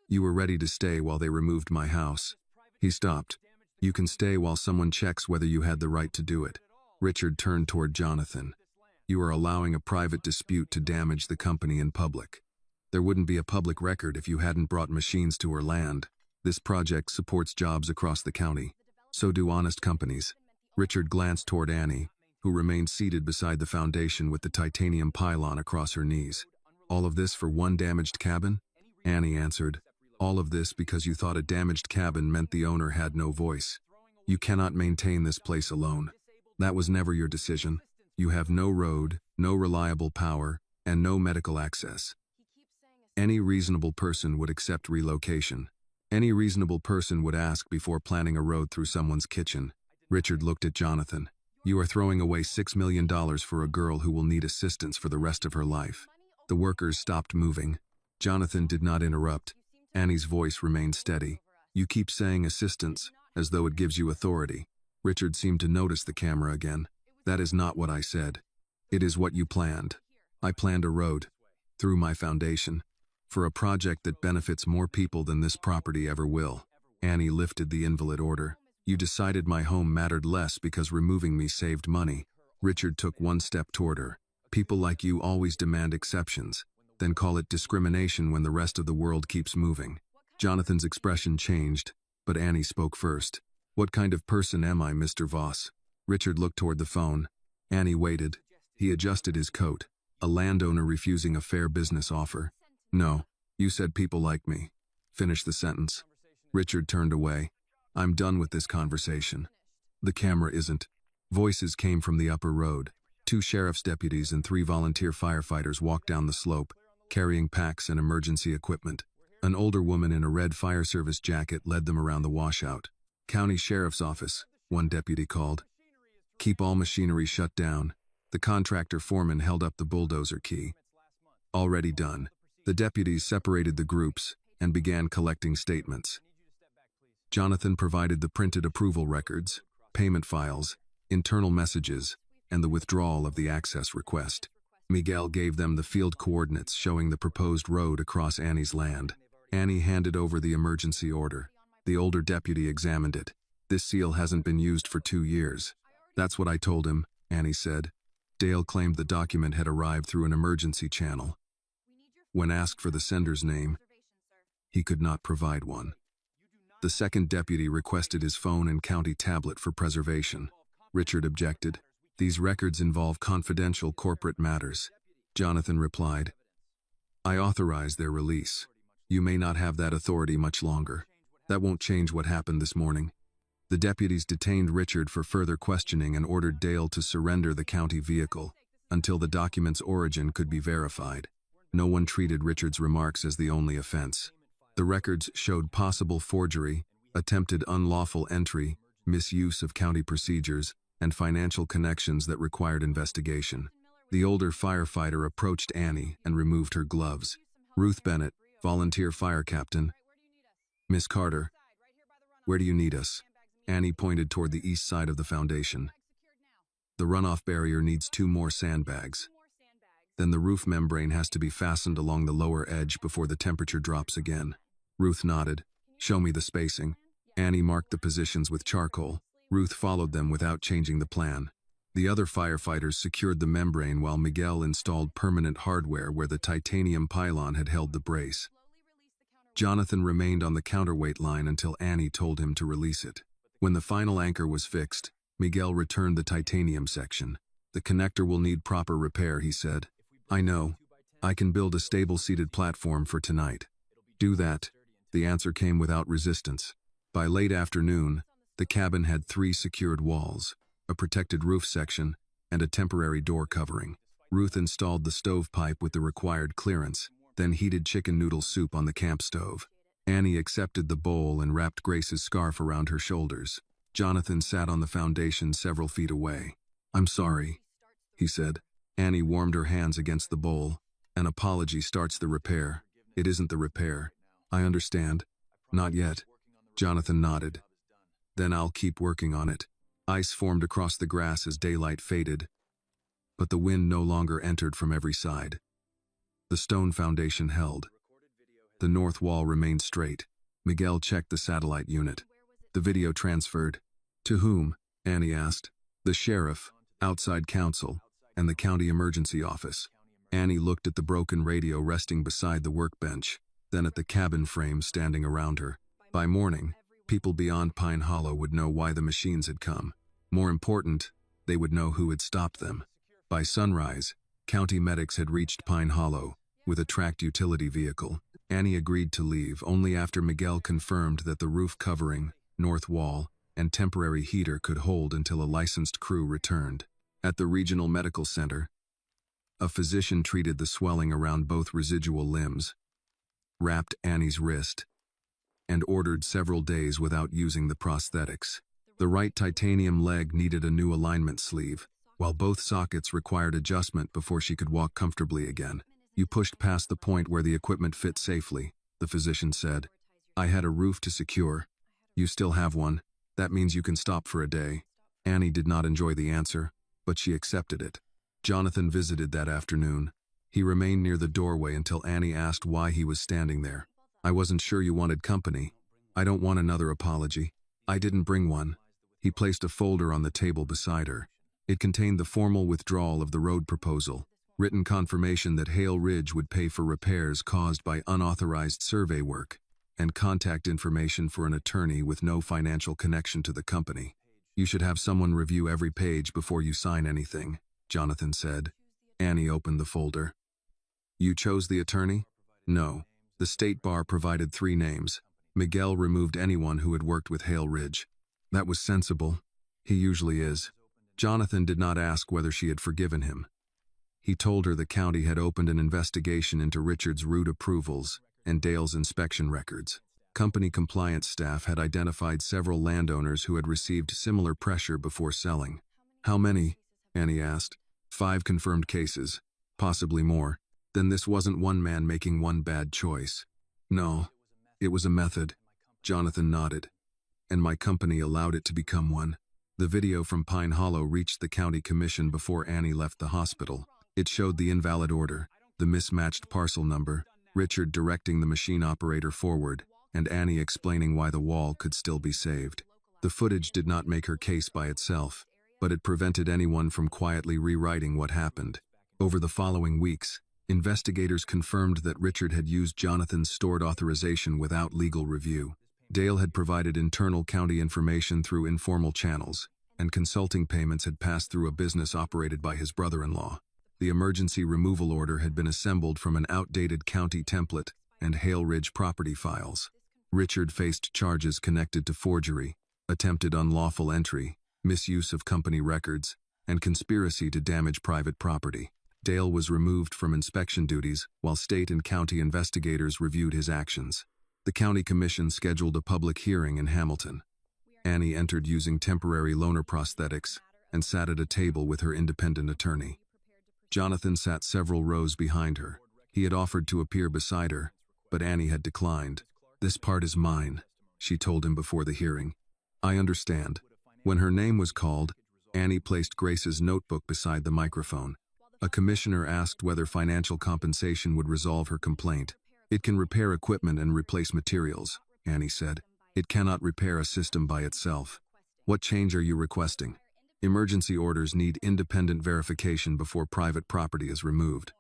You were ready to stay while they removed my house. He stopped. You can stay while someone checks whether you had the right to do it. Richard turned toward Jonathan. You are allowing a private dispute to damage the company in public. There wouldn't be a public record if you hadn't brought machines to her land. This project supports jobs across the county. So do honest companies. Richard glanced toward Annie, who remained seated beside the foundation with the titanium pylon across her knees. All of this for one damaged cabin? Annie answered. All of this because you thought a damaged cabin meant the owner had no voice. You cannot maintain this place alone. That was never your decision. You have no road, no reliable power, and no medical access. Any reasonable person would accept relocation. Any reasonable person would ask before planning a road through someone's kitchen. Richard looked at Jonathan. You are throwing away $6 million for a girl who will need assistance for the rest of her life. The workers stopped moving. Jonathan did not interrupt. Annie's voice remained steady. You keep saying assistance, as though it gives you authority. Richard seemed to notice the camera again. That is not what I said. It is what you planned. I planned a road, through my foundation, for a project that benefits more people than this property ever will. Annie lifted the invalid order. You decided my home mattered less because removing me saved money. Richard took one step toward her. People like you always demand exceptions, then call it discrimination when the rest of the world keeps moving. Jonathan's expression changed, but Annie spoke first. What kind of person am I, Mr. Voss? Richard looked toward the phone. Annie waited. He adjusted his coat. A landowner refusing a fair business offer. No, you said people like me. Finish the sentence. Richard turned away. I'm done with this conversation. The camera isn't. Voices came from the upper road. 2 sheriff's deputies and 3 volunteer firefighters walked down the slope, carrying packs and emergency equipment. An older woman in a red fire service jacket led them around the washout. County Sheriff's Office, one deputy called. Keep all machinery shut down. The contractor foreman held up the bulldozer key. Already done. The deputies separated the groups and began collecting statements. Jonathan provided the printed approval records, payment files, internal messages, and the withdrawal of the access request. Miguel gave them the field coordinates showing the proposed road across Annie's land. Annie handed over the emergency order. The older deputy examined it. This seal hasn't been used for 2 years. That's what I told him, Annie said. Dale claimed the document had arrived through an emergency channel. When asked for the sender's name, he could not provide one. The second deputy requested his phone and county tablet for preservation. Richard objected. These records involve confidential corporate matters. Jonathan replied, I authorize their release. You may not have that authority much longer. That won't change what happened this morning. The deputies detained Richard for further questioning and ordered Dale to surrender the county vehicle until the document's origin could be verified. No one treated Richard's remarks as the only offense. The records showed possible forgery, attempted unlawful entry, misuse of county procedures, and financial connections that required investigation. The older firefighter approached Annie and removed her gloves. Ruth Bennett, volunteer fire captain. Miss Carter, where do you need us? Annie pointed toward the east side of the foundation. The runoff barrier needs 2 more sandbags. Then the roof membrane has to be fastened along the lower edge before the temperature drops again. Ruth nodded. Show me the spacing. Annie marked the positions with charcoal. Ruth followed them without changing the plan. The other firefighters secured the membrane while Miguel installed permanent hardware where the titanium pylon had held the brace. Jonathan remained on the counterweight line until Annie told him to release it. When the final anchor was fixed, Miguel returned the titanium section. The connector will need proper repair, he said. I know. I can build a stable-seated platform for tonight. Do that. The answer came without resistance. By late afternoon, the cabin had 3 secured walls, a protected roof section, and a temporary door covering. Ruth installed the stovepipe with the required clearance, then heated chicken noodle soup on the camp stove. Annie accepted the bowl and wrapped Grace's scarf around her shoulders. Jonathan sat on the foundation several feet away. I'm sorry, he said. Annie warmed her hands against the bowl. An apology starts the repair. It isn't the repair. I understand. Not yet. Jonathan nodded. Then I'll keep working on it. Ice formed across the grass as daylight faded, but the wind no longer entered from every side. The stone foundation held. The north wall remained straight. Miguel checked the satellite unit. The video transferred. To whom? Annie asked. The sheriff, outside counsel, and the county emergency office. Annie looked at the broken radio resting beside the workbench, then at the cabin frame standing around her. By morning, people beyond Pine Hollow would know why the machines had come. More important, they would know who had stopped them. By sunrise, county medics had reached Pine Hollow with a tracked utility vehicle. Annie agreed to leave only after Miguel confirmed that the roof covering, north wall, and temporary heater could hold until a licensed crew returned. At the regional medical center, a physician treated the swelling around both residual limbs, wrapped Annie's wrist, and ordered several days without using the prosthetics. The right titanium leg needed a new alignment sleeve, while both sockets required adjustment before she could walk comfortably again. You pushed past the point where the equipment fit safely, the physician said. I had a roof to secure. You still have one. That means you can stop for a day. Annie did not enjoy the answer, but she accepted it. Jonathan visited that afternoon. He remained near the doorway until Annie asked why he was standing there. I wasn't sure you wanted company. I don't want another apology. I didn't bring one. He placed a folder on the table beside her. It contained the formal withdrawal of the road proposal, written confirmation that Hale Ridge would pay for repairs caused by unauthorized survey work, and contact information for an attorney with no financial connection to the company. You should have someone review every page before you sign anything, Jonathan said. Annie opened the folder. You chose the attorney? No. The state bar provided 3 names. Miguel removed anyone who had worked with Hale Ridge. That was sensible. He usually is. Jonathan did not ask whether she had forgiven him. He told her the county had opened an investigation into Richard's route approvals and Dale's inspection records. Company compliance staff had identified several landowners who had received similar pressure before selling. How many? Annie asked. 5 confirmed cases, possibly more. Then this wasn't one man making one bad choice. No, it was a method. Jonathan nodded. And my company allowed it to become one. The video from Pine Hollow reached the county commission before Annie left the hospital. It showed the invalid order, the mismatched parcel number, Richard directing the machine operator forward, and Annie explaining why the wall could still be saved. The footage did not make her case by itself, but it prevented anyone from quietly rewriting what happened. Over the following weeks, investigators confirmed that Richard had used Jonathan's stored authorization without legal review. Dale had provided internal county information through informal channels, and consulting payments had passed through a business operated by his brother-in-law. The emergency removal order had been assembled from an outdated county template and Hale Ridge property files. Richard faced charges connected to forgery, attempted unlawful entry, misuse of company records, and conspiracy to damage private property. Dale was removed from inspection duties while state and county investigators reviewed his actions. The county commission scheduled a public hearing in Hamilton. Annie entered using temporary loaner prosthetics and sat at a table with her independent attorney. Jonathan sat several rows behind her. He had offered to appear beside her, but Annie had declined. "This part is mine," she told him before the hearing. "I understand." When her name was called, Annie placed Grace's notebook beside the microphone. A commissioner asked whether financial compensation would resolve her complaint. "It can repair equipment and replace materials," Annie said. "It cannot repair a system by itself." "What change are you requesting?" "Emergency orders need independent verification before private property is removed.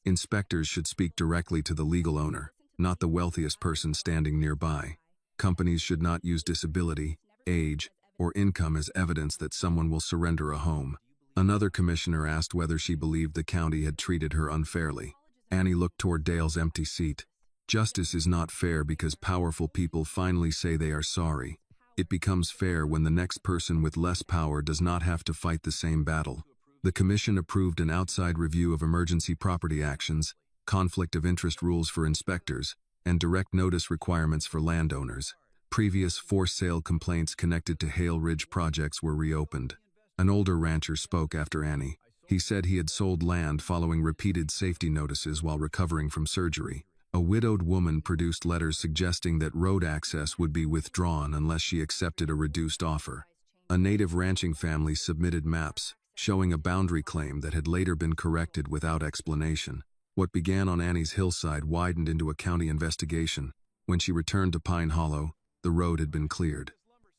Inspectors should speak directly to the legal owner, not the wealthiest person standing nearby. Companies should not use disability, age, or income as evidence that someone will surrender a home." Another commissioner asked whether she believed the county had treated her unfairly. Annie looked toward Dale's empty seat. "Justice is not fair because powerful people finally say they are sorry. It becomes fair when the next person with less power does not have to fight the same battle." The commission approved an outside review of emergency property actions, conflict of interest rules for inspectors, and direct notice requirements for landowners. Previous forced sale complaints connected to Hale Ridge projects were reopened. An older rancher spoke after Annie. He said he had sold land following repeated safety notices while recovering from surgery. A widowed woman produced letters suggesting that road access would be withdrawn unless she accepted a reduced offer. A native ranching family submitted maps, showing a boundary claim that had later been corrected without explanation. What began on Annie's hillside widened into a county investigation. When she returned to Pine Hollow, the road had been cleared.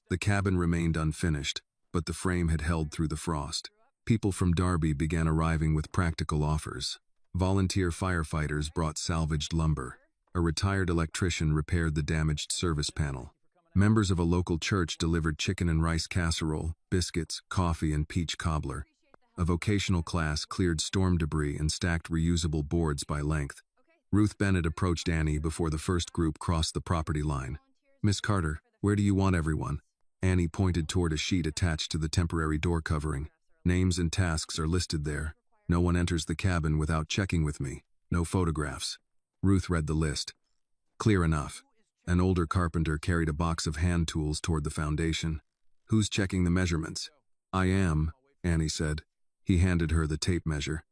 The cabin remained unfinished, but the frame had held through the frost. People from Darby began arriving with practical offers. Volunteer firefighters brought salvaged lumber. A retired electrician repaired the damaged service panel. Members of a local church delivered chicken and rice casserole, biscuits, coffee, and peach cobbler. A vocational class cleared storm debris and stacked reusable boards by length. Ruth Bennett approached Annie before the first group crossed the property line. "Miss Carter, where do you want everyone?" Annie pointed toward a sheet attached to the temporary door covering. "Names and tasks are listed there. No one enters the cabin without checking with me. No photographs." Ruth read the list. "Clear enough." An older carpenter carried a box of hand tools toward the foundation. "Who's checking the measurements?" "I am," Annie said. He handed her the tape measure.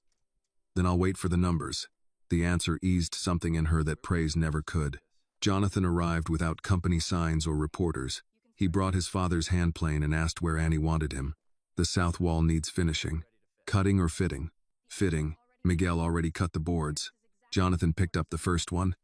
"Then I'll wait for the numbers." The answer eased something in her that praise never could. Jonathan arrived without company signs or reporters. He brought his father's handplane and asked where Annie wanted him. "The south wall needs finishing." "Cutting or fitting?" "Fitting. Miguel already cut the boards." Jonathan picked up the first one.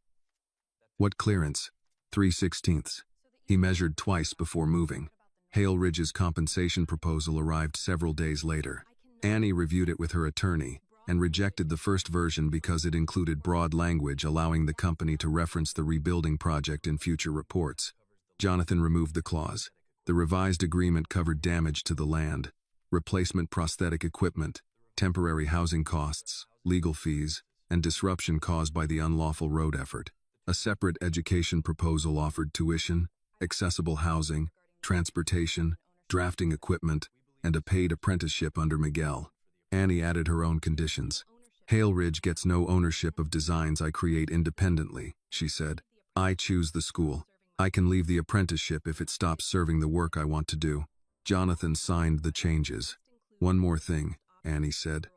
"What clearance?" 3/16. He measured twice before moving. Hale Ridge's compensation proposal arrived several days later. Annie reviewed it with her attorney and rejected the first version because it included broad language allowing the company to reference the rebuilding project in future reports. Jonathan removed the clause. The revised agreement covered damage to the land, replacement prosthetic equipment, temporary housing costs, legal fees, and disruption caused by the unlawful road effort. A separate education proposal offered tuition, accessible housing, transportation, drafting equipment, and a paid apprenticeship under Miguel. Annie added her own conditions. "Hale Ridge gets no ownership of designs I create independently," she said. "I choose the school. I can leave the apprenticeship if it stops serving the work I want to do." Jonathan signed the changes. "One more thing," Annie said.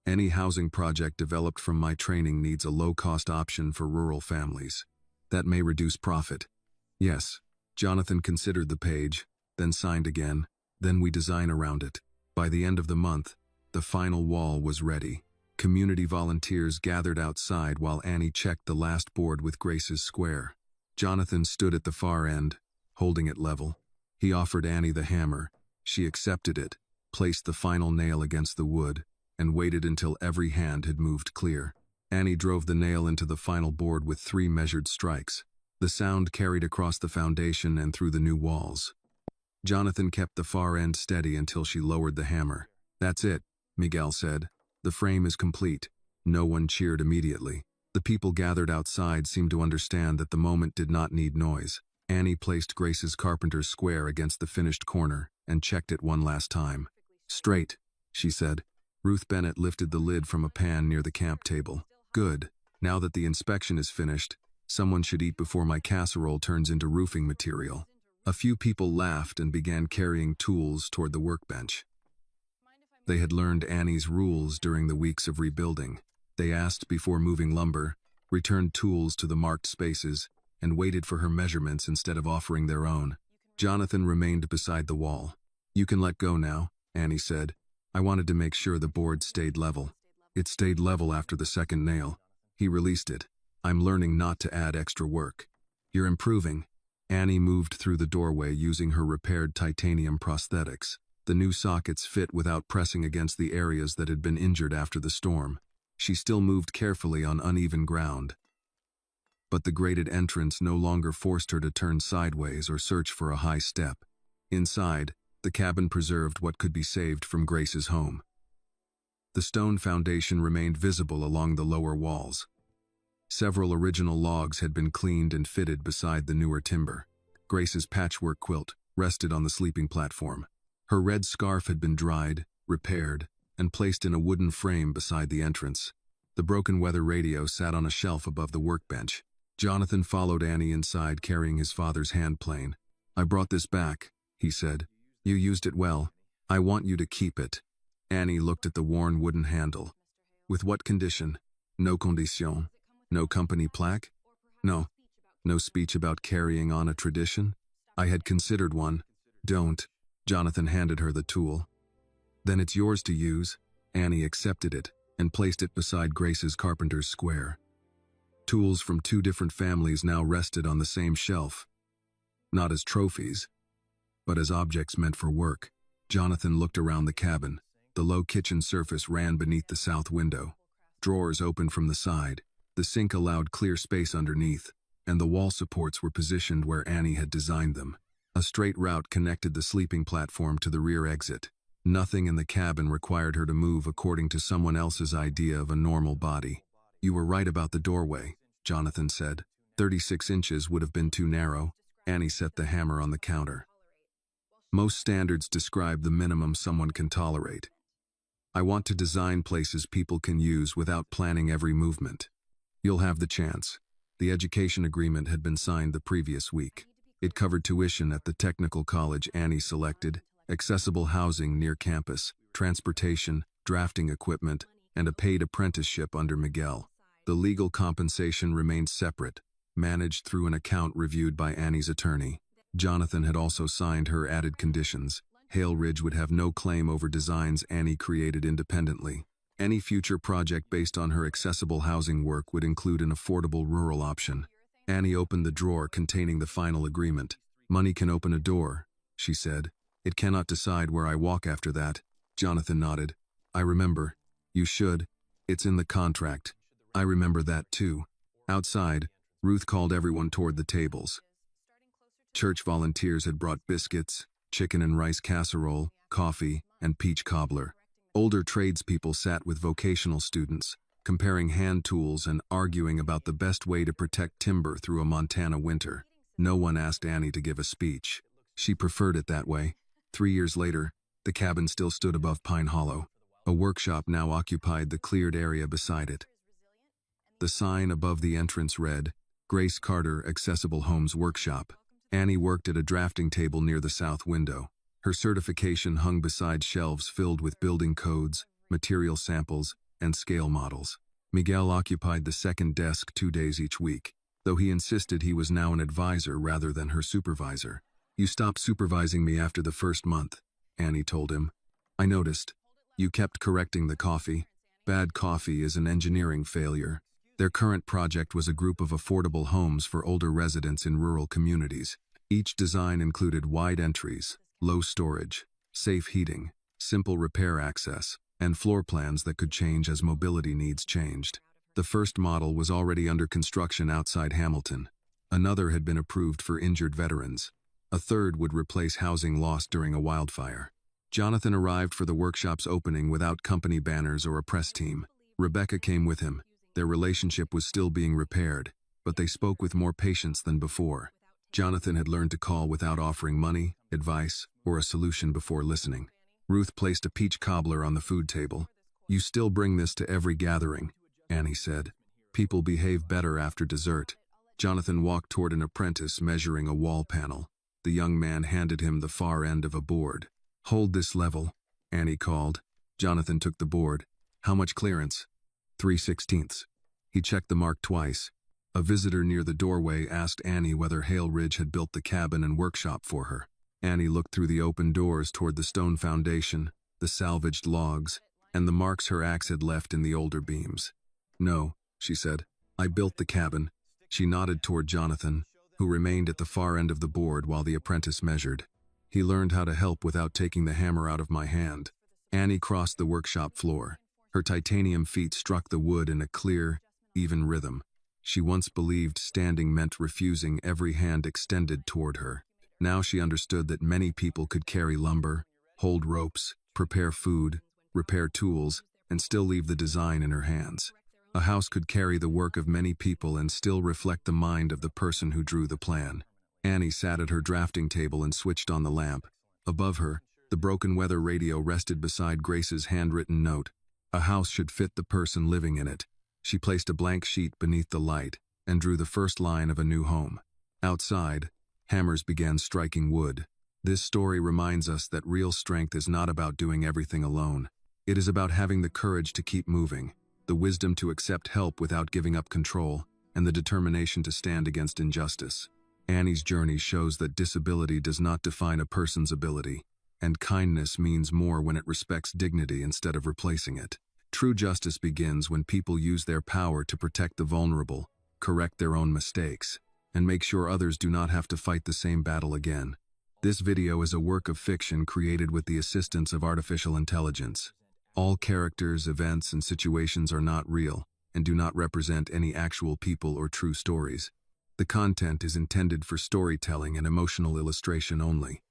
"Any housing project developed from my training needs a low-cost option for rural families. That may reduce profit." "Yes." Jonathan considered the page, then signed again. "Then we design around it. By the end of the month, The final wall was ready. Community volunteers gathered outside while Annie checked the last board with Grace's square. Jonathan stood at the far end, holding it level. He offered Annie the hammer. She accepted it, placed the final nail against the wood, and waited until every hand had moved clear. Annie drove the nail into the final board with 3 measured strikes. The sound carried across the foundation and through the new walls. Jonathan kept the far end steady until she lowered the hammer. "That's it," Miguel said. "The frame is complete." No one cheered immediately. The people gathered outside seemed to understand that the moment did not need noise. Annie placed Grace's carpenter's square against the finished corner and checked it one last time. "Straight," she said. Ruth Bennett lifted the lid from a pan near the camp table. "Good. Now that the inspection is finished, someone should eat before my casserole turns into roofing material." A few people laughed and began carrying tools toward the workbench. They had learned Annie's rules during the weeks of rebuilding. They asked before moving lumber, returned tools to the marked spaces, and waited for her measurements instead of offering their own. Jonathan remained beside the wall. "You can let go now," Annie said. "I wanted to make sure the board stayed level." It stayed level after the second nail. He released it. "I'm learning not to add extra work." "You're improving." Annie moved through the doorway using her repaired titanium prosthetics. The new sockets fit without pressing against the areas that had been injured after the storm. She still moved carefully on uneven ground. But the grated entrance no longer forced her to turn sideways or search for a high step. Inside, the cabin preserved what could be saved from Grace's home. The stone foundation remained visible along the lower walls. Several original logs had been cleaned and fitted beside the newer timber. Grace's patchwork quilt rested on the sleeping platform. Her red scarf had been dried, repaired, and placed in a wooden frame beside the entrance. The broken weather radio sat on a shelf above the workbench. Jonathan followed Annie inside carrying his father's hand plane. "I brought this back," he said. "You used it well. I want you to keep it." Annie looked at the worn wooden handle. "With what condition?" "No condition." "No company plaque?" "No." "No speech about carrying on a tradition?" "I had considered one." "Don't." Jonathan handed her the tool. "Then it's yours to use." Annie accepted it and placed it beside Grace's carpenter's square. Tools from 2 different families now rested on the same shelf. Not as trophies, but as objects meant for work. Jonathan looked around the cabin. The low kitchen surface ran beneath the south window. Drawers opened from the side. The sink allowed clear space underneath, and the wall supports were positioned where Annie had designed them. A straight route connected the sleeping platform to the rear exit. Nothing in the cabin required her to move according to someone else's idea of a normal body. "You were right about the doorway," Jonathan said. 36 inches would have been too narrow. Annie set the hammer on the counter. "Most standards describe the minimum someone can tolerate. I want to design places people can use without planning every movement. You'll have the chance." The education agreement had been signed the previous week. It covered tuition at the technical college Annie selected, accessible housing near campus, transportation, drafting equipment, and a paid apprenticeship under Miguel. The legal compensation remained separate, managed through an account reviewed by Annie's attorney. Jonathan had also signed her added conditions. Hale Ridge would have no claim over designs Annie created independently. Any future project based on her accessible housing work would include an affordable rural option. Annie opened the drawer containing the final agreement. "Money can open a door," she said. "It cannot decide where I walk after that." Jonathan nodded. "I remember. You should. It's in the contract." "I remember that too." Outside, Ruth called everyone toward the tables. Church volunteers had brought biscuits, chicken and rice casserole, coffee, and peach cobbler. Older tradespeople sat with vocational students, comparing hand tools and arguing about the best way to protect timber through a Montana winter. No one asked Annie to give a speech. She preferred it that way. 3 years later, the cabin still stood above Pine Hollow. A workshop now occupied the cleared area beside it. The sign above the entrance read, "Grace Carter Accessible Homes Workshop." Annie worked at a drafting table near the south window. Her certification hung beside shelves filled with building codes, material samples, and scale models. Miguel occupied the second desk 2 days each week, though he insisted he was now an advisor rather than her supervisor. "You stopped supervising me after the first month," Annie told him. "I noticed." You kept correcting the coffee. Bad coffee is an engineering failure. Their current project was a group of affordable homes for older residents in rural communities. Each design included wide entries, low storage, safe heating, simple repair access, and floor plans that could change as mobility needs changed. The first model was already under construction outside Hamilton. Another had been approved for injured veterans. A third would replace housing lost during a wildfire. Jonathan arrived for the workshop's opening without company banners or a press team. Rebecca came with him. Their relationship was still being repaired, but they spoke with more patience than before. Jonathan had learned to call without offering money, advice, or a solution before listening. Ruth placed a peach cobbler on the food table. "You still bring this to every gathering," Annie said. "People behave better after dessert." Jonathan walked toward an apprentice measuring a wall panel. The young man handed him the far end of a board. "Hold this level," Annie called. Jonathan took the board. "How much clearance?" 3/16. He checked the mark twice. A visitor near the doorway asked Annie whether Hale Ridge had built the cabin and workshop for her. Annie looked through the open doors toward the stone foundation, the salvaged logs, and the marks her axe had left in the older beams. "No," she said. "I built the cabin." She nodded toward Jonathan, who remained at the far end of the board while the apprentice measured. "He learned how to help without taking the hammer out of my hand." Annie crossed the workshop floor. Her titanium feet struck the wood in a clear, even rhythm. She once believed standing meant refusing every hand extended toward her. Now she understood that many people could carry lumber, hold ropes, prepare food, repair tools, and still leave the design in her hands. A house could carry the work of many people and still reflect the mind of the person who drew the plan. Annie sat at her drafting table and switched on the lamp. Above her, the broken weather radio rested beside Grace's handwritten note. A house should fit the person living in it. She placed a blank sheet beneath the light and drew the first line of a new home. Outside, hammers began striking wood. This story reminds us that real strength is not about doing everything alone. It is about having the courage to keep moving, the wisdom to accept help without giving up control, and the determination to stand against injustice. Annie's journey shows that disability does not define a person's ability, and kindness means more when it respects dignity instead of replacing it. True justice begins when people use their power to protect the vulnerable, correct their own mistakes, and make sure others do not have to fight the same battle again. This video is a work of fiction created with the assistance of artificial intelligence. All characters, events, and situations are not real and do not represent any actual people or true stories. The content is intended for storytelling and emotional illustration only.